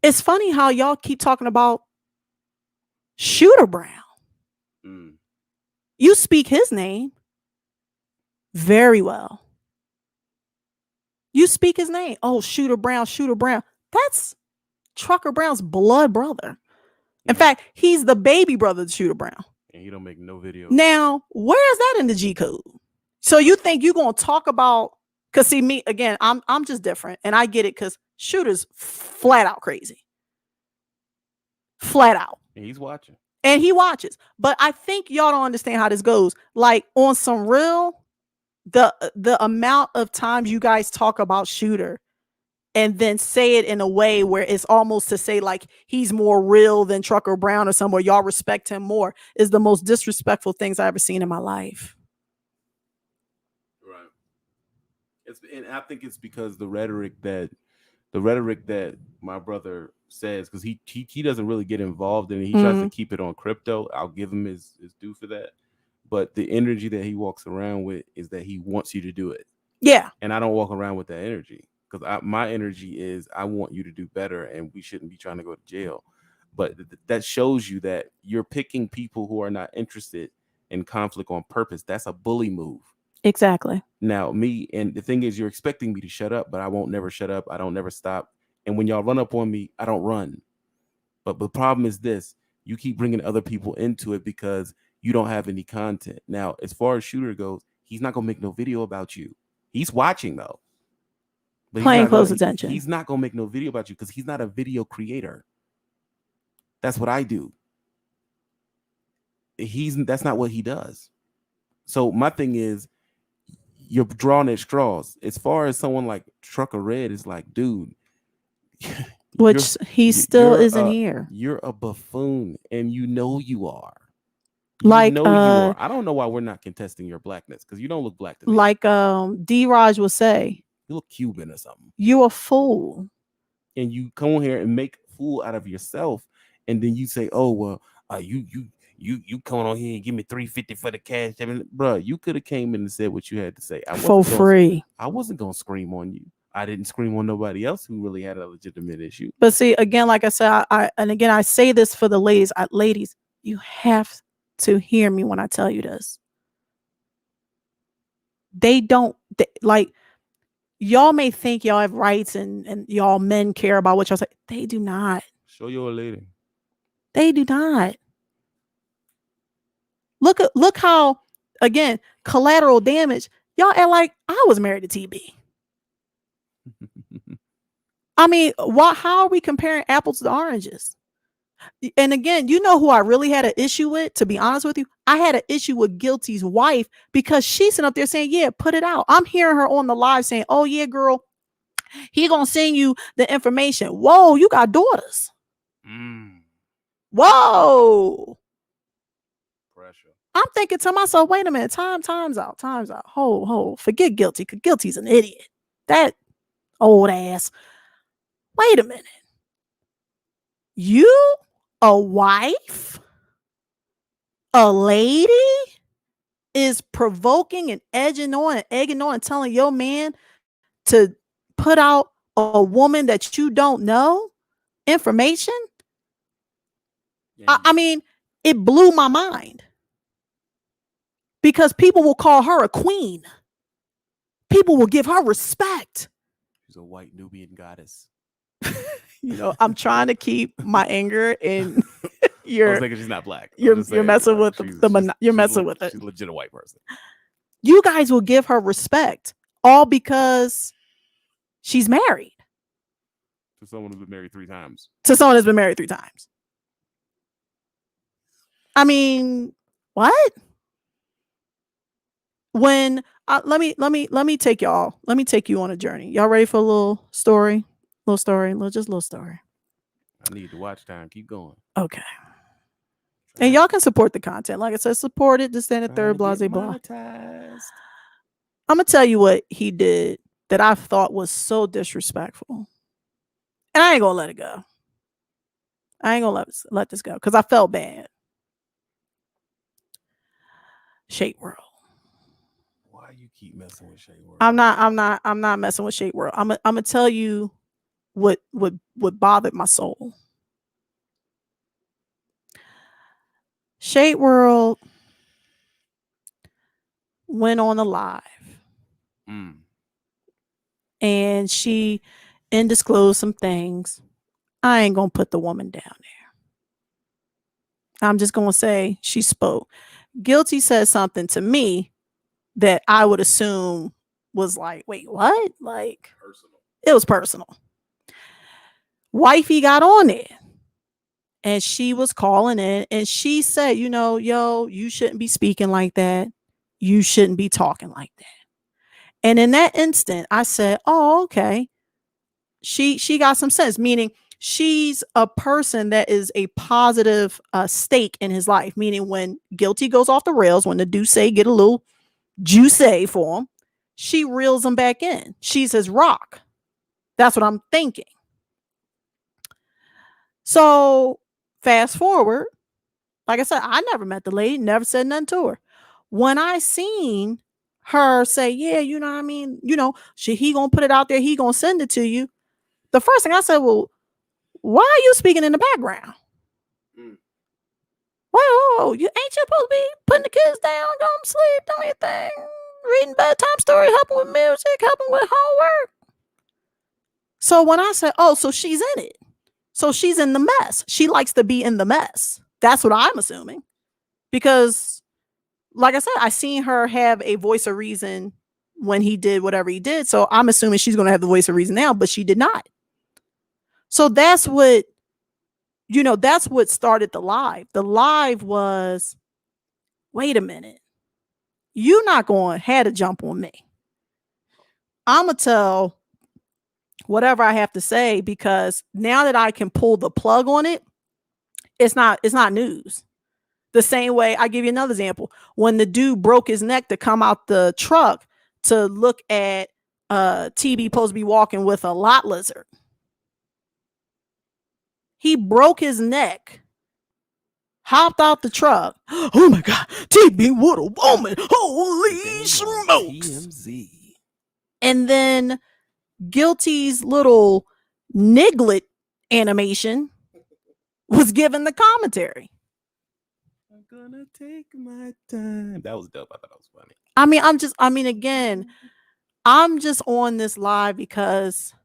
It's funny how y'all keep talking about Shooter Brown. Mm. You speak his name very well. You speak his name. Oh, Shooter Brown, Shooter Brown. That's Trucker Brown's blood brother. In fact, he's the baby brother to Shooter Brown. And he don't make no video. Now, where is that in the G code? So you think you're gonna talk about? Cause see me again, I'm just different, and I get it. Cause Shooter's flat out crazy, flat out, And he's watching. and he watches. But I think y'all don't understand how this goes. Like on some real, the amount of times you guys talk about Shooter, and then say it in a way where it's almost to say like he's more real than Trucker Brown or somewhere y'all respect him more, is the most disrespectful things I ever seen in my life. Right. And I think it's because the rhetoric that my brother says, because he doesn't really get involved in it. He tries to keep it on crypto. I'll give him his due for that. But the energy that he walks around with is that he wants you to do it. Yeah. And I don't walk around with that energy. Because my energy is I want you to do better, and we shouldn't be trying to go to jail. But that shows you that you're picking people who are not interested in conflict on purpose. That's a bully move. Exactly. Now, and the thing is, you're expecting me to shut up, but I won't never shut up. I don't never stop. And when y'all run up on me, I don't run. But the problem is this: you keep bringing other people into it because you don't have any content. Now, as far as Shooter goes, he's not gonna make no video about you. He's watching though. But Playing close attention. He's not gonna make no video about you because he's not a video creator. That's what I do. That's not what he does. So my thing is, you're drawing at straws. As far as someone like Trucker Red is like, dude, which he still isn't here. You're a buffoon, and you know you are. Like, you are. I don't know why we're not contesting your blackness because you don't look black to me. Like D-Raj will say, you look Cuban or something. You a fool. And you come on here and make a fool out of yourself, and then you say, "Oh well, you coming on here and give me $350 for the cash." I mean, bro, you could have came in and said what you had to say. For free. I wasn't gonna scream on you. I didn't scream on nobody else who really had a legitimate issue. But see, again, like I said, I say this for the ladies. Ladies, you have to hear me when I tell you this. Like. Y'all may think y'all have rights and y'all men care about what y'all say. They do not. Show your lady. They do not. Look how, again, collateral damage. Y'all act like I was married to TB. I mean, how are we comparing apples to oranges? And again, you know who I really had an issue with, to be honest with you? I had an issue with Guilty's wife because she's sitting up there saying, yeah, put it out. I'm hearing her on the live saying, oh, yeah, girl, he gonna send you the information. Whoa, you got daughters. Whoa. Pressure. I'm thinking to myself, wait a minute, time's out. Ho, forget Guilty, because Guilty's an idiot. That old ass. Wait a minute. You, a wife, a lady, is provoking and egging on and telling your man to put out a woman that you don't know information? I mean, it blew my mind because people will call her a queen. People will give her respect. She's a white Nubian goddess. You know, I'm trying to keep my anger in I was your. thinking she's not black. I'm You're just saying, messing like, with you're messing with it. She's legit a white person. You guys will give her respect all because she's married To someone who's been married 3 times. to someone that's been married 3 times. I mean, what? When let me take y'all. Let me take you on a journey. Y'all ready for a little story? Little story. I need the watch time. Keep going. Okay. And y'all can support the content. Like I said, support it. Just stand at Trying third, to get blah. monetized. I'm gonna tell you what he did that I thought was so disrespectful, and I ain't gonna let it go. I ain't gonna let this go because I felt bad. Shade World. Why you keep messing with Shade World? I'm not messing with Shade World. I'm gonna tell you what bothered my soul. Shade World went on a live and she disclosed some things. I ain't gonna put the woman down there. I'm just gonna say she spoke. Guilty said something to me that I would assume was like, wait, what? Like Personal. it was personal. Wifey got on it and she was calling in and she said, you know, yo, you shouldn't be speaking like that. You shouldn't be talking like that. And in that instant, I said, oh, okay. She got some sense, meaning she's a person that is a positive stake in his life, meaning when Guilty goes off the rails, when the Deuce get a little juice for him, she reels him back in. She's his rock. That's what I'm thinking. So fast forward, like I said, I never met the lady, never said nothing to her. When I seen her say, yeah, you know what I mean, you know, he gonna put it out there, he gonna send it to you. The first thing I said, well, why are you speaking in the background? Well, you ain't you supposed to be putting the kids down, going to sleep, doing your thing, reading bedtime story, helping with music, helping with homework. So when I said, oh, so she's in it. So she's in the mess. She likes to be in the mess. That's what I'm assuming. Because, like I said, I seen her have a voice of reason when he did whatever he did. So I'm assuming she's going to have the voice of reason now, but she did not. So that's what, you know, that's what started the live. The live was, wait a minute. You're not going to have to jump on me. I'm going to tell whatever I have to say because now that I can pull the plug on it, it's not news. The same way, I give you another example. When the dude broke his neck to come out the truck to look at TB supposed to be walking with a lot lizard. He broke his neck, hopped out the truck. Oh my God, TB, what a woman. Holy smokes. TMZ. And then Guilty's little Niglet animation was given the commentary. I'm gonna take my time. That was dope. I thought that was funny. Again, I'm just on this live because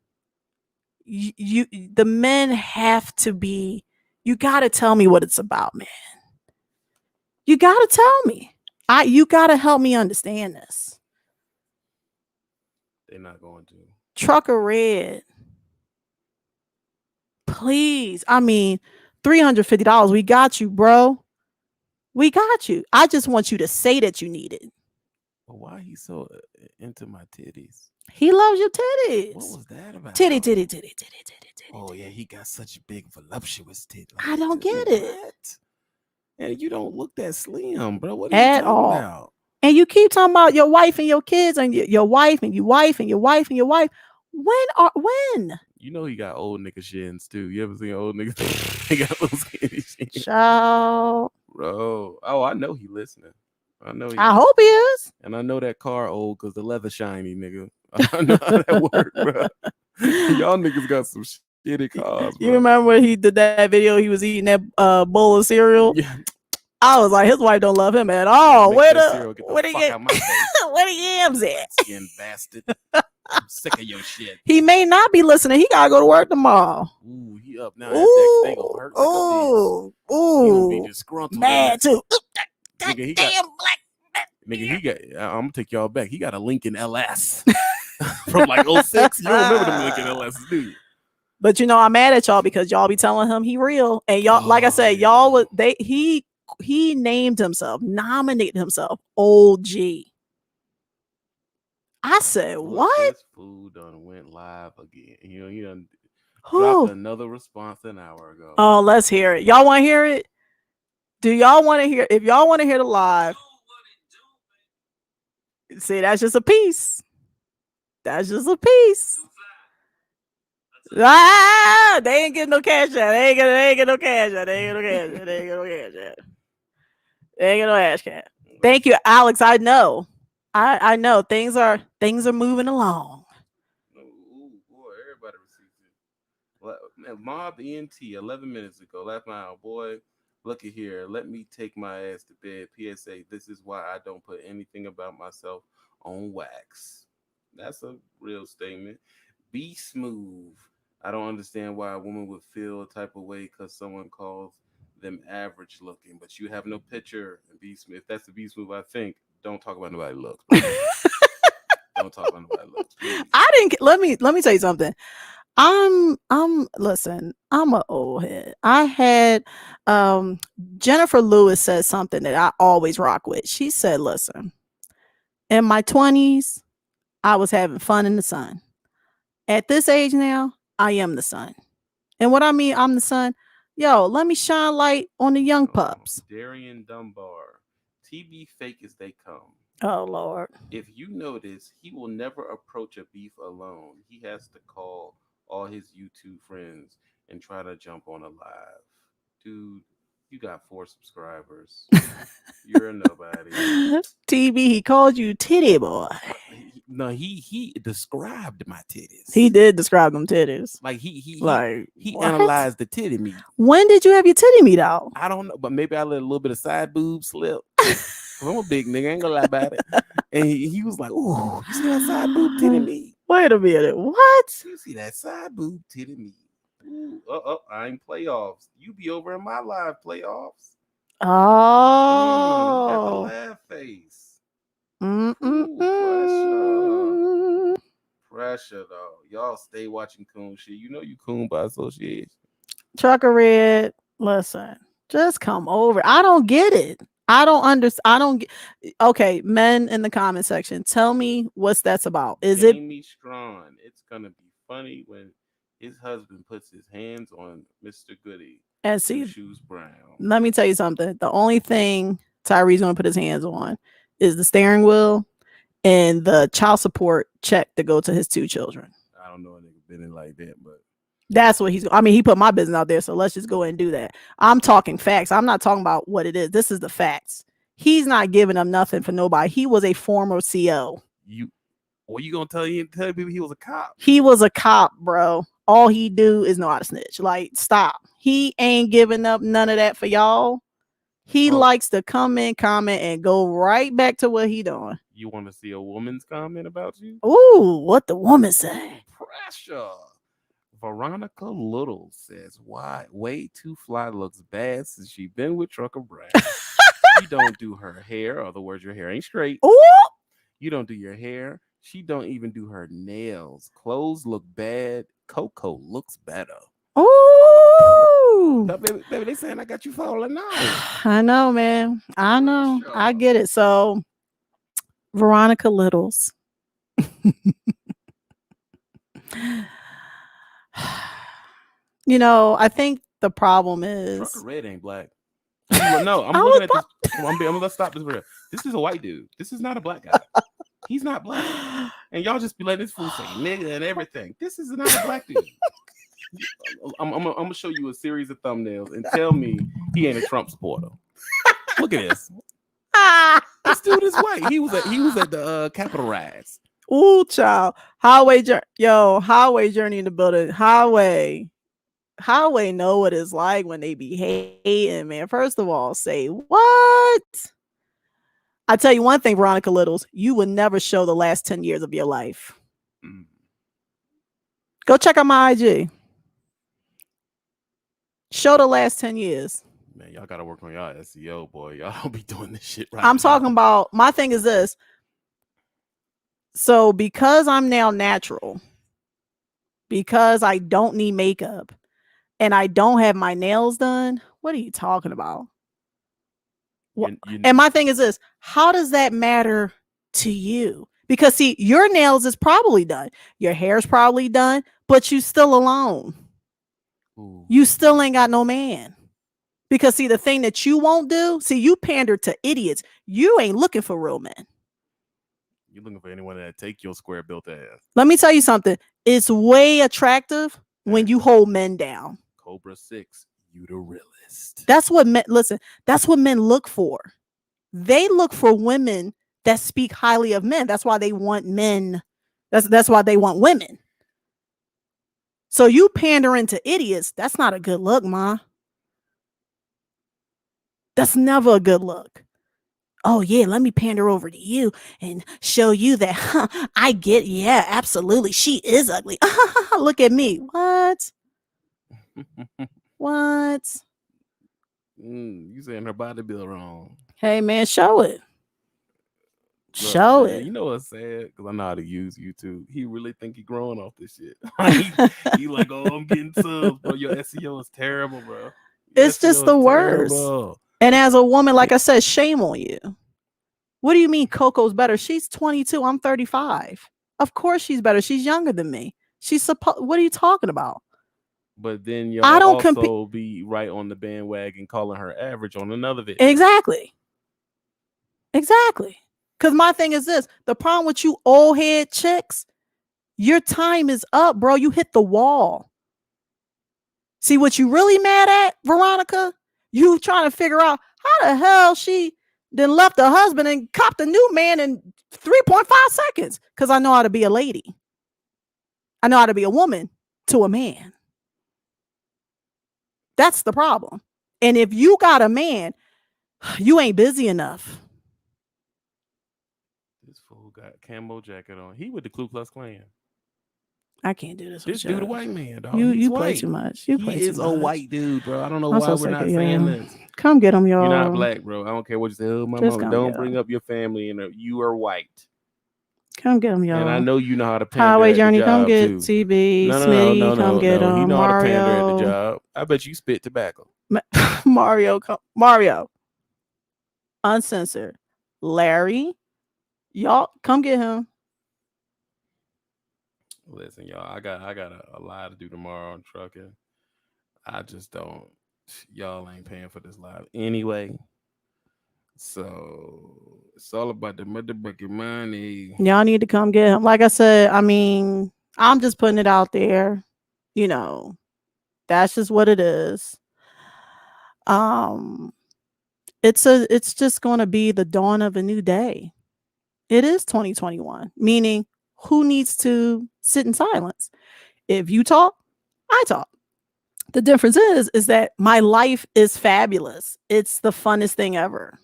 the men have to be, you got to tell me what it's about, man. You got to tell me. You got to help me understand this. They're not going to. Trucker Red. Please. I mean, $350. We got you, bro. We got you. I just want you to say that you need it. But why he so into my titties? He loves your titties. What was that about? Titty. Oh yeah, he got such big voluptuous titties. I don't get it. And you don't look that slim, bro. What are At you talking all. about? And you keep talking about your wife and your kids and your wife and your wife and your wife and your wife. When? You know he got old nigga shins too. You ever seen old niggas? They got little skinny shins. Child. Bro. Oh, I know he listening. I hope he is. And I know that car old because the leather shiny, nigga. I know how that work, bro. Y'all niggas got some Get it, cause You remember when he did that video? He was eating that bowl of cereal. Yeah. I was like, his wife don't love him at all. Make Where that the cereal get the where the fuck yam- out my face. where the yams at? Skin bastard. I'm sick of your shit. He may not be listening. He gotta go to work tomorrow. Ooh, he up now. That next thing gonna hurt like a bitch. He gonna be Ooh, disgruntled. mad too. Nigga, he Damn black. Nigga, he got. I'm gonna take y'all back. He got a Lincoln LS from like 06. You don't remember them Lincoln LS, do you? But you know, I'm mad at y'all because y'all be telling him he real, and y'all, like I said, Oh, y'all yeah. was he named himself, nominated himself OG. I said, Look, what? This fool done went live again. You know, he done Who? dropped another response an hour ago. Oh, let's hear it. Y'all want to hear it? Do y'all want to hear? If y'all want to hear the live, see, that's just a piece. That's just a piece. Ah, they ain't getting no cash out. They ain't getting no cash out. They ain't getting no cash out. They ain't getting no cash out. They ain't getting no cash out. Thank you, Alex. I know. I know things are moving along. Ooh, boy, everybody received it. Well, man, Mob ENT 11 minutes ago. Last mile, boy. Look at here. Let me take my ass to bed. PSA. This is why I don't put anything about myself on wax. That's a real statement. Be smooth. I don't understand why a woman would feel a type of way because someone calls them average looking, but you have no picture. And be smooth. If that's the be smooth, I think. Don't talk about nobody looks. Don't talk about nobody looks. Please. I didn't. Let me tell you something. Listen, I'm an old head. I had Jennifer Lewis said something that I always rock with. She said, listen, in my 20s, I was having fun in the sun. At this age now, I am the sun. And what I mean, I'm the sun. Yo, let me shine light on the young pups. Darian Dunbar. TB fake as they come. Oh, Lord. If you notice, he will never approach a beef alone. He has to call all his YouTube friends and try to jump on a live. Dude, you got 4 subscribers. You're a nobody. TB, he called you titty boy. No, he described my titties. He did describe them titties. Like he What? analyzed the titty meat. When did you have your titty meat out? I don't know, but maybe I let a little bit of side boob slip. I'm a big nigga, I ain't gonna lie about it. And he was like, "Ooh, you see that side boob titty meat? Wait a minute. What? You see that side boob titty meat? Ooh, I ain't playoffs. You be over in my live playoffs. He got the Oh. laugh face. Pressure though. Y'all stay watching coon shit. You know you coon by association. Trucker Red, listen, just come over. I don't get it. I don't understand. I don't get. Okay, men in the comment section, tell me what's that's about. Is it Amy Strong? It's gonna be funny when his husband puts his hands on Mr. Goody and see? Shoes Brown. Let me tell you something. The only thing Tyree's gonna put his hands on is the steering wheel and the child support check to go to his 2 children. I don't know a nigga been in like that, but That's what he's. I mean, he put my business out there, so let's just go ahead and do that. I'm talking facts. I'm not talking about what it is. This is the facts. He's not giving up nothing for nobody. He was a former CO. you gonna tell people he was a cop? He was a cop, bro. All he do is know how to snitch. Like, stop. He ain't giving up none of that for y'all. He likes to come in, comment, and go right back to what he doing. You want to see a woman's comment about you? Ooh, what the woman say? Pressure. Veronica Little says, "Why way too fly looks bad since she been with Trucker Brown. She don't do her hair. Other words, your hair ain't straight. Ooh, You don't do your hair. She don't even do her nails. Clothes look bad. Coco looks better." ooh. But baby, they saying I got you falling off. I know, man. I know. I get it. So, Veronica Littles. You know, I think the problem is Trucker Red ain't black. No, I'm looking at this. Let's stop this real. This is a white dude. This is not a black guy. He's not black. And y'all just be letting this fool say nigga and everything. This is not a black dude. I'm gonna show you a series of thumbnails and tell me he ain't a Trump supporter. Look at this. This dude is white. He was at the Capitol riots. Ooh, child. Highway journey in the building. Highway. Highway know what it's like when they be hating, man. First of all, say what? I tell you one thing, Veronica Littles, you would never show the last 10 years of your life. Mm. Go check out my IG. Show the last 10 years. Man, y'all gotta work on y'all SEO, boy. Y'all don't be doing this shit right. I'm now. talking about, my thing is this. So because I'm now natural, because I don't need makeup, and I don't have my nails done, what are you talking about? And my thing is this, how does that matter to you? Because see, your nails is probably done, your hair's probably done, but you still alone. Ooh. You still ain't got no man. Because see, the thing that you won't do, see, you pander to idiots. You ain't looking for real men. You're looking for anyone that take your square built ass. Let me tell you something. It's way attractive when you hold men down. Cobra 6, you the realist. That's what men, listen, that's what men look for. They look for women that speak highly of men. That's why they want men. That's why they want women. So you pandering to idiots, that's not a good look, ma. That's never a good look. Oh yeah, let me pander over to you and show you that I get, yeah, absolutely. She is ugly. Look at me. What? What? You saying her body built wrong. Hey man, show it. Look, Show man, it. You know what's sad? Because I know how to use YouTube. He really think he growing off this shit. he like, oh, I'm getting subs, bro. Your SEO is terrible, bro. Your It's just SEO the is worst. terrible. And as a woman, like I said, shame on you. What do you mean Coco's better? She's 22. I'm 35. Of course she's better. She's younger than me. She's supposed. What are you talking about? But then y'all I don't also be right on the bandwagon calling her average on another video. Exactly. Exactly. Because my thing is this. The problem with you old head chicks, your time is up, bro. You hit the wall. See what you really mad at, Veronica? You trying to figure out how the hell she then left her husband and copped a new man in 3.5 seconds. Because I know how to be a lady. I know how to be a woman to a man. That's the problem. And if you got a man, you ain't busy enough. This fool got camo jacket on. He with the Ku Klux Klan. I can't do this. This with dude a you. white man, dog. You He's play white. too much. You play He too is much. a white dude, bro. I don't know I'm why so we're sick not of saying you. this. Come get them, y'all. You're not black, bro. I don't care what you say. Oh, my Just mama, come don't get bring 'em. up your family. And you are white. Come get them, y'all. And I know you know how to pander Highway at the Journey, come job, get too. TB. No, Smitty, come get no. He them. know how to pander at the Mario. job. I bet you spit tobacco. Mario. Uncensored. Larry. Y'all, come get him. Listen, y'all, I got a lot to do tomorrow on trucking. I just don't. Y'all ain't paying for this live anyway. So it's all about the motherfucking money. Y'all need to come get him. Like I said, I mean, I'm just putting it out there. You know, that's just what it is. It's just going to be the dawn of a new day. It is 2021, meaning who needs to sit in silence? If you talk, I talk. The difference is that my life is fabulous. It's the funnest thing ever.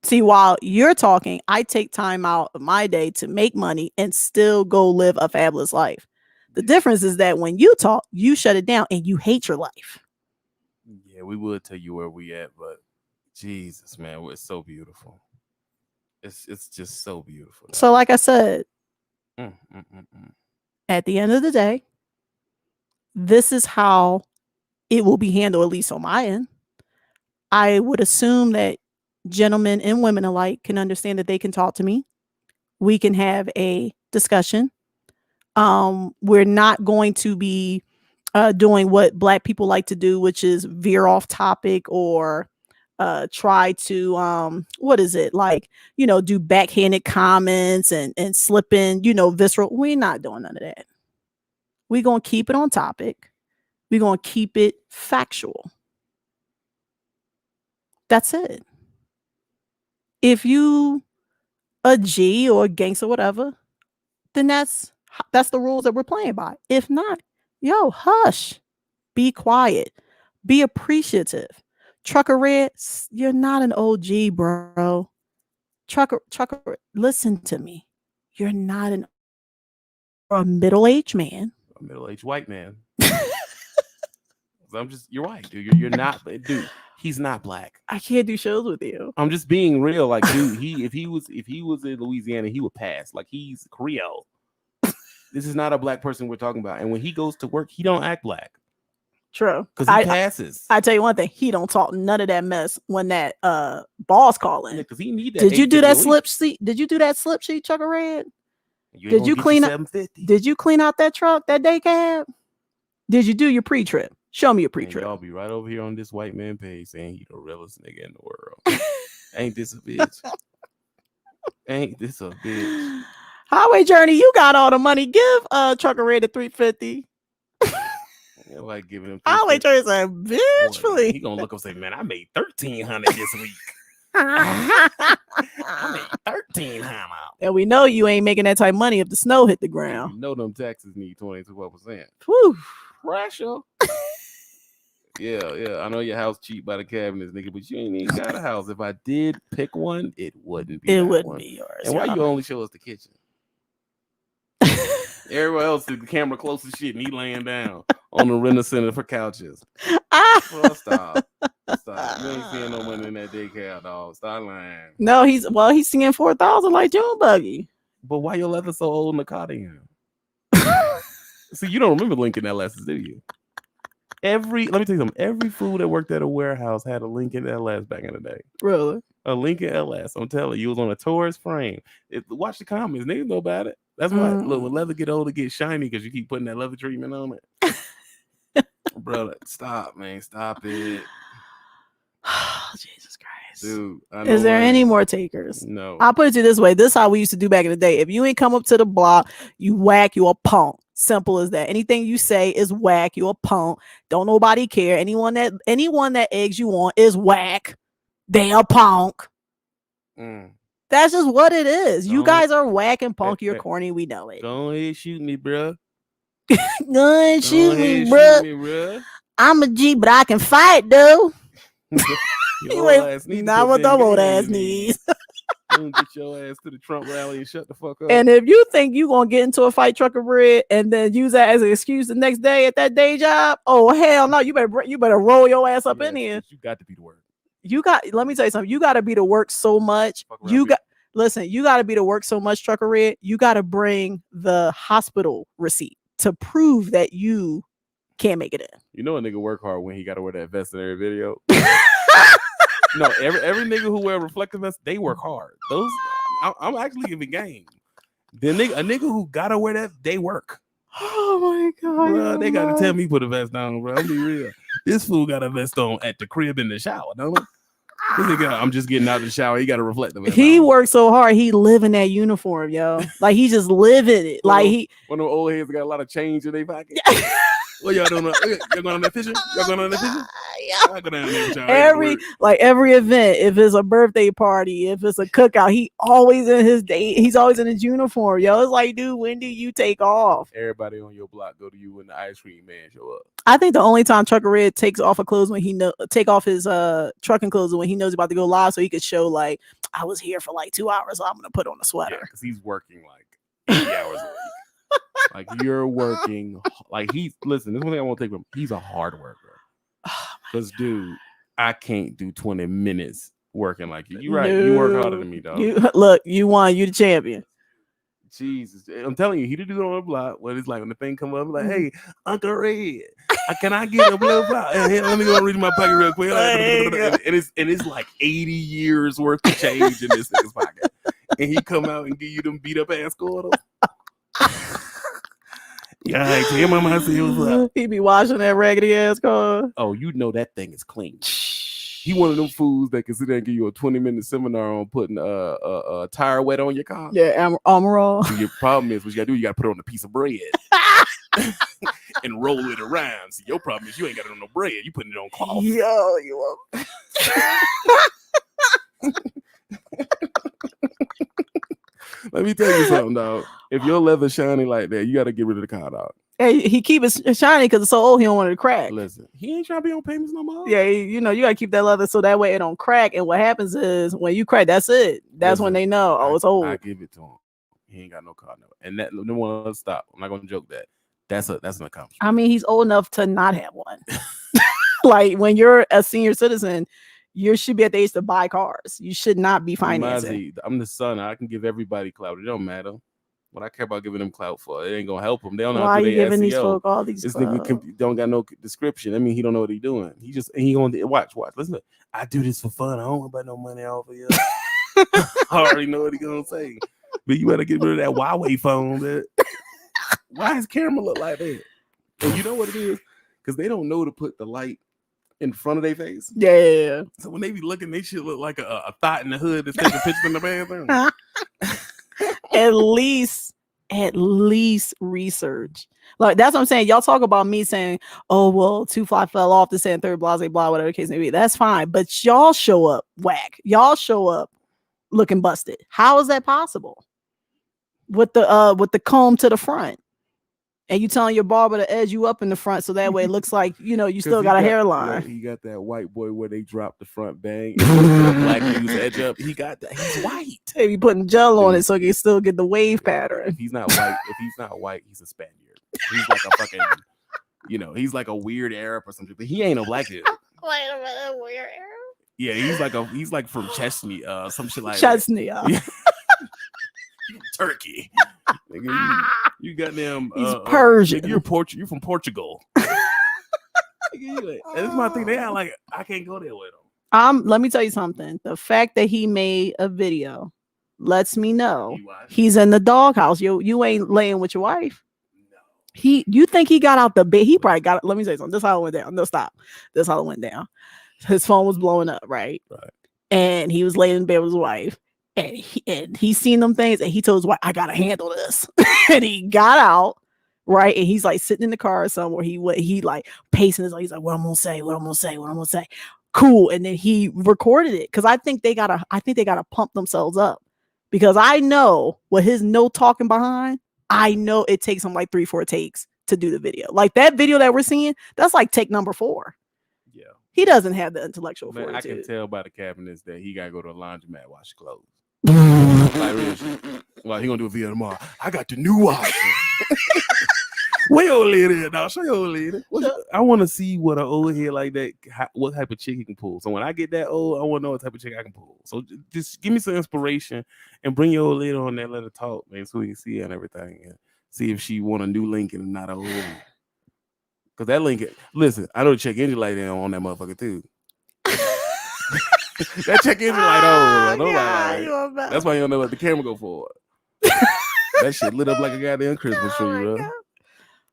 See, while you're talking, I take time out of my day to make money and still go live a fabulous life. The difference is that when you talk, you shut it down and you hate your life. Yeah, we would tell you where we at, but Jesus, man, it's so beautiful. It's just so beautiful. So, like I said, at the end of the day, this is how it will be handled, at least on my end. I would assume that gentlemen and women alike can understand that they can talk to me. We can have a discussion. We're not going to be doing what Black people like to do, which is veer off topic or try to what is it, like, do backhanded comments and slip in, visceral. We're not doing none of that. We're going to keep it on topic. We're going to keep it factual. That's it. If you a G or a gangster, whatever, then that's the rules that we're playing by. If not, yo, hush. Be quiet. Be appreciative. Trucker Red, you're not an OG, bro. Trucker, listen to me. You're not a middle-aged man. A middle-aged white man. You're white, dude. You're not, dude. He's not black. I can't do shows with you. I'm just being real. Like, dude, if he was in Louisiana, he would pass. Like, he's Creole. This is not a black person we're talking about. And when he goes to work, he don't act black. True. Because he passes. I tell you one thing, he don't talk none of that mess when that boss calling. Yeah, because he need that. Did you do that slip sheet? Did you do that slip sheet, Trucker Red? Did you clean up? Did you clean out that truck, that day cab? Did you do your pre-trip? Show me your pre-trip. Y'all be right over here on this white man page saying he the realest nigga in the world. Ain't this a bitch? Ain't this a bitch? Highway Journey, you got all the money. Give Trucker Red a 350. Yeah, like giving him. Highway Journey said, bitch, please. He gonna look up and say, man, I made $1,300 this week. I made $1,300. And we know you ain't making that type of money if the snow hit the ground. You know them taxes need 20-12%. Whew. Pressure. Yeah. I know your house cheap by the cabinets, nigga, but you ain't even got a house. If I did pick one, it wouldn't be. It wouldn't be yours. And why you only show us the kitchen? Everywhere else, the camera close as shit, and he laying down on the renter center for couches. Well, stop. You ain't seeing no money in that daycare, dog. Stop lying. No, he's seeing 4,000 like June Buggy. But why your leather so old in the cardigan? See, you don't remember Lincoln LS, do you? Let me tell you something. Every fool that worked at a warehouse had a Lincoln LS back in the day. Really? A Lincoln LS. I'm telling you, it was on a Taurus frame. Watch the comments. Niggas know about it. That's why, look, when leather get old, it gets shiny because you keep putting that leather treatment on it. Brother, stop, man. Stop it. Oh, Jesus Christ. Dude, is there any more takers? No. I'll put it to you this way. This is how we used to do back in the day. If you ain't come up to the block, you whack, you a punk. Simple as that. Anything you say is whack, you a punk. Don't nobody care. Anyone that eggs you on is whack. They a punk. That's just what it is. You guys are whack and punk. You're corny. We know it. Go ahead, shoot me, bro. Go ahead, shoot me, bro. I'm a G, but I can fight, though. Not with them old ass knees. Get your ass to the Trump rally and shut the fuck up. And if you think you gonna get into a fight, Trucker Red, and then use that as an excuse the next day at that day job, oh hell no! You better roll your ass up in here. You got to be the work. Let me tell you something. You got to be to work so much. You got to be to work so much, Trucker Red. You got to bring the hospital receipt to prove that you can't make it in. You know a nigga work hard when he got to wear that vest in every video. No, every nigga who wear reflective vests, they work hard. Those I'm actually giving game. A nigga who gotta wear that, they work. Oh my god, bro, they gotta tell me put a vest on, bro. I'm be real. This fool got a vest on at the crib in the shower, don't he? This nigga, I'm just getting out of the shower. He got a reflective vest. He works so hard. He live in that uniform, yo. Like he just living it. Like one of the old heads got a lot of change in their pocket. What y'all doing? Y'all going on that fishing? Y'all going on that fishing? I go down there with y'all. Every event, if it's a birthday party, if it's a cookout, he's always in his uniform, yo. It's like, dude, when do you take off? Everybody on your block go to you when the ice cream man show up. I think the only time Trucker Red takes off take off his trucking clothes when he knows he's about to go live, so he could show like, I was here for like 2 hours, so I'm gonna put on a sweater. Because he's working like 80 hours a week. Like you're working, like listen, this one thing I want to take from him. He's a hard worker. Because dude, I can't do 20 minutes working like you. You right, you work harder than me, dog. You won, you the champion. Jesus, I'm telling you, he the dude on the block. What it's like when the thing come up, like, hey, Uncle Red, can I get a blah blah? Hey, let me go reach my pocket real quick. And it's like 80 years worth of change in this nigga's pocket, and he come out and give you them beat up ass quarters. Yeah, tell your mama I see what's up. He be washing that raggedy ass car. Oh, you know that thing is clean. He one of them fools that can sit there and give you a 20-minute seminar on putting a tire wet on your car. Yeah, Armor. Your problem is what you gotta do. You gotta put it on a piece of bread and roll it around. See, your problem is you ain't got it on no bread. You putting it on cloth. Yo, you Let me tell you something, dog. If your leather shiny like that, you got to get rid of the car, dog. And he keep it shiny because it's so old. He don't want it to crack. Listen, he ain't trying to be on payments no more. Yeah, you know, you gotta keep that leather so that way it don't crack. And what happens is when you crack, that's it. That's when Listen, they know, oh, it's old. I give it to him. He ain't got no car number, and that no one will stop. I'm not gonna joke that. That's an accomplishment. I mean, he's old enough to not have one. Like when you're a senior citizen, you should be at the age to buy cars. You should not be financing. Mozzie, I'm the son. I can give everybody clout. It don't matter. What I care about giving them clout for, it ain't gonna help them. They don't know Why how are to you do their giving these SEO. folk all these This nigga clubs? don't got no description. I mean, he don't know what he doing. He gonna watch. Listen, I do this for fun. I don't want about no money off of you. I already know what he gonna say. But you better get rid of that Huawei phone. Why his camera look like that? And you know what it is? Because they don't know to put the light in front of their face. Yeah. So when they be looking, they shit look like a thought in the hood that's taking pictures in the bathroom. At least research. Like that's what I'm saying. Y'all talk about me saying, oh well, 2 Fly fell off the sand third, blah, blah, whatever the case may be. That's fine. But y'all show up whack. Y'all show up looking busted. How is that possible? With the comb to the front. And you telling your barber to edge you up in the front so that way it looks like, you know, you still got a hairline. He got that white boy where they drop the front bang. And black dudes edge up. He got that. He's white. Hey, you putting gel on it so you can still get the wave pattern. If he's not white, he's a Spaniard. He's like a fucking, he's like a weird Arab or something. But he ain't a black dude. Wait a minute, weird Arab? Yeah, he's like from Chesney, some shit like Chesney, that. Turkey. Nigga, you got them. He's Persian. You're from Portugal. And it's my thing. They act like I can't go there with them. Let me tell you something. The fact that he made a video lets me know he's in the doghouse. You ain't laying with your wife. No. You think he got out the bed? He probably got it. Let me say something. This is how it went down. No, stop. This is how it went down. His phone was blowing up, right? And he was laying in bed with his wife. And he seen them things and he told his wife, I gotta handle this. And he got out, right? And he's like sitting in the car somewhere. He like pacing his, he's like, what I'm gonna say. Cool. And then he recorded it because I think they gotta pump themselves up because I know with his no talking behind, I know it takes him like 3-4 takes to do the video. Like that video that we're seeing, that's like take number 4. Yeah. He doesn't have the intellectual Man, fortitude. I can tell by the cabinets that he gotta go to a laundromat wash clothes. Like real shit. Well, he gonna do a video tomorrow. I got the new watch. Where your lady at, dog? Show your old lady. I want to see what an old head like that, what type of chick he can pull. So when I get that old, I want to know what type of chick I can pull. So just give me some inspiration and bring your old lady on there, let her talk, man, so we can see her and everything, and see if she want a new Lincoln and not a old one. Because that Lincoln, listen, I know the check engine light on that motherfucker too. That check engine light on. That's why you don't know what the camera go for. That shit lit up like a goddamn Christmas tree,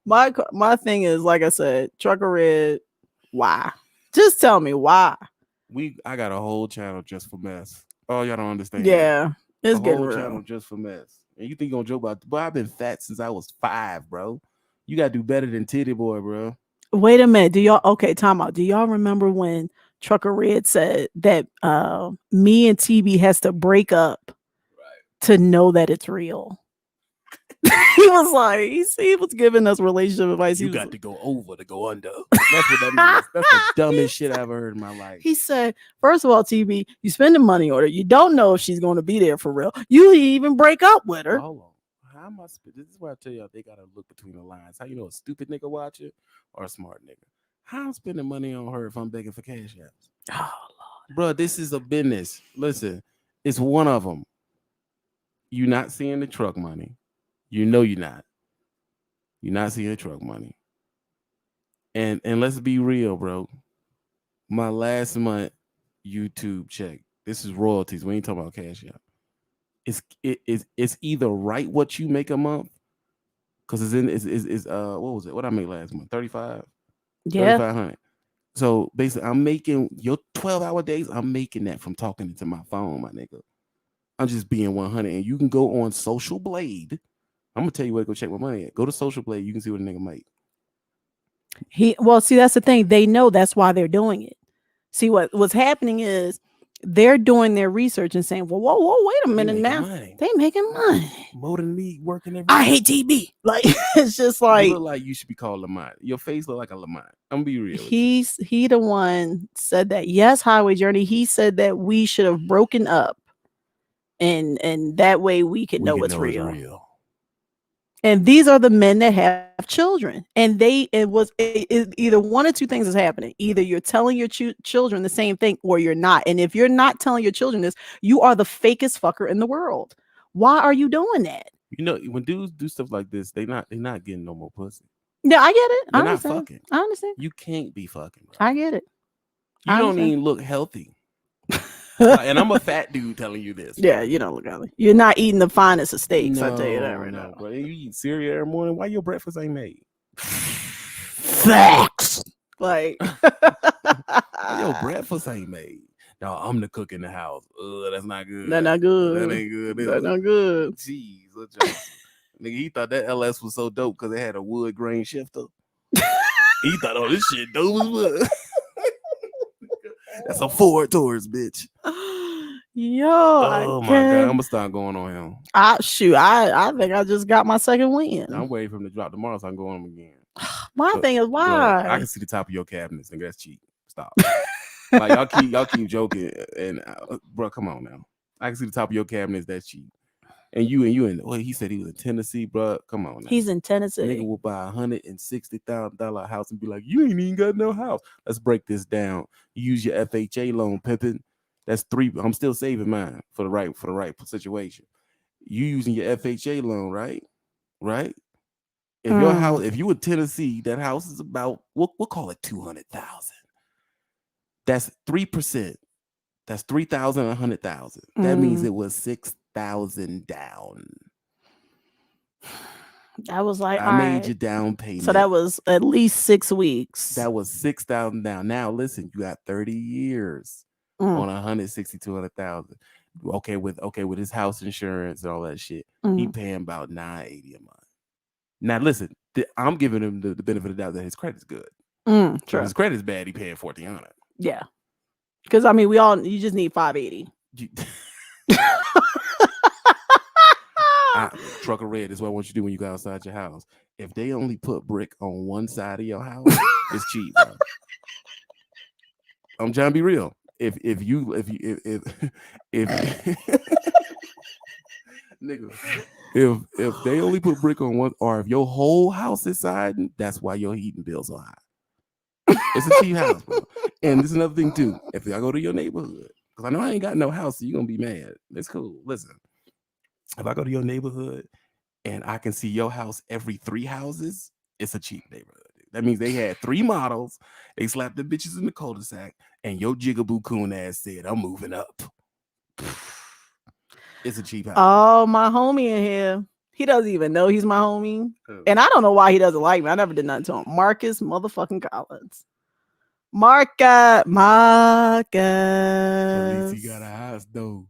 bro. My thing is, like I said, Trucker Red. Why? Just tell me why. I got a whole channel just for mess. Oh, y'all don't understand. Yeah, it's getting whole real. Channel just for mess. And you think you're gonna joke about? But I've been fat since I was 5, bro. You gotta do better than Titty Boy, bro. Wait a minute. Time out. Do y'all remember when Trucker Red said that me and TB has to break up to know that it's real? He was like, he was giving us relationship advice. You got to go over to go under. That's what that means. That's the dumbest shit I've ever heard in my life. He said, first of all, TB, you spending money on her. You don't know if she's going to be there for real. You even break up with her. Hold on. How am I? This is why I tell y'all they gotta look between the lines. How you know a stupid nigga watch it or a smart nigga? How I'm spending money on her if I'm begging for cash apps? Oh Lord, bro, this is a business. Listen, it's one of them. You're not seeing the truck money. You know you're not. You're not seeing the truck money. And let's be real, bro. My last month YouTube check. This is royalties. We ain't talking about cash app. It's either right what you make a month, because what was it? What I made last month? 35? Yeah. 3,500. So basically, I'm making your 12-hour days. I'm making that from talking into my phone, my nigga. I'm just being 100. And you can go on Social Blade. I'm gonna tell you where to go check my money at. Go to Social Blade. You can see what a nigga make. See, that's the thing. They know that's why they're doing it. See, what's happening is they're doing their research and saying, well, whoa, wait a They minute making now. money. They making money. More than me working every I day. hate TB. Like, it's just You like look like you should be called Lamont. Your face look like a Lamont. I'm gonna be real. with you. he the one said that. Yes, Highway Journey. He said that we should have broken up, and that way we could We know can what's know it's real. And these are the men that have children, and either one or two things is happening. Either you're telling your children the same thing, or you're not. And if you're not telling your children this, you are the fakest fucker in the world. Why are you doing that? You know, when dudes do stuff like this, they're not getting no more pussy. Yeah, I get it. I They're not understand. fucking. I understand. You can't be fucking, bro. I get it. You I don't understand. even look healthy. And I'm a fat dude telling you this. Yeah, you don't look healthy. You're not eating the finest of steaks. I tell you that right now. Bro. You eat cereal every morning. Why your breakfast ain't made? Facts. Like, Why your breakfast ain't made? No, I'm the cook in the house. That's not good. That's not good. That ain't good. That's not good. Jeez, what y'all- nigga, he thought that LS was so dope because it had a wood grain shifter. He thought, oh, this shit dope as fuck. That's a Ford Taurus, bitch. Yo, Oh my god, I'm gonna start going on him. I think I just got my second win. I'm waiting for him to drop tomorrow so I can go on him again. My Look, thing is, Look, why? I can see the top of your cabinets, nigga. That's cheap. Stop. Like y'all keep joking, and bro, come on now. I can see the top of your cabinets. That's cheap. And you in. Well, he said he was in Tennessee, bro. Come on now. He's in Tennessee. Nigga will buy $160,000 house and be like, you ain't even got no house. Let's break this down. You use your FHA loan, pimping. That's 3. I'm still saving mine for the right situation. You using your FHA loan, right? Right? If your house, if you in Tennessee, that house is about we'll call it 200,000. That's 3%. That's 3,000, 100,000. That means it was 6,000 down. I was like, I made your down payment. So that was at least 6 weeks. That was 6,000 down. Now listen, you got 30 years on 160, 200,000. Okay, with his house insurance and all that shit, he paying about $980 a month. Now listen, I'm giving him the benefit of the doubt that his credit's good. True. If his credit's bad, he paying $1,400. Yeah, because I mean, you just need 580. Truck of red is what I want you to do when you go outside your house. If they only put brick on one side of your house, it's cheap, bro. I'm trying to be real. If nigga, if they only put brick on one, or if your whole house is siding, that's why your heating bills are high. It's a cheap house, bro. And this is another thing too. If I go to your neighborhood, because I know I ain't got no house, so you're gonna be mad. It's cool. Listen, if I go to your neighborhood and I can see your house every 3 houses, it's a cheap neighborhood. That means they had 3 models, they slapped the bitches in the cul-de-sac, and your jigaboo coon ass said, I'm moving up. It's a cheap house. Oh, my homie in here. He doesn't even know he's my homie. And I don't know why he doesn't like me. I never did nothing to him. Marcus motherfucking Collins. Marcus. At least he got a house, though.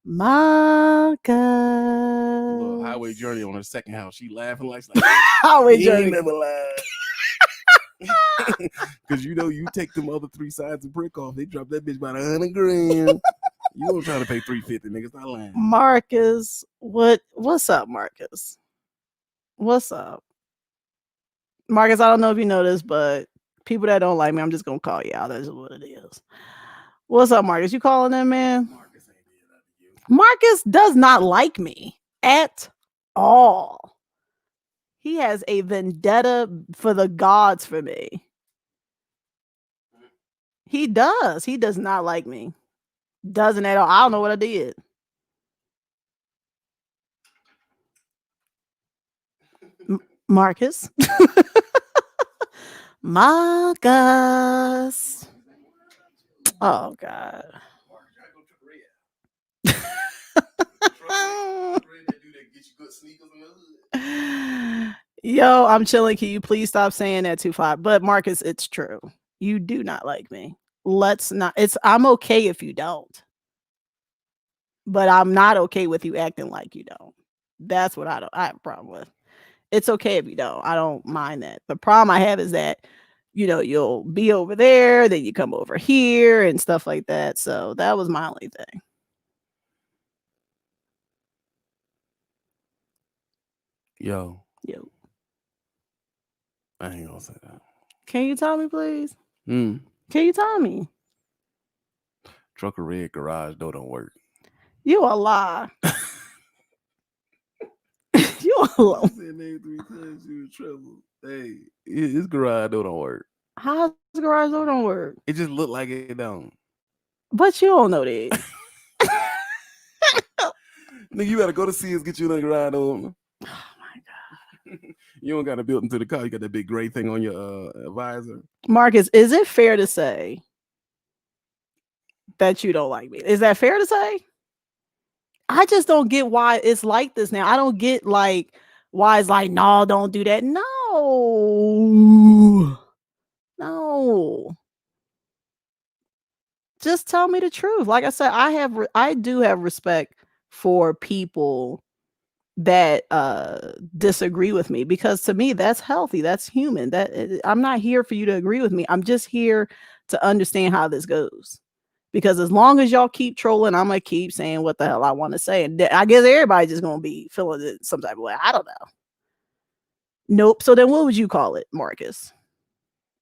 Marcus. Little Highway Journey on her second house. She laughing like Highway Journey. never lied. Because you know, you take them other 3 sides of brick off, they drop that bitch about $100 grand. You won't try to pay $350, niggas. Not lying. Marcus, what's up, Marcus? What's up? Marcus, I don't know if you know this, but people that don't like me, I'm just gonna call you out. That's what it is. What's up, Marcus? You calling in, man? Marcus does not like me at all. He has a vendetta for the gods for me. He does. He does not like me. Doesn't at all. I don't know what I did. Marcus. Marcus. Oh God. Yo, I'm chilling. Can you please stop saying that too far? But Marcus, it's true. You do not like me. Let's not. I'm okay if you don't. But I'm not okay with you acting like you don't. That's what I have a problem with. It's okay if you don't. I don't mind that. The problem I have is that you'll be over there, then you come over here and stuff like that. So that was my only thing. Yo, Yo, I ain't gonna say that. can you tell me, please? Mm. Can you tell me? Trucker Red garage door don't work. You a lie. You a lie. said name 3 times, you in trouble. Hey, his garage door don't work. How's the garage door don't work? It just look like it don't. But you don't know that. Nigga, you gotta go to Sears, get you another garage door. Oh my God. You don't got it built into the car. You got that big gray thing on your visor. Marcus, is it fair to say that you don't like me? Is that fair to say? I just don't get why it's like this now. I don't get like why it's like, no, don't do that. No. Just tell me the truth. Like I said, I do have respect for people that disagree with me, because to me that's healthy, that's human. I'm not here for you to agree with me. I'm just here to understand how this goes. Because as long as y'all keep trolling, I'm gonna keep saying what the hell I want to say, and I guess everybody's just gonna be feeling it some type of way. I don't know. Nope. So then what would you call it, Marcus?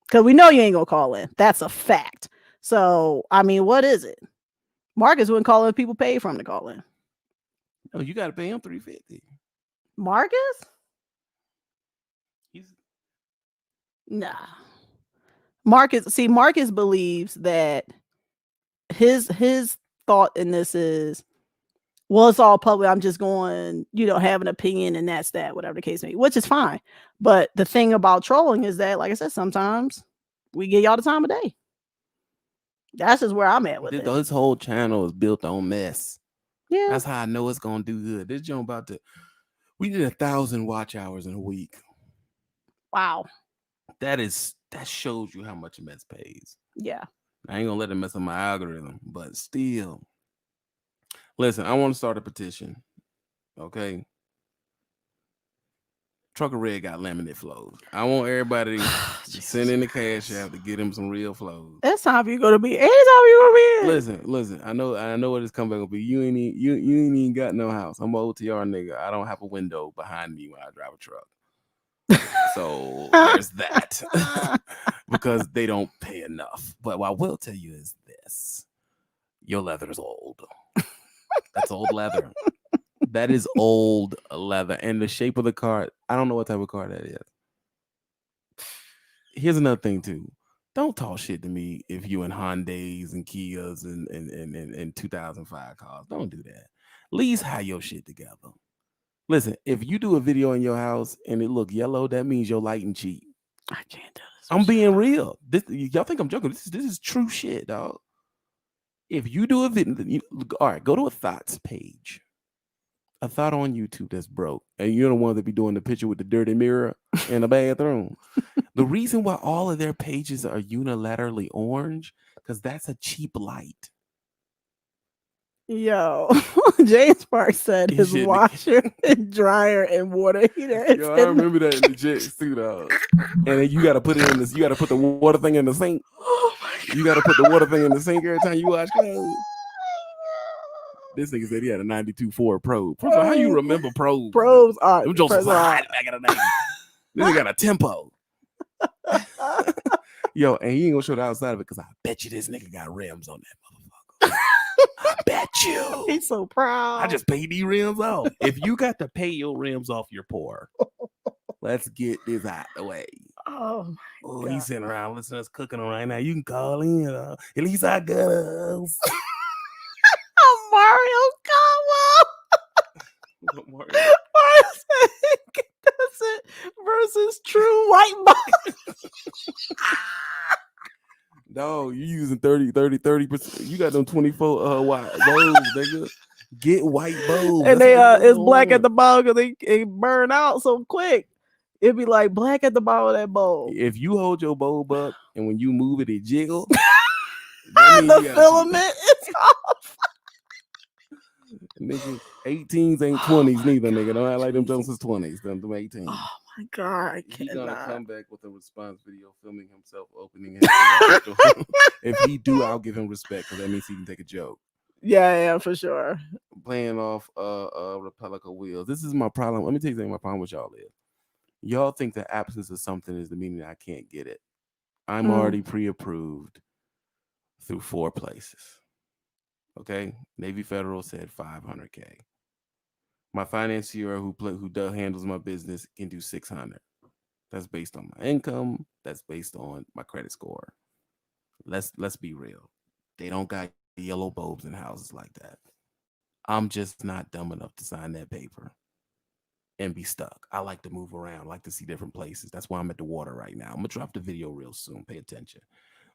Because we know you ain't gonna call in. That's a fact. So I mean, what is it? Marcus wouldn't call in if people paid for him to call in. No, you gotta pay him $350. Marcus? He's Nah. Marcus believes that his thought in this is, well, it's all public. I'm just going, have an opinion, and that's that, whatever the case may be, which is fine. But the thing about trolling is that, like I said, sometimes we give y'all the time of day. That's just where I'm at with it. This whole channel is built on mess. Yeah. That's how I know it's gonna do good. This joint we did 1,000 watch hours in a week. Wow. That shows you how much mess pays. Yeah. I ain't gonna let it mess up my algorithm, but still. Listen, I want to start a petition. Okay. Trucker Red got laminate flows. I want everybody to send in the cash out to get him some real flows. It's time for you go to be. Anytime you gonna be in. Listen. I know what it's coming to be. You ain't even got no house. I'm an OTR nigga. I don't have a window behind me when I drive a truck. So there's that. Because they don't pay enough. But what I will tell you is this: your leather is old. That's old leather. That is old leather. And the shape of the car, I don't know what type of car that is. Here's another thing too. Don't talk shit to me if you in Hyundais and Kias and 2005 cars. Don't do that. At least have your shit together. Listen, if you do a video in your house and it look yellow, that means your lighting cheap. I can't do this. I'm being real. Y'all think I'm joking. This is true shit, dog. If you do a video, all right, go to a thoughts page. A thought on YouTube that's broke, and you're the one that be doing the picture with the dirty mirror in the bathroom. The reason why all of their pages are unilaterally orange, because that's a cheap light. Yo, James Park said You his shouldn't- washer and dryer and water heater. Yo, I remember that in the jets too, dog. And then you gotta put it in this. You gotta put the water thing in the sink. Oh my God. You gotta put the water thing in the sink every time you wash clothes. This nigga said he had a 92 Ford Probe. First of all, how you remember probes? Probes are. Them jokes first was of all, hot back in the day. This nigga got a tempo. Yo, and he ain't gonna show the outside of it because I bet you this nigga got rims on that motherfucker. I bet you. He's so proud. I just paid these rims off. If you got to pay your rims off, you're poor. Let's get this out the way. Oh, Oh, God. he's sitting around listening to us cooking right now. You can call in. At least I got us. Mario Caldwell. Mario said contestant versus true white boy. No, you using 30%. You got them 24 white bulbs, nigga. Get white bulbs. And That's they what you it's black want. at the bottom because it burn out so quick. It'd be like black at the bottom of that bowl. If you hold your bulb up and when you move it, it jiggle. that means The you got filament is off. Nigga, 18s ain't 20s neither, nigga. Don't act like them Jones is 20s. Them 18s. Oh my God, I He's gonna cannot. come back with a response video filming himself opening his garage door. If he do, I'll give him respect because that means he can take a joke. Yeah, for sure. Playing off Replica wheels. This is my problem. Let me tell you something. My problem with y'all is y'all think the absence of something is the meaning I can't get it. I'm already pre-approved through 4 places. Okay, Navy Federal said $500K. My financier who handles my business can do $600. That's based on my income. That's based on my credit score. Let's be real. They don't got yellow bulbs in houses like that. I'm just not dumb enough to sign that paper and be stuck. I like to move around, like to see different places. That's why I'm at the water right now. I'm gonna drop the video real soon. Pay attention.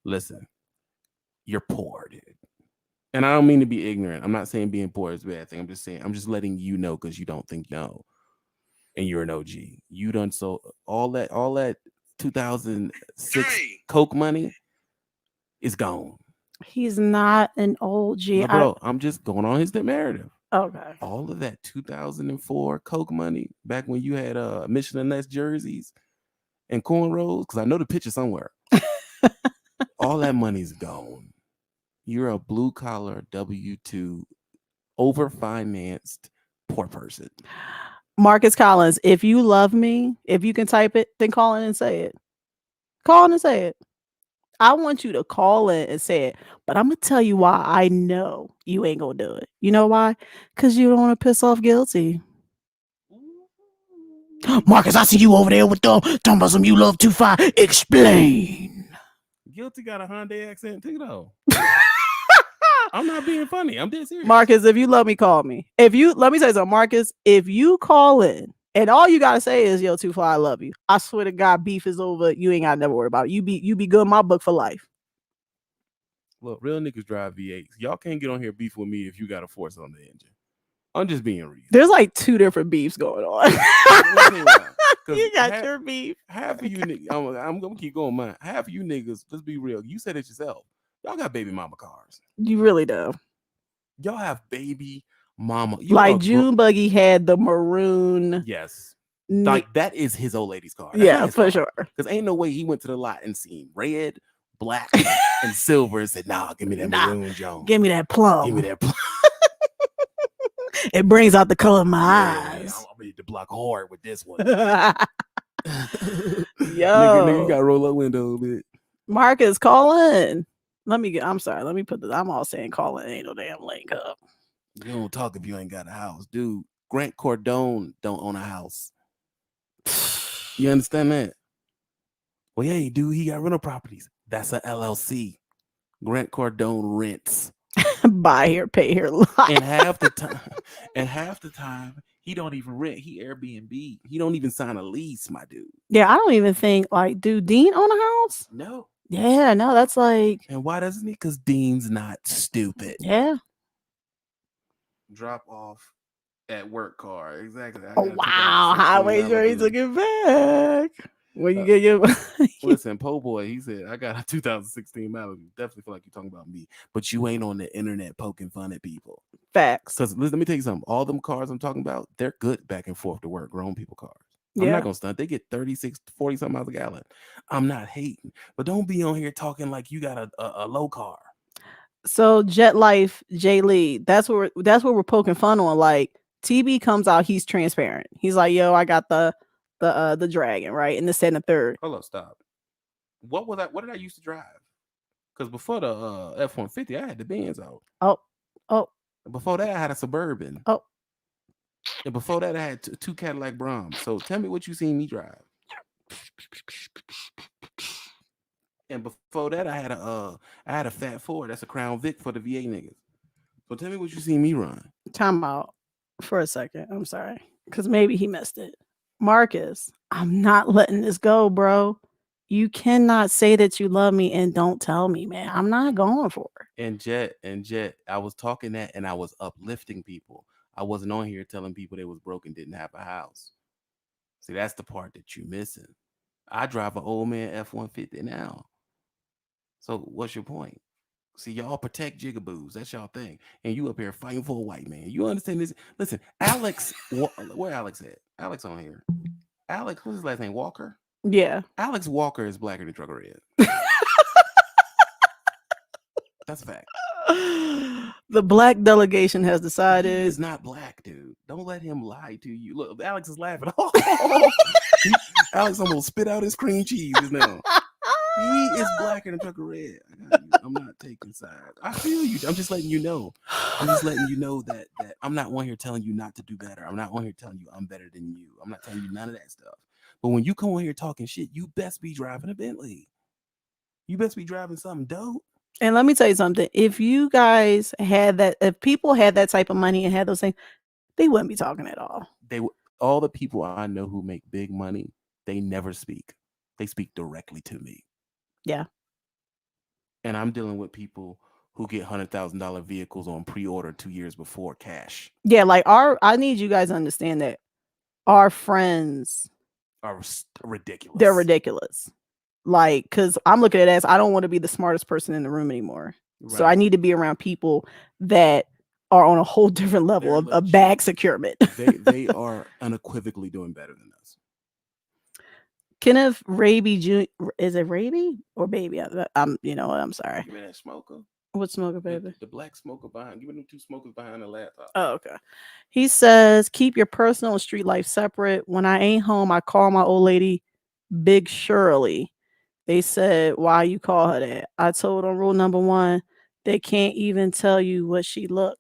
Listen, you're poor, dude. And I don't mean to be ignorant. I'm not saying being poor is a bad thing. I'm just saying, I'm just letting you know because you don't think you know. And you're an OG. You done so all that 2006 Coke money is gone. He's not an OG. No, bro, I'm just going on his narrative. Okay. All of that 2004 Coke money back when you had Michelin Ness jerseys and cornrows, because I know the picture somewhere. All that money's gone. You're a blue collar W-2 overfinanced poor person. Marcus Collins, if you love me, if you can type it, then call in and say it. Call in and say it. I want you to call in and say it, but I'm gonna tell you why I know you ain't gonna do it. You know why? Because you don't want to piss off Guilty. Marcus, I see you over there with the talking about some you love too far. Explain. Guilty got a Hyundai accent too, though. I'm not being funny. I'm dead serious. Marcus, if you love me, call me. Let me say something, Marcus. If you call in and all you gotta say is yo, too far, I love you. I swear to God, beef is over. You ain't gotta never worry about it. You be good in my book for life. Look, real niggas drive V8s. Y'all can't get on here beef with me if you got a force on the engine. I'm just being reasonable. There's like 2 different beefs going on. You got your beef. Half of you niggas, I'm gonna keep going mine. Half of you niggas, let's be real. You said it yourself. Y'all got baby mama cars. You really do. Y'all have baby mama. Like June Buggy had the maroon. Yes. Like that is his old lady's car. That's yeah, for sure. Because ain't no way he went to the lot and seen red, black, and silver and said, nah, give me that maroon Jones. Give me that plum. Give me that plum. It brings out the color of my eyes. I'm ready to block hard with this one. Yo. Nigga, you got to roll up window a bit. Marcus, call in. I'm sorry. Let me put this. I'm all saying call in. Ain't no damn link up. You don't talk if you ain't got a house. Dude, Grant Cardone don't own a house. You understand that? Well, yeah, dude, he got rental properties. That's a LLC. Grant Cardone rents. Buy here, pay here, lie. And half the time, he don't even rent. He Airbnb. He don't even sign a lease, my dude. Yeah, I don't even think dude, Dean own a house? No. Yeah, no, that's like. And why doesn't he? Because Dean's not stupid. Yeah. Drop off at work car. Exactly. Oh, wow. Highway Jerry took it back. When you get your listen, Po Boy, he said, I got a 2016 Malibu. Definitely feel like you're talking about me, but you ain't on the internet poking fun at people. Facts. Because let me tell you something. All them cars I'm talking about, they're good back and forth to work. Grown people cars. I'm not gonna stunt. They get 36, 40 something miles a gallon. I'm not hating, but don't be on here talking like you got a low car. So Jet Life, Jay Lee, that's what we're poking fun on. Like TB comes out, he's transparent. He's like, yo, I got the Dragon, right? And the second and third. Hold up, stop. What was that? What did I used to drive? Because before the F-150, I had the Benz out. Oh. Before that, I had a Suburban. Oh. And before that, I had two Cadillac Brahms. So tell me what you seen me drive. And before that, I had a Fat Ford. That's a Crown Vic for the VA niggas. So tell me what you seen me run. Time out for a second. I'm sorry, because maybe he missed it. Marcus, I'm not letting this go, bro. You cannot say that you love me and don't tell me, man. I'm not going for it. And Jet, I was talking that and I was uplifting people. I wasn't on here telling people they was broke and didn't have a house. See, that's the part that you're missing. I drive an old man F-150 now. So what's your point? See, y'all protect jigaboos. That's y'all thing. And you up here fighting for a white man. You understand this? Listen, Alex, where Alex at? Alex on here. Alex, what's his last name? Walker. Yeah. Alex Walker is blacker than Trucker Red. That's a fact. The black delegation has He decided. is not black, dude. Don't let him lie to you. Look, Alex is laughing. Alex almost spit out his cream cheese just now. He is blacker than Trucker Red. I'm not taking sides. I feel you. I'm just letting you know. I'm just letting you know that I'm not on here telling you not to do better. I'm not on here telling you I'm better than you. I'm not telling you none of that stuff. But when you come on here talking shit, you best be driving a Bentley. You best be driving something dope. And let me tell you something. If you guys had that, if people had that type of money and had those things, they wouldn't be talking at all. All the people I know who make big money, they never speak. They speak directly to me. Yeah. And I'm dealing with people who get $100,000 vehicles on pre-order 2 years before cash. Yeah, like I need you guys to understand that our friends Are ridiculous. they're ridiculous. Like, because I'm looking at it as I don't want to be the smartest person in the room anymore. So I Right. need to be around people that are on a whole different level They're of legit. bag securement. they are unequivocally doing better than us. Kenneth Raby Jr. Is it Raby or Baby? I'm you know what? I'm sorry. Give me that smoker. What smoker, baby? The black smoker behind. Give me them two smokers behind the laptop. Oh, okay. He says, keep your personal and street life separate. When I ain't home, I call my old lady Big Shirley. They said, why you call her that? I told them rule number 1, they can't even tell you what she look.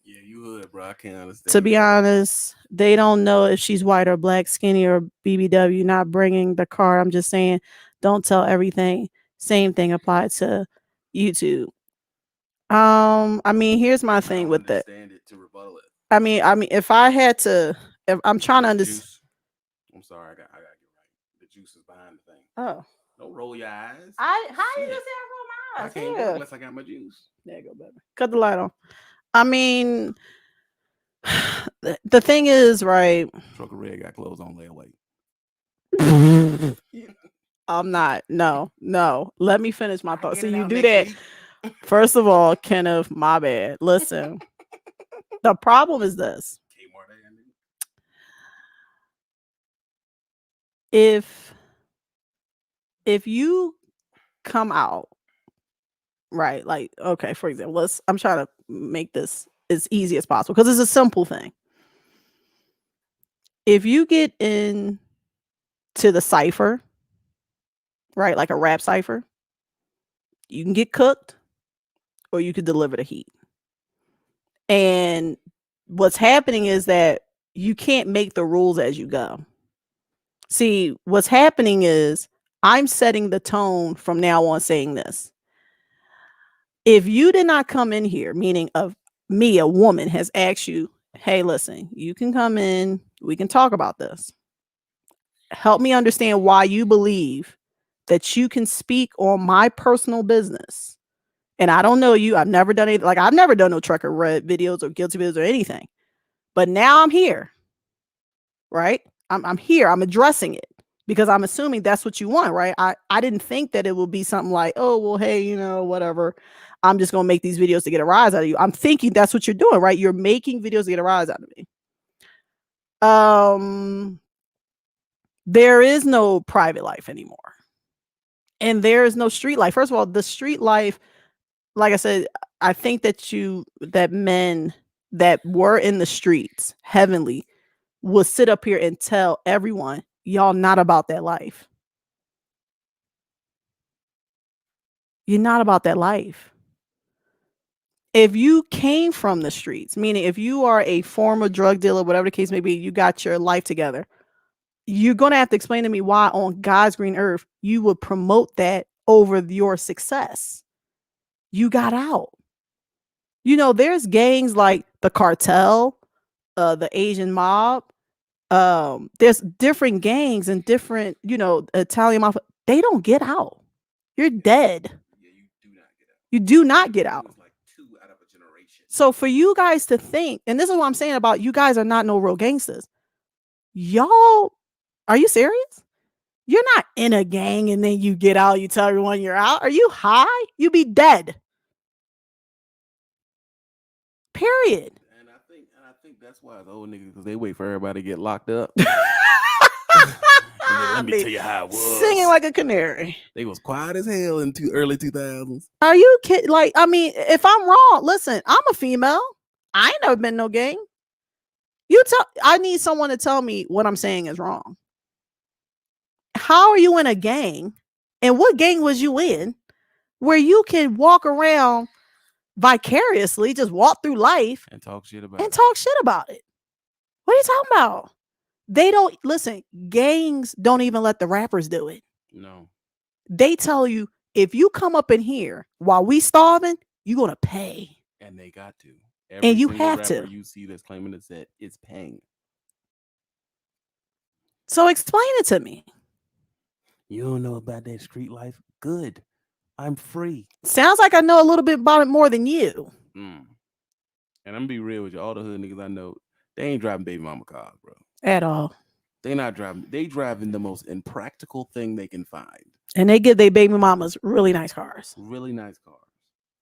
Yeah, you hood, bro. I can't understand. To be honest, they don't know if she's white or black, skinny or BBW. Not bringing the card. I'm just saying, don't tell everything. Same thing applied to YouTube. I mean, here's my thing with that. Understand it to rebuttal it. I mean, if I had to, if I'm trying to understand. Juice. I'm sorry, I got to get right. The juice is behind the thing. Oh, Don't roll your eyes. how you Shit. just say I roll my I eyes? can't Yeah. work unless I got my juice. There you go, baby. Cut the light on. I mean, the thing is, right? Trucker Red got clothes on layaway. I'm not. No. Let me finish my thought. Get So it you out do next that. week. First of all, Kenneth, my bad. Listen, the problem is this. Kmart, I mean. If you come out, right, like, okay, for example, I'm trying to make this as easy as possible because it's a simple thing. If you get in to the cipher, right, like a rap cipher, you can get cooked or you could deliver the heat. And what's happening is that you can't make the rules as you go. See, what's happening is I'm setting the tone from now on saying this. If you did not come in here, meaning of me, a woman has asked you, hey, listen, you can come in, we can talk about this. Help me understand why you believe that you can speak on my personal business. And I don't know you. I've never done it. Like, I've never done no Trucker Red videos or guilty videos or anything. But now I'm here. Right? I'm here. I'm addressing it because I'm assuming that's what you want, right? I didn't think that it would be something like, oh, well, hey, you know, whatever. I'm just going to make these videos to get a rise out of you. I'm thinking that's what you're doing, right? You're making videos to get a rise out of me. There is no private life anymore. And there is no street life. First of all, the street life, like I said, I think that men that were in the streets, heavenly, will sit up here and tell everyone, y'all not about that life. You're not about that life. If you came from the streets, meaning if you are a former drug dealer, whatever the case may be, you got your life together, you're going to have to explain to me why on God's green earth you would promote that over your success. You got out. You know, there's gangs like the cartel, the Asian mob. There's different gangs and different, Italian mafia. They don't get out. You're dead. Yeah, you do not get out. You do not get out. It was like 2 out of a generation. So for you guys to think, and this is what I'm saying about you guys are not no real gangsters. Y'all, are you serious? You're not in a gang and then you get out, you tell everyone you're out. Are you high? You be dead. Period. And I think That's why the old niggas, because they wait for everybody to get locked up. And then let me Be tell you how it was. singing like a canary. They was quiet as hell in early 2000s. Are you kidding? Like, I mean, if I'm wrong, listen, I'm a female. I ain't never been in no gang. I need someone to tell me what I'm saying is wrong. How are you in a gang? And what gang was you in where you can walk around vicariously, just walk through life And talk shit about and it. talk shit about it? What are you talking about? They don't listen, gangs don't even let the rappers do it. No. They tell you, if you come up in here while we starving, you're gonna pay. And they got to. And you single have rapper to. you see that's claiming the set is paying. So explain it to me. You don't know about that street life? Good. I'm free. Sounds like I know a little bit about it more than you. And I'm gonna be real with you. All the hood niggas I know, they ain't driving baby mama cars, bro. At all. They not driving. They driving the most impractical thing they can find. And they give their baby mamas really nice cars. Really nice cars.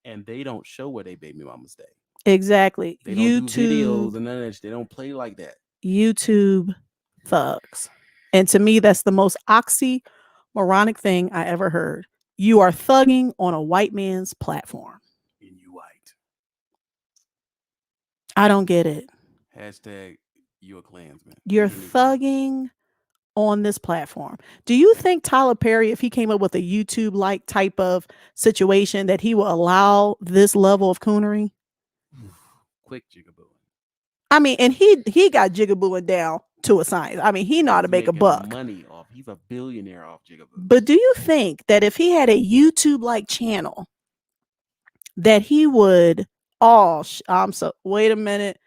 And they don't show where they baby mamas stay. Exactly. They don't do videos YouTube, and none of that shit. They don't play like that. YouTube thugs. And to me, that's the most oxymoronic thing I ever heard. You are thugging on a white man's platform. And you white. I don't get it. Hashtag you a Klansman. You're You need to- thugging on this platform. Do you think Tyler Perry, if he came up with a YouTube-like type of situation, that he will allow this level of coonery? Quick jigaboo. I mean, and he got jigabooing down to a science. I mean, he know how to He's make a making buck. Money off. He's a billionaire off jigaboo. But do you think that if he had a YouTube-like channel, that he would? Wait a minute.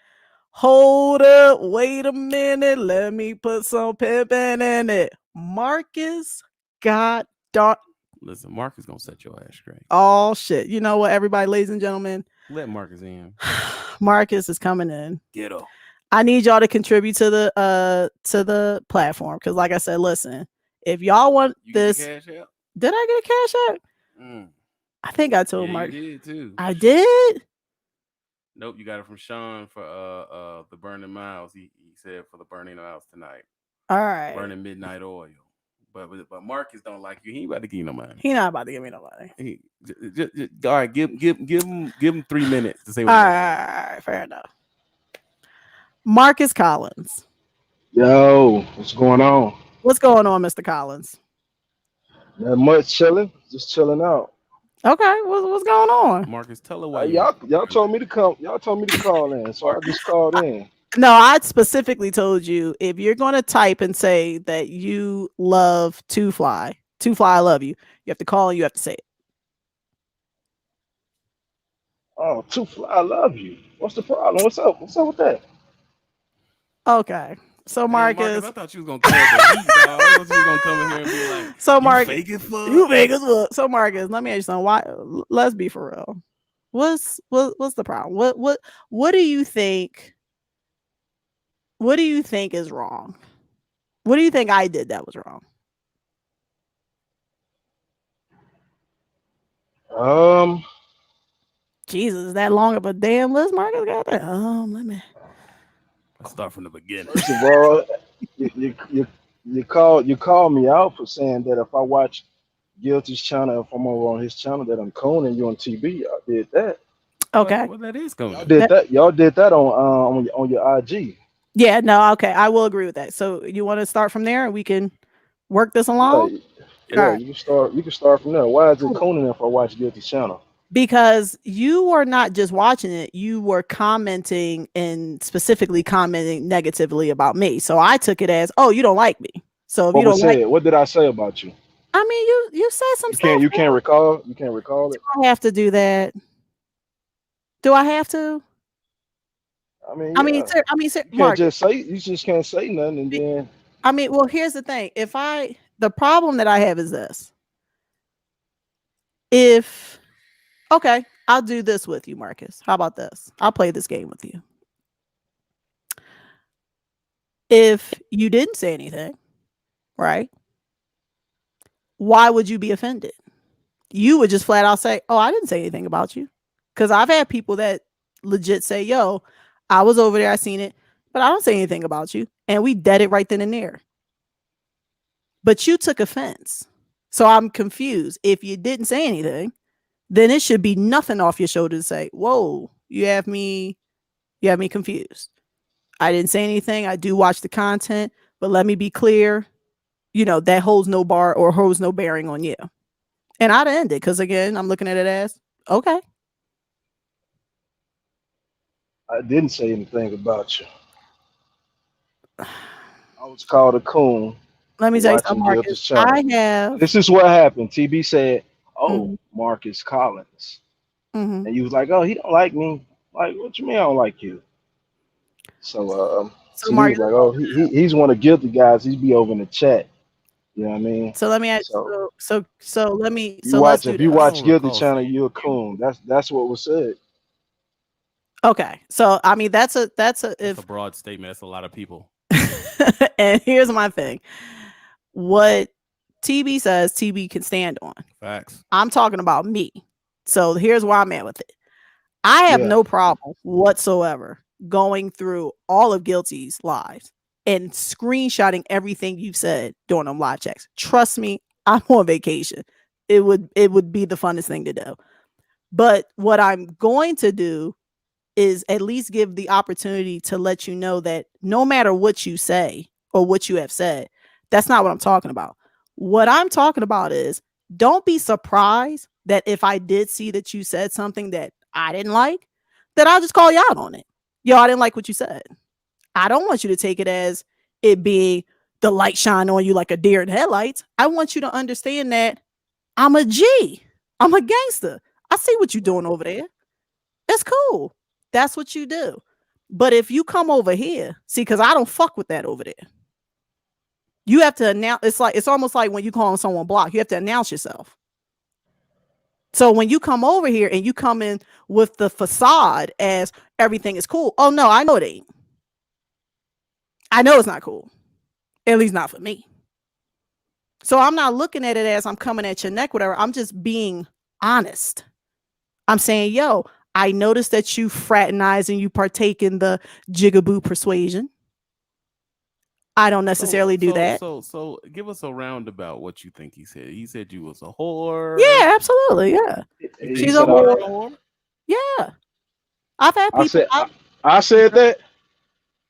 Hold up. Wait a minute. Let me put some pimping in it. Marcus got dark. Listen, Marcus gonna set your ass straight. Oh shit. You know what, everybody, ladies and gentlemen, Let Marcus in. Marcus is coming in. Get him. I need y'all to contribute to the platform. Cause like I said, listen, if y'all want You this, get the cash out? did I get a cash out? Mm. I think I told Yeah, Mark. you did too. I did. Nope, you got it from Sean for the Burning Miles. He said for the Burning Miles tonight. All right. Burning Midnight Oil. But Marcus don't like you. He ain't about to give you no money. He not about to give me no money. All right, give him 3 minutes to say All what right, fair enough. Marcus Collins. Yo, what's going on? What's going on, Mr. Collins? Not much, chilling, just chilling out. Okay, what's going on? Marcus, tell her why you Y'all told me to come. Y'all told me to call in, so I just called in. No, I specifically told you, if you're going to type and say that you love Two Fly, I love you, you have to call and you have to say it. Oh, Two Fly, I love you. What's the problem? What's up? What's up with that? Okay. So Damn, Marcus, I thought you was gonna come with the heat, dog. I thought you was gonna come in here and be like, so you Marcus, fake as fuck. you fake as fuck. So Marcus, let me ask you something. Why? Let's be for real. What's the problem? What do you think? What do you think is wrong? What do you think I did that was wrong? Jesus, is that long of a damn list, Marcus? Got that? Let me. Let's start from the beginning. First of all, you called me out for saying that if I watch Guilty's channel, if I'm over on his channel, that I'm coning you on TV. I did that. Okay. Well, that is coming. Y'all did that on your IG. Yeah, no, okay. I will agree with that. So you want to start from there and we can work this along? Yeah, Alright. you can start from there. Why is it coning if I watch Guilty's channel? Because you were not just watching it, you were commenting and specifically commenting negatively about me. So I took it as, oh, you don't like me. So if you don't like, What did I say about you? I mean, you said some stuff. You can't recall. You can't recall it. I have to do that. Do I have to? I mean, I mean, yeah. You can't Mark. just say. You just can't say nothing, and then I mean, well, here's the thing. The problem that I have is this. Okay, I'll do this with you, Marcus. How about this? I'll play this game with you. If you didn't say anything, right? Why would you be offended? You would just flat out say, oh, I didn't say anything about you. Because I've had people that legit say, yo, I was over there, I seen it. but I don't say anything about you. And we dead it right then and there. But you took offense. So I'm confused. If you didn't say anything, then it should be nothing off your shoulder to say, whoa, you have me confused. I didn't say anything. I do watch the content, but let me be clear, that holds no bar or holds no bearing on you. And I'd end it because again, I'm looking at it as okay. I didn't say anything about you. I was called a coon. Let me tell you Watching something, Marcus. Gilda's channel. I have This is what happened. TB said, "Oh, Mhm. Marcus Collins," mhm. and you was like, "Oh, he don't like me." Like, what you mean I don't like you? So, So TB was Marcus, like, "Oh, he's one of guilty guys. He be over in the chat." You know what I mean? so let me ask So so let me you so watch let's do if you this. watch don't Guilty recall channel, saying you a coon. That's what was said. Okay. So I mean that's a That's if a broad statement. That's a lot of people. and here's my thing. What TB says TB can stand on. Facts. I'm talking about me. So here's where I'm at with it. I have Yeah. no problem whatsoever going through all of Guilty's lives and screenshotting everything you've said during them live checks. Trust me, I'm on vacation. It would be the funnest thing to do. But what I'm going to do is at least give the opportunity to let you know that no matter what you say or what you have said, that's not what I'm talking about. What I'm talking about is don't be surprised that if I did see that you said something that I didn't like, that I'll just call you out on it. Yo, I didn't like what you said. I don't want you to take it as it being the light shine on you like a deer in headlights. I want you to understand that I'm a G. I'm a gangster. I see what you're doing over there. It's cool. That's what you do. But if you come over here, see, because I don't fuck with that over there. You have to announce. It's almost like when you call someone block. You have to announce yourself. So when you come over here and you come in with the facade as everything is cool. Oh no, I know it ain't. I know it's not cool. At least not for me. So I'm not looking at it as I'm coming at your neck, whatever. I'm just being honest. I'm saying, yo, I noticed that you fraternize and you partake in the jigaboo persuasion. I don't necessarily do that. So give us a roundabout what you think he said. He said you was a whore. Yeah, absolutely. Yeah. He She's said a I- whore. Yeah. I've had people. I said that.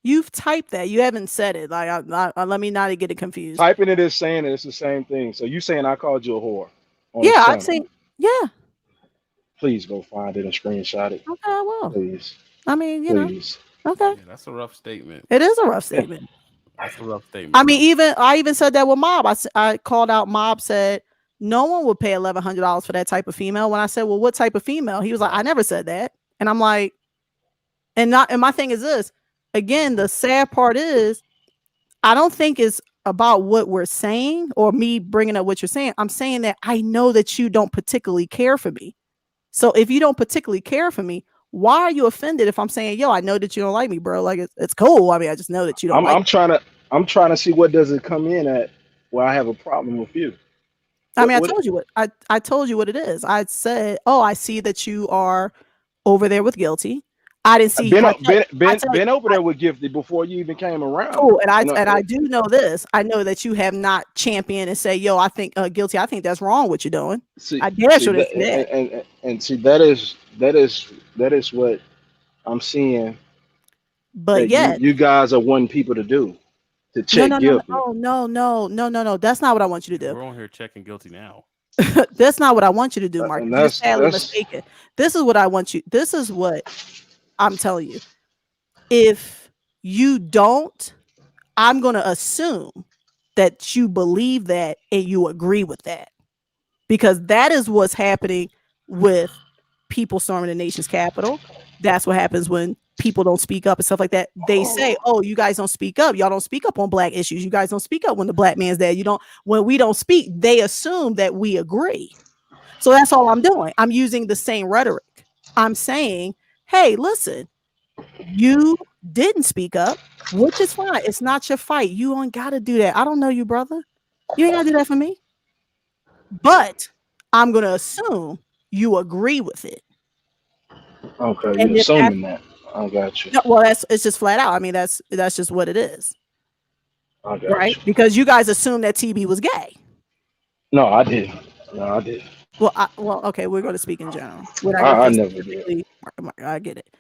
You've typed that. You haven't said it. Like, let me not get it confused. Typing it is saying it. It's the same thing. So you saying I called you a whore? On Yeah, this I've channel. seen. Yeah. Please go find it and screenshot it. Okay, I will. Please. I mean, Please. Okay. Yeah, that's a rough statement. It is a rough statement. That's a rough statement. I mean, I even said that with Mob. I called out Mob, said no one would pay $1,100 for that type of female. When I said, well, what type of female? He was like, I never said that. And I'm like, and my thing is this. Again, the sad part is I don't think it's about what we're saying or me bringing up what you're saying. I'm saying that I know that you don't particularly care for me. So if you don't particularly care for me, why are you offended if I'm saying, yo, I know that you don't like me, bro? Like it's cool. I mean, I just know that you don't like me. I'm trying to see what does it come in at where I have a problem with you. I mean, I told you what it is. I said, oh, I see that you are over there with Guilty. I didn't see been over there with Gifted before you even came around. Cool, and I do know this. I know that you have not championed and say, "Yo, I think Guilty. I think that's wrong what you're doing." I dare you to say that. And see, that is what I'm seeing. But yeah, you guys are wanting people to do to check Guilty. No. That's not what I want you to do. We're on here checking Guilty now. That's not what I want you to do, Mark. You're sadly that's mistaken. This is what I want you. This is what I'm telling you. If you don't, I'm going to assume that you believe that and you agree with that, because that is what's happening with people storming the nation's capital. That's what happens when people don't speak up and stuff like that. They say, oh, you guys don't speak up. Y'all don't speak up on black issues. You guys don't speak up when the black man's dead. When we don't speak, they assume that we agree. So that's all I'm doing. I'm using the same rhetoric. I'm saying, hey, listen, you didn't speak up, which is fine. It's not your fight. You don't got to do that. I don't know you, brother. You ain't got to do that for me. But I'm going to assume you agree with it. Okay, you're assuming that. I got you. No, well, it's just flat out. I mean, that's just what it is, I got right? you. Because you guys assumed that TB was gay. No, I didn't. No, I didn't. Well, okay, we're going to speak in general. We're not I going to never did. specifically. I get it.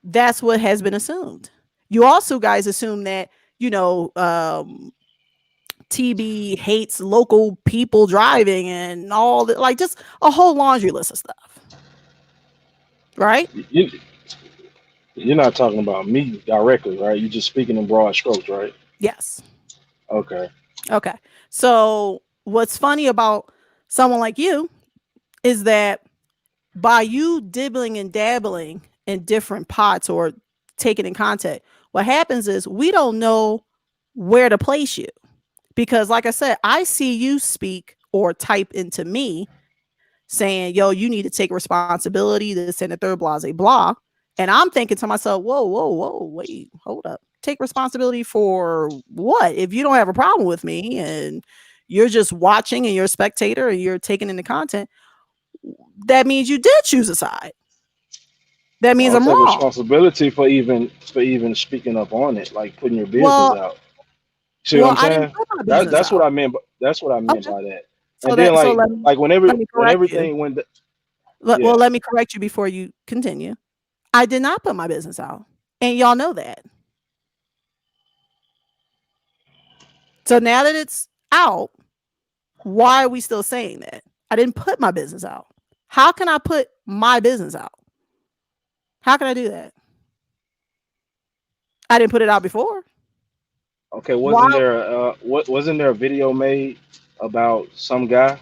That's what has been assumed. You also guys assume that TB hates local people driving and all that, like just a whole laundry list of stuff, right? You're not talking about me directly, right? You're just speaking in broad strokes, right? Yes. Okay. Okay. So what's funny about someone like you is that by you dibbling and dabbling in different pots or taking in contact, what happens is we don't know where to place you. Because like I said, I see you speak or type into me saying, yo, you need to take responsibility, this and the third, blah, blah, blah. And I'm thinking to myself, whoa, wait, hold up. Take responsibility for what? If you don't have a problem with me and you're just watching and you're a spectator and you're taking in the content, that means you did choose a side. That means I'll I'm take wrong. responsibility for even speaking up on it, like putting your business Well, out. See what I'm I didn't saying? put my business That's what out. I meant. That's what I meant Okay. by that. So And then let whenever me when correct you. everything went, Well, let me correct you before you continue. I did not put my business out. And y'all know that. So now that it's out, why are we still saying that? I didn't put my business out. How can I put my business out? How can I do that? I didn't put it out before. okay, Why? wasn't there a video made about some guy?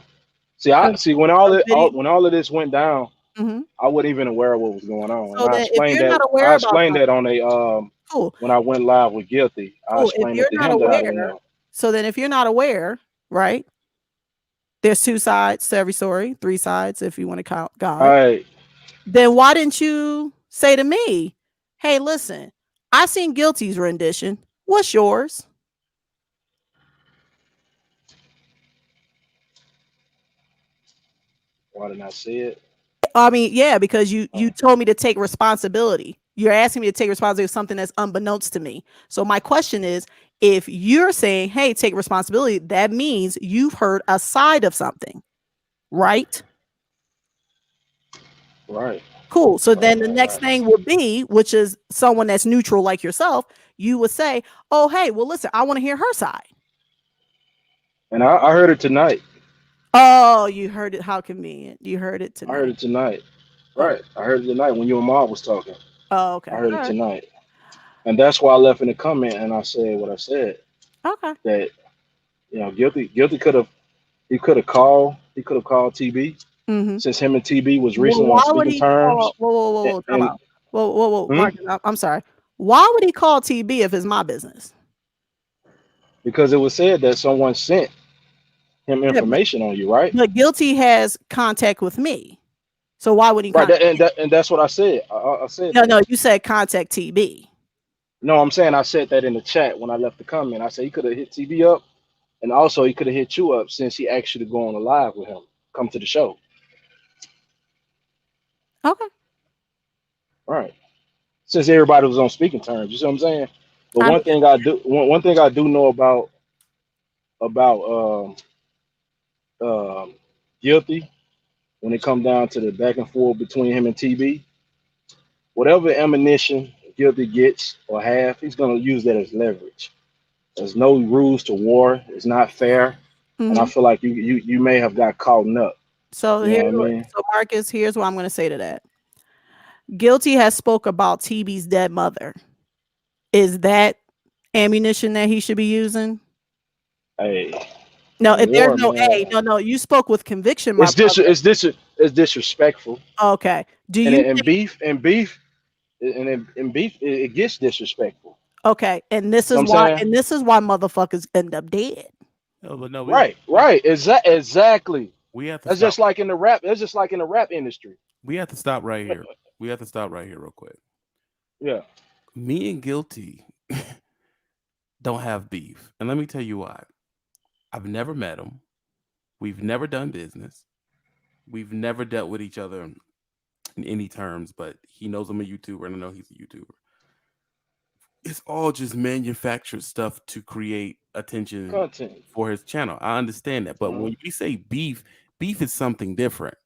See, A, when a video. when all of this went down, Mhm. I wasn't even aware of what was going on, So and then if you're not aware I about explained that something, on a cool. when I went live with Guilty. I Cool. If explained you're it to not him that I didn't aware, know. so then if you're not aware, right? There's 2 sides to every story, 3 sides if you want to count God. All right. Then why didn't you say to me, hey, listen, I seen Guilty's rendition. What's yours? Why didn't I say it? I mean, yeah, because you Oh. told me to take responsibility. You're asking me to take responsibility of something that's unbeknownst to me. So my question is, if you're saying, hey, take responsibility, that means you've heard a side of something, right? Right. Cool. So then the Right. next thing would be, which is someone that's neutral like yourself, you would say, oh, hey, well, listen, I want to hear her side. And I heard it tonight. Oh, you heard it. How convenient. You heard it I heard tonight. it tonight. Oh, Right. I heard it tonight when you and Ma was talking. oh okay. I heard All it right. tonight. And that's why I left in the comment and I said what I said. Okay. That Guilty could have called TB Mm-hmm. since him and TB was Well, recently why on would speaking he terms. call? Whoa, time And out. Whoa, hmm? Marcus, I'm sorry. Why would he call TB if it's my business? Because it was said that someone sent him Yeah, information on you, right? but Guilty has contact with me. So why would he Right. contact? And that's what I said. I said No, that. no, you said contact TB. No, I'm saying I said that in the chat when I left the comment. I said he could have hit TB up, and also he could have hit you up since he asked you to go on a live with him. Come to the show. Okay. Right. Since everybody was on speaking terms, you see what I'm saying? But I one mean, thing I do know about Guilty when it come down to the back and forth between him and TB, whatever ammunition Guilty gets or have, he's gonna use that as leverage. There's no rules to war. It's not fair, and I mhm. feel like you may have got caught up. So You know what I mean? so Marcus, here's what I'm going to say to that. Guilty has spoke about TB's dead mother. Is that ammunition that he should be using? Hey, No, in if there's war, no man, A, no, you spoke with conviction, my brother. it's disrespectful, Okay. Do and you in think, beef, it gets disrespectful. okay, and this You know is what I'm why, saying? motherfuckers end up dead. No, but no, Right, exactly. we have to That's stop. just like in the rap. That's just like in the rap industry. We have to stop right here. We have to stop right here real quick. Yeah. Me and Guilty don't have beef, and let me tell you why. I've never met him. We've never done business. We've never dealt with each other in any terms, but he knows I'm a YouTuber and I know he's a YouTuber. It's all just manufactured stuff to create attention Content. for his channel. I understand that, but Mhm. when we say beef, beef is something different.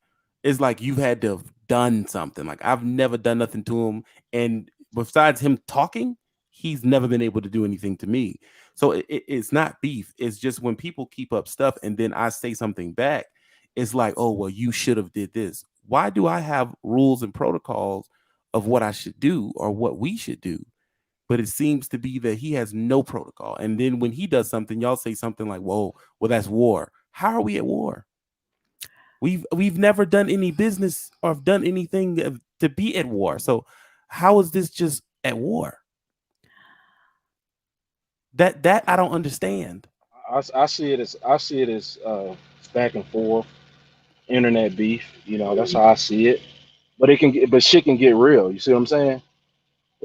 It's like you've had to have done something. Like I've never done nothing to him, and besides him talking, he's never been able to do anything to me. So it's not beef. It's just when people keep up stuff and then I say something back, it's like, oh well, you should have did this. Why do I have rules and protocols of what I should do or what we should do? But it seems to be that he has no protocol. And then when he does something, y'all say something like, "Whoa, well, that's war." How are we at war? We've never done any business or done anything to be at war. So how is this just at war? That I don't understand. I see it as back and forth internet beef. You know, that's how I see it. But shit can get real. You see what I'm saying?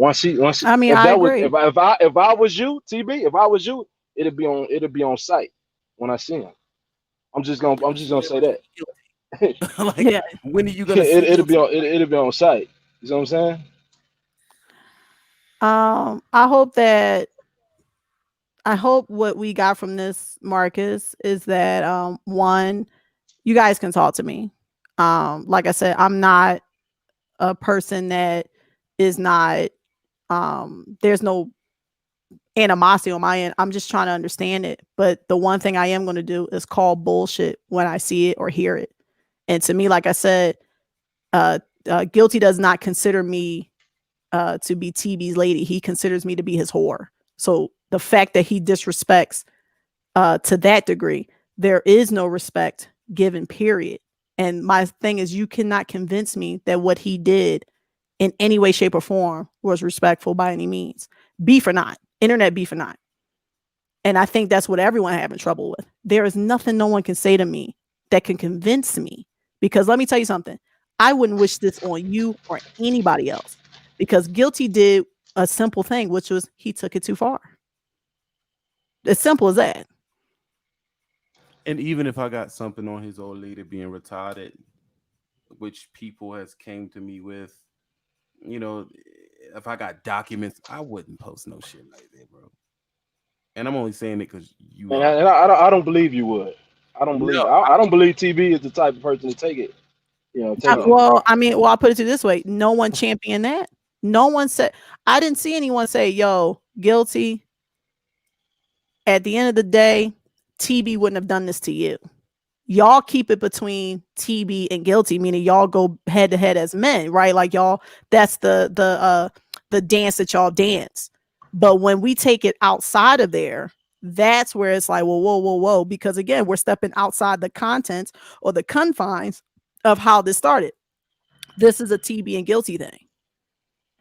I mean, If I that was agree. if I was you, TB, if I was you, it'd be on site when I see him. I'm just gonna say that. Like, Yeah. when are you gonna see It'll be on site. You see what I'm saying? I hope what we got from this, Marcus, is that one, you guys can talk to me. Like I said, I'm not a person that is not there's no animosity on my end. I'm just trying to understand it. But the one thing I am going to do is call bullshit when I see it or hear it. And to me, like I said, Guilty does not consider me to be TB's lady. He considers me to be his whore. So the fact that he disrespects to that degree, there is no respect given, period. And my thing is, you cannot convince me that what he did in any way, shape, or form was respectful by any means. Beef or not, internet beef or not. And I think that's what everyone having trouble with. There is nothing no one can say to me that can convince me. Because let me tell you something. I wouldn't wish this on you or anybody else. Because Guilty did a simple thing, which was he took it too far. As simple as that. And even if I got something on his old lady being retarded, which people has came to me with, you know, if I got documents, I wouldn't post no shit like that, bro. And I'm only saying it because you And are. I don't believe you would. I don't believe No, I don't believe TB is the type of person to take it. You know, take it. Well, I mean, I'll put it to this way. No one championed that. No one said, I didn't see anyone say, yo, Guilty. At the end of the day, TB wouldn't have done this to you. Y'all keep it between TB and Guilty, meaning y'all go head to head as men, right? Like y'all, that's the dance that y'all dance. But when we take it outside of there, that's where it's like, well, whoa, whoa, whoa, because again, we're stepping outside the contents or the confines of how this started. This is a TB and Guilty thing.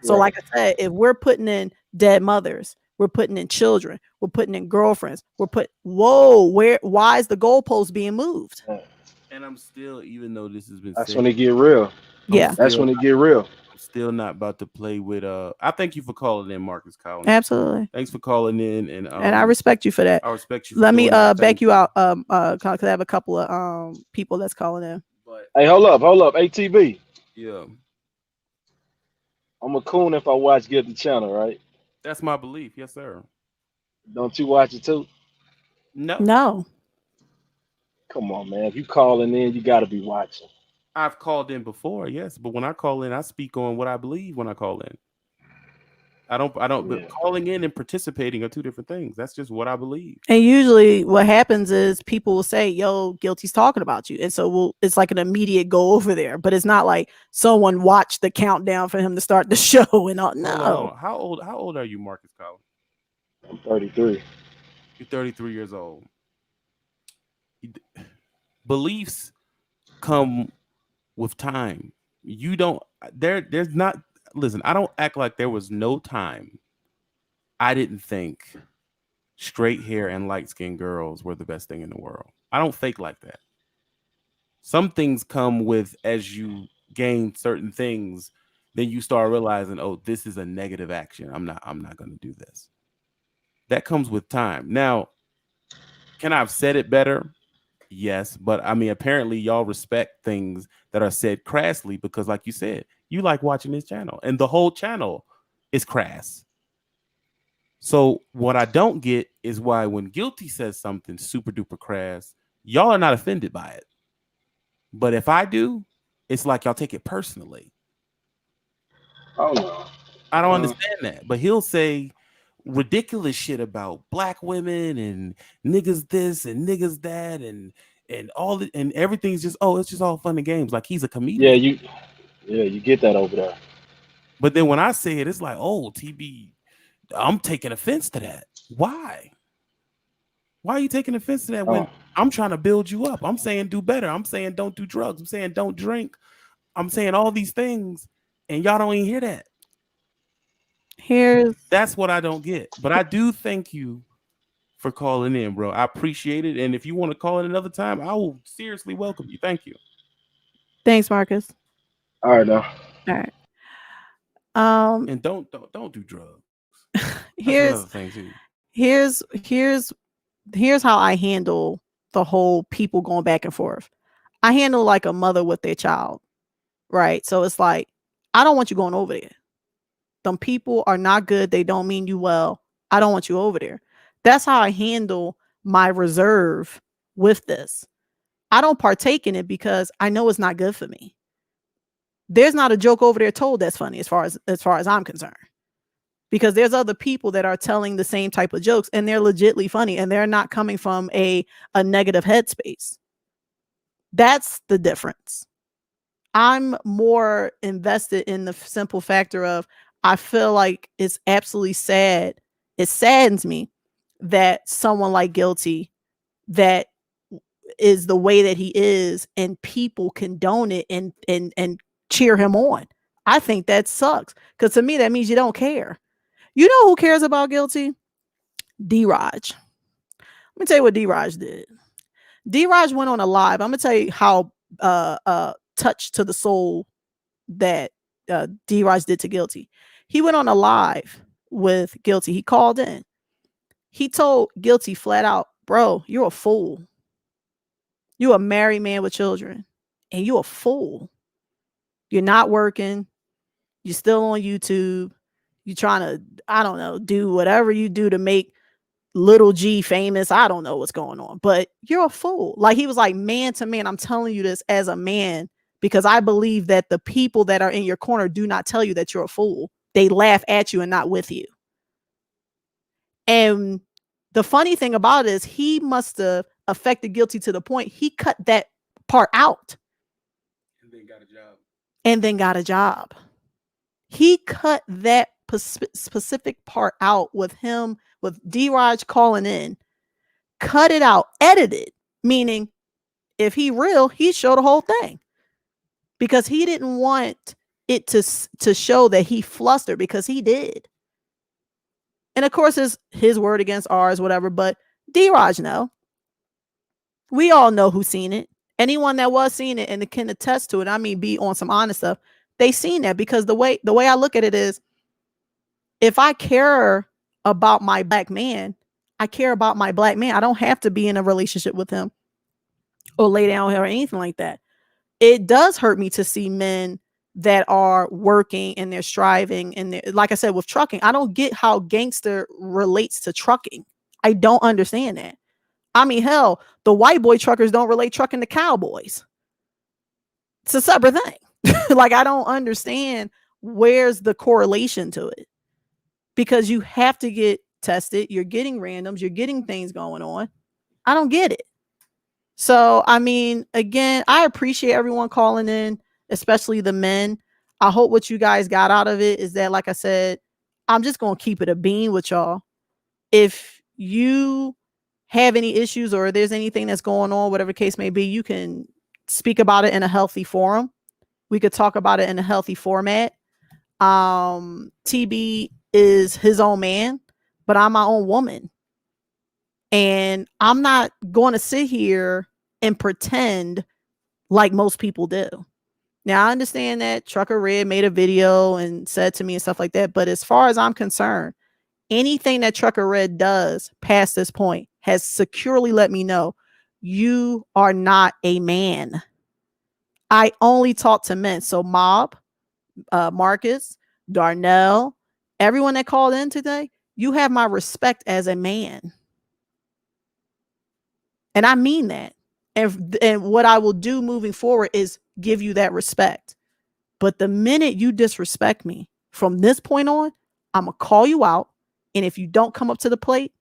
So, Right. like I said, if we're putting in dead mothers, we're putting in children, we're putting in girlfriends, why is the goalpost being moved? and I'm still, even though this has been That's said, when it get real. Yeah, That's still when it get real. I'm still not about to play with. I thank you for calling in, Marcus Collins. absolutely. Thanks for calling in, and I respect you for that. I respect you. For Let me doing that. back Thank you out. Cause I have a couple of people that's calling in. But Hey, hold up. ATB. yeah, I'm a coon if I watch Guilty Channel, right? that's my belief. Yes, sir. Don't you watch it too? No, No, Come on, man. If you calling in, you gotta be watching. I've called in before, yes, but when I call in, I speak on what I believe when I call in. I don't. Yeah. But calling in and participating are two different things. That's just what I believe. and usually what happens is people will say, "Yo, Guilty's talking about you," and so it's like an immediate go over there. But it's not like someone watched the countdown for him to start the show and all. Hold No, on. How old are you, Marcus Collins? I'm 33. You're 33 years old. Beliefs come with time. You don't. There's not. Listen, I don't act like there was no time. I didn't think straight hair and light skinned girls were the best thing in the world. I don't fake like that. Some things come with as you gain certain things, then you start realizing, oh, this is a negative action. I'm not gonna do this. That comes with time. Now, can I have said it better? Yes, but I mean, apparently y'all respect things that are said crassly because, like you said, you like watching this channel, and the whole channel is crass. So what I don't get is why when Guilty says something super duper crass, y'all are not offended by it. But if I do, it's like y'all take it personally. Oh no. I don't understand that. But he'll say ridiculous shit about black women and niggas this and niggas that and all the, and everything's just it's just all fun and games. Like he's a comedian. You get that over there. But then when I say it, it's like, oh, TB, I'm taking offense to that. Why? Why are you taking offense to that when I'm trying to build you up? I'm saying do better. I'm saying don't do drugs. I'm saying don't drink. I'm saying all these things, and y'all don't even hear that. That's what I don't get. But I do thank you for calling in, bro. I appreciate it. And if you want to call it another time, I will seriously welcome you. Thank you. Thanks, Marcus. All right now. All right. And don't do drugs. Here's thing too. Here's how I handle the whole people going back and forth. I handle like a mother with their child, right? So it's like, I don't want you going over there. Them people are not good. They don't mean you well. I don't want you over there. That's how I handle my reserve with this. I don't partake in it because I know it's not good for me. There's not a joke over there told that's funny as far as I'm concerned. Because there's other people that are telling the same type of jokes and they're legitly funny and they're not coming from a negative headspace. That's the difference. I'm more invested in the simple factor of I feel like it's absolutely sad. It saddens me that someone like Guilty that is the way that he is and people condone it and cheer him on. I think that sucks because to me that means you don't care. You know who cares about Guilty? D-Raj. Let me tell you what D-Raj did. D-Raj went on a live. I'm gonna tell you how touched to the soul that D-Raj did to Guilty. He went on a live with Guilty. He called in. He told Guilty flat out, bro, you're a fool. You're a married man with children, and you're a fool. You're not working. You're still on YouTube. You're trying to, I don't know, do whatever you do to make Little G famous. I don't know what's going on, but you're a fool. Like he was like, man to man, I'm telling you this as a man, because I believe that the people that are in your corner do not tell you that you're a fool. They laugh at you and not with you. And the funny thing about it is he must have affected Guilty to the point he cut that part out. And then got a job. And then got a job. He cut that specific part out with him, with D-Raj calling in, cut it out, edited, meaning if he real, he showed the whole thing because he didn't want it to show that he flustered because he did. And of course, it's his word against ours, whatever, but D-Raj know. We all know who's seen it. Anyone that was seeing it and can attest to it, I mean, be on some honest stuff, they seen that because the way I look at it is, if I care about my black man, I care about my black man. I don't have to be in a relationship with him or lay down with him or anything like that. It does hurt me to see men that are working and they're striving and they're, like I said, with trucking. I don't get how gangster relates to trucking. I don't understand that. I mean, hell, the white boy truckers don't relate trucking to cowboys. It's a separate thing. Like, I don't understand where's the correlation to it. Because you have to get tested. You're getting randoms. You're getting things going on. I don't get it. So, I mean, again, I appreciate everyone calling in, especially the men. I hope what you guys got out of it is that, like I said, I'm just going to keep it a bean with y'all. If you have any issues or there's anything that's going on, whatever the case may be, you can speak about it in a healthy forum. We could talk about it in a healthy format. TB is his own man, but I'm my own woman. And I'm not going to sit here and pretend like most people do. Now, I understand that Trucker Red made a video and said to me and stuff like that. But as far as I'm concerned, anything that Trucker Red does past this point has securely let me know You are not a man. I only talk to men. So Mob, Marcus, Darnell, everyone that called in today, you have my respect as a man. And I mean that. And what I will do moving forward is give you that respect. But the minute you disrespect me from this point on, I'm going to call you out. And if you don't come up to the plate,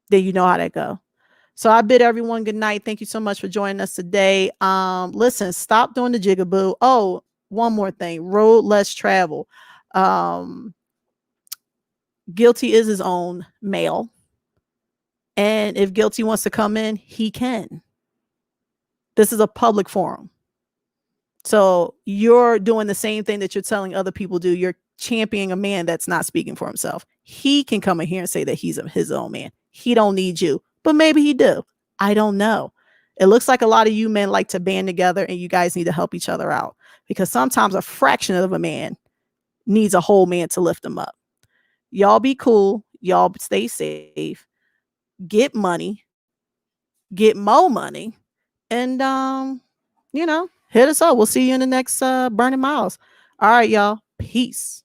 then you know how that go. So I bid everyone good night. Thank you so much for joining us today. Listen, stop doing the jigaboo. Oh, one more thing. Road less travel. Guilty is his own male. And if Guilty wants to come in, he can. This is a public forum. So you're doing the same thing that you're telling other people do. You're championing a man that's not speaking for himself. He can come in here and say that he's his own man. He don't need you, but maybe he do. I don't know. It looks like a lot of you men like to band together and you guys need to help each other out because sometimes a fraction of a man needs a whole man to lift them up. Y'all be cool. Y'all stay safe. Get money. Get more money. And, hit us up. We'll see you in the next Burning Miles. All right, y'all. Peace.